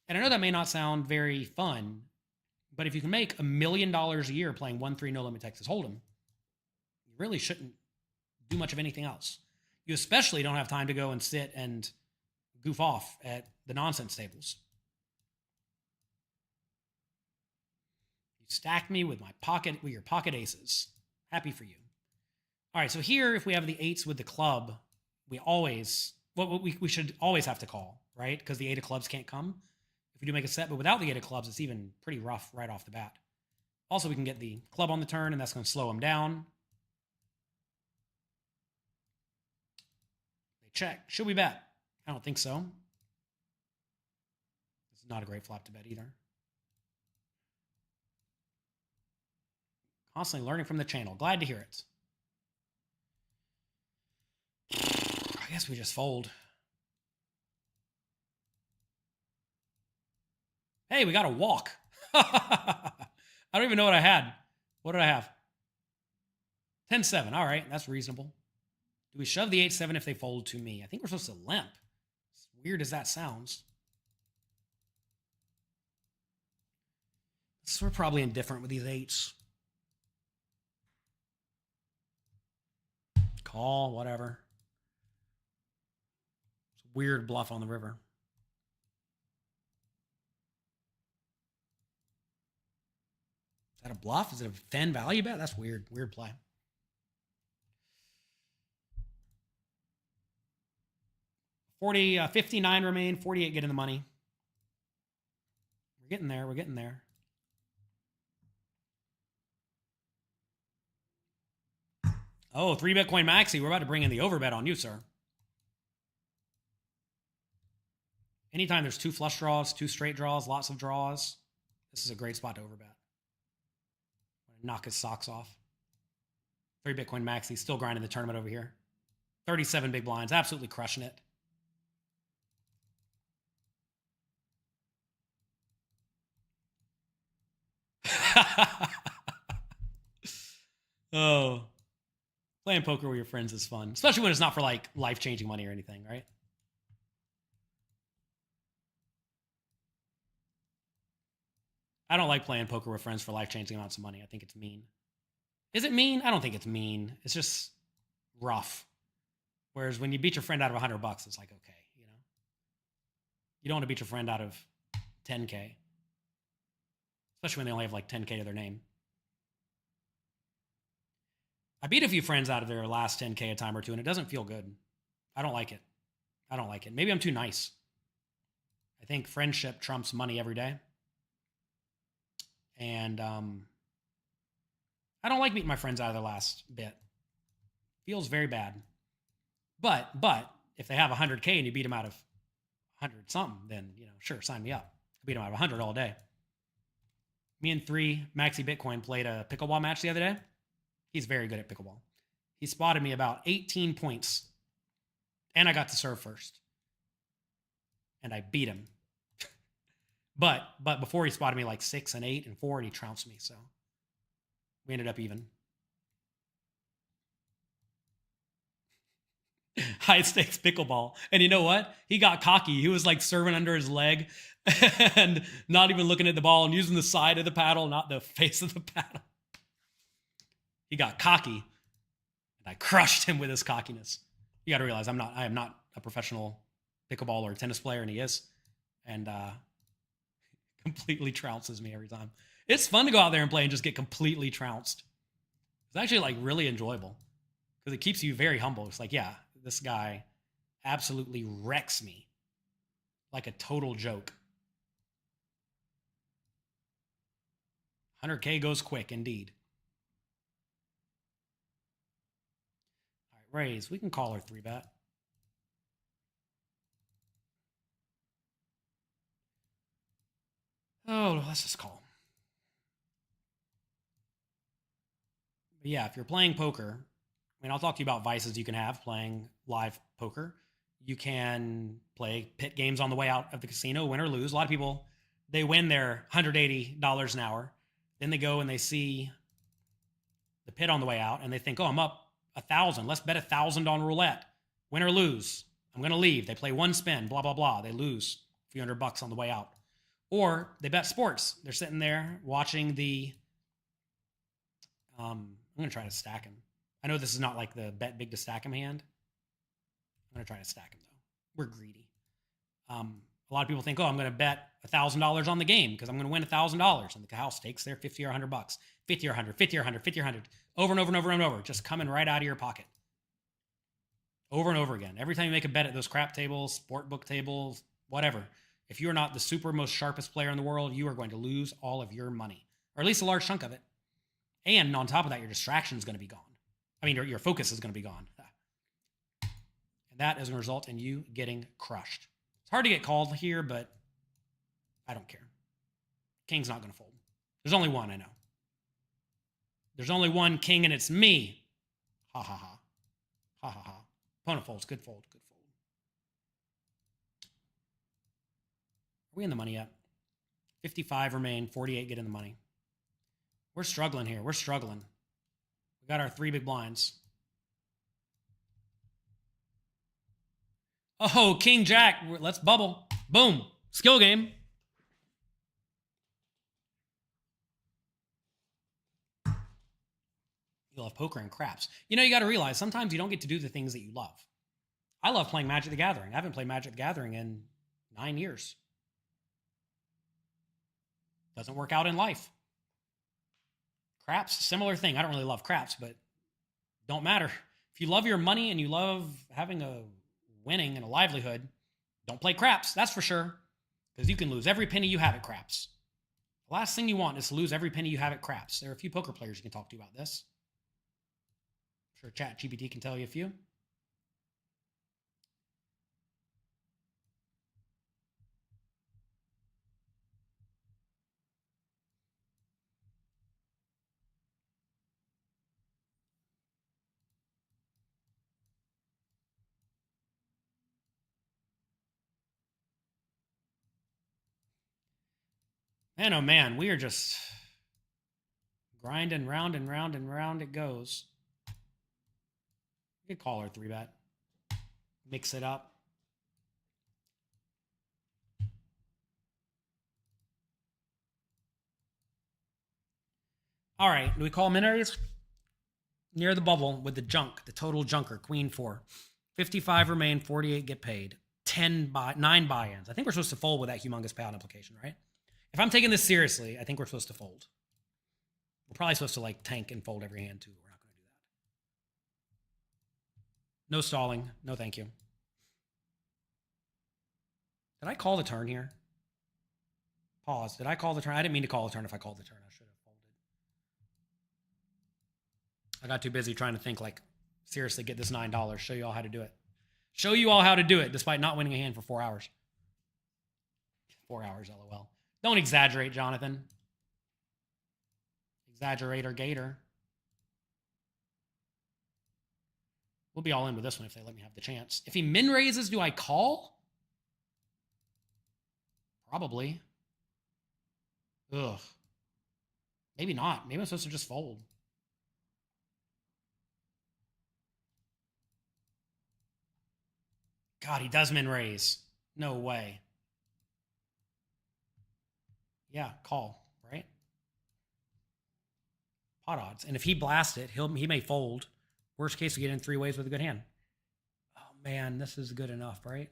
And I know that may not sound very fun, but if you can make $1 million a year playing 1-3 no limit Texas Hold'em, you really shouldn't do much of anything else. You especially don't have time to go and sit and goof off at the nonsense tables. You stacked me with your pocket aces. Happy for you. All right, so here, if we have the 8s with the club, we should always have to call, right? Because the 8 of clubs can't come. If we do make a set, but without the 8 of clubs, it's even pretty rough right off the bat. Also, we can get the club on the turn, and that's going to slow them down. They check. Should we bet? I don't think so. This is not a great flop to bet either. Constantly learning from the channel. Glad to hear it. I guess we just fold. Hey, we got a walk. I don't even know what I had. What did I have? 10-7. All right, that's reasonable. Do we shove the 8-7 if they fold to me? I think we're supposed to limp. As weird as that sounds. So we're probably indifferent with these 8s. Call, whatever. It's a weird bluff on the river. Is that a bluff? Is it a thin value bet? That's weird. Weird play. $40, 59 remain. 48 get in the money. We're getting there. We're getting there. Oh, 3-bet coin maxi. We're about to bring in the overbet on you, sir. Anytime there's 2 flush draws, 2 straight draws, lots of draws, this is a great spot to overbet. Knock his socks off. 3 Bitcoin maxi, still grinding the tournament over here. 37 big blinds, absolutely crushing it. Oh, playing poker with your friends is fun, especially when it's not for like life-changing money or anything, right? I don't like playing poker with friends for life-changing amounts of money. I think it's mean. Is it mean? I don't think it's mean. It's just rough. Whereas when you beat your friend out of $100, it's like, okay, you know. You don't want to beat your friend out of 10K. Especially when they only have like 10K to their name. I beat a few friends out of their last 10K a time or two, and it doesn't feel good. I don't like it. I don't like it. Maybe I'm too nice. I think friendship trumps money every day. And I don't like beating my friends out of their last bit. Feels very bad. But if they have 100K and you beat them out of 100 something, then, you know, sure, sign me up. I beat them out of 100 all day. Me and 3 Maxi Bitcoin played a pickleball match the other day. He's very good at pickleball. He spotted me about 18 points. And I got to serve first. And I beat him. But before he spotted me like 6 and 8 and 4, and he trounced me. So we ended up even. high stakes pickleball. And you know what? He got cocky. He was like serving under his leg and not even looking at the ball and using the side of the paddle, not the face of the paddle. He got cocky, and I crushed him with his cockiness. You got to realize I am not a professional pickleball or tennis player, and he is. And completely trounces me every time. It's fun to go out there and play and just get completely trounced. It's actually like really enjoyable because it keeps you very humble. It's like, yeah, this guy absolutely wrecks me like a total joke. 100K goes quick indeed. All right, raise. We can call her 3-bet. Oh, let's just call. But yeah, if you're playing poker, I mean, I'll talk to you about vices you can have playing live poker. You can play pit games on the way out of the casino, win or lose. A lot of people, they win their $180 an hour. Then they go and they see the pit on the way out and they think, oh, I'm up 1,000. Let's bet 1,000 on roulette. Win or lose. I'm going to leave. They play one spin, blah, blah, blah. They lose a few $100 on the way out. Or they bet sports. They're sitting there watching the, I'm going to try to stack him. I know this is not like the bet big to stack him hand. I'm going to try to stack him though. We're greedy. A lot of people think, oh, I'm going to bet $1,000 on the game because I'm going to win $1,000. And the house takes their 50 or $100, 50 or 100, 50 or 100, 50 or 100, over and over and over and over, just coming right out of your pocket. Over and over again. Every time you make a bet at those crap tables, sport book tables, whatever, if you're not the super most sharpest player in the world, you are going to lose all of your money, or at least a large chunk of it. And on top of that, your distraction is going to be gone. I mean, your focus is going to be gone. And that is going to result in you getting crushed. It's hard to get called here, but I don't care. King's not going to fold. There's only one, I know. There's only one king, and it's me. Ha, ha, ha. Ha, ha, ha. Opponent folds. Good fold. Good fold. Are we in the money yet? 55 remain. 48 get in the money. We're struggling here. We're struggling. We got our 3 big blinds. Oh, King Jack. Let's bubble. Boom. Skill game. You love poker and craps. You know, you got to realize sometimes you don't get to do the things that you love. I love playing Magic the Gathering. I haven't played Magic the Gathering in 9 years. Doesn't work out in life. Craps, similar thing. I don't really love craps, but don't matter. If you love your money and you love having a winning and a livelihood, don't play craps, that's for sure, because you can lose every penny you have at craps. The last thing you want is to lose every penny you have at craps. There are a few poker players you can talk to about this. I'm sure ChatGPT can tell you a few. Man, oh man, we are just grinding round and round and round it goes. You could call her 3-bet. Mix it up. All right, do we call min-raise? Near the bubble with the junk, the total junker, queen 4. 55 remain, 48 get paid. 9 buy-ins. I think we're supposed to fold with that humongous payout implication, right? If I'm taking this seriously, I think we're supposed to fold. We're probably supposed to like tank and fold every hand too. We're not going to do that. No stalling. No thank you. Did I call the turn here? Pause. Did I call the turn? I didn't mean to call the turn if I called the turn. I should have folded. I got too busy trying to think like, seriously, get this $9. Show you all how to do it. Show you all how to do it despite not winning a hand for 4 hours. 4 hours, LOL. Don't exaggerate, Jonathan. Exaggerator Gator. We'll be all in with this one if they let me have the chance. If he min raises, do I call? Probably. Ugh. Maybe not. Maybe I'm supposed to just fold. God, he does min raise. No way. Yeah, call, right? Pot odds. And if he blasts it, he may fold. Worst case, we get in 3 ways with a good hand. Oh, man, this is good enough, right?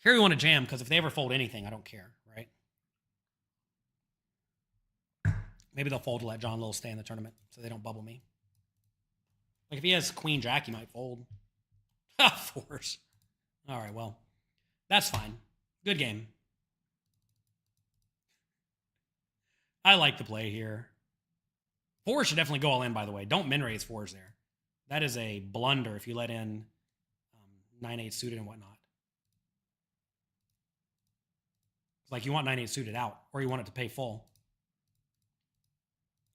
Here we want to jam, because if they ever fold anything, I don't care, right? Maybe they'll fold to let John Little stay in the tournament so they don't bubble me. Like if he has queen jack, he might fold. Fours. All right, well, that's fine. Good game. I like the play here. Fours should definitely go all in, by the way. Don't min raise fours there. That is a blunder if you let in 9-8 suited and whatnot. Like you want 9-8 suited out, or you want it to pay full.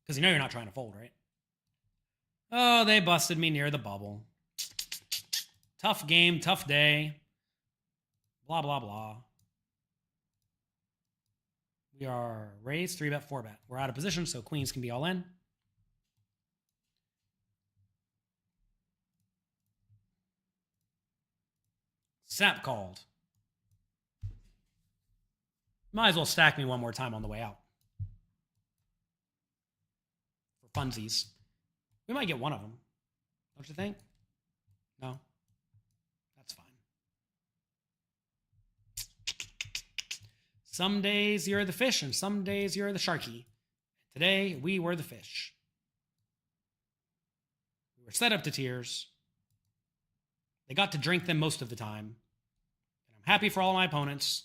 Because you know you're not trying to fold, right? Oh, they busted me near the bubble. Tough game, tough day. Blah, blah, blah. We are raised, 3-bet, 4-bet. We're out of position, so queens can be all in. Snap called. Might as well stack me one more time on the way out. For funsies. We might get one of them. Don't you think? No? That's fine. Some days you're the fish and some days you're the sharky. Today we were the fish. We were set up to tears. They got to drink them most of the time. And I'm happy for all of my opponents.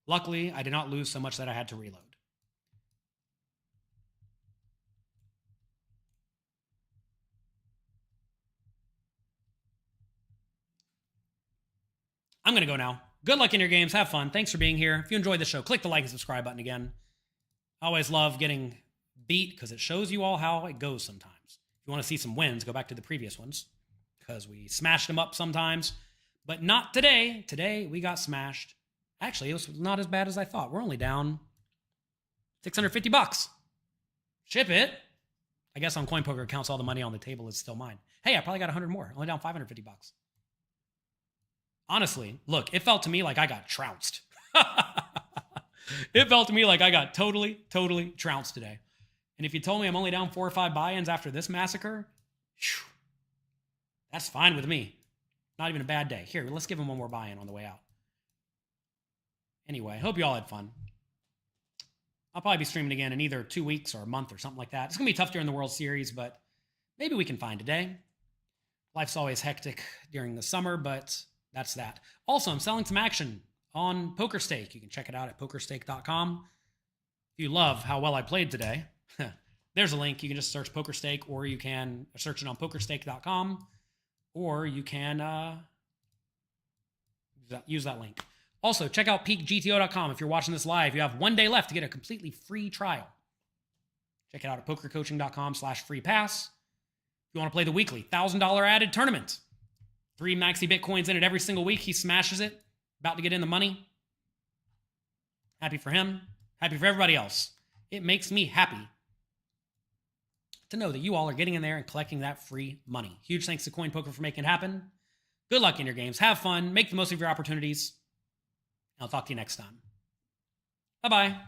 Luckily, I did not lose so much that I had to reload. I'm going to go now. Good luck in your games. Have fun. Thanks for being here. If you enjoyed the show, click the like and subscribe button again. I always love getting beat because it shows you all how it goes sometimes. If you want to see some wins, go back to the previous ones because we smashed them up sometimes. But not today. Today, we got smashed. Actually, it was not as bad as I thought. We're only down $650. Ship it. I guess on CoinPoker counts all the money on the table is still mine. Hey, I probably got 100 more. Only down $550. Honestly, look, it felt to me like I got trounced. It felt to me like I got totally trounced today. And if you told me I'm only down 4 or 5 buy-ins after this massacre, whew, that's fine with me. Not even a bad day. Here, let's give him one more buy-in on the way out. Anyway, hope you all had fun. I'll probably be streaming again in either 2 weeks or a month or something like that. It's going to be tough during the World Series, but maybe we can find a day. Life's always hectic during the summer, but that's that. Also, I'm selling some action on PokerStake. You can check it out at PokerStake.com. If you love how well I played today, there's a link. You can just search PokerStake, or you can search it on PokerStake.com, or you can use that link. Also, check out PeakGTO.com. If you're watching this live, you have 1 day left to get a completely free trial. Check it out at PokerCoaching.com/free pass. If you want to play the weekly $1,000 added tournament, 3 maxi Bitcoins in it every single week. He smashes it. About to get in the money. Happy for him. Happy for everybody else. It makes me happy to know that you all are getting in there and collecting that free money. Huge thanks to CoinPoker for making it happen. Good luck in your games. Have fun. Make the most of your opportunities. I'll talk to you next time. Bye-bye.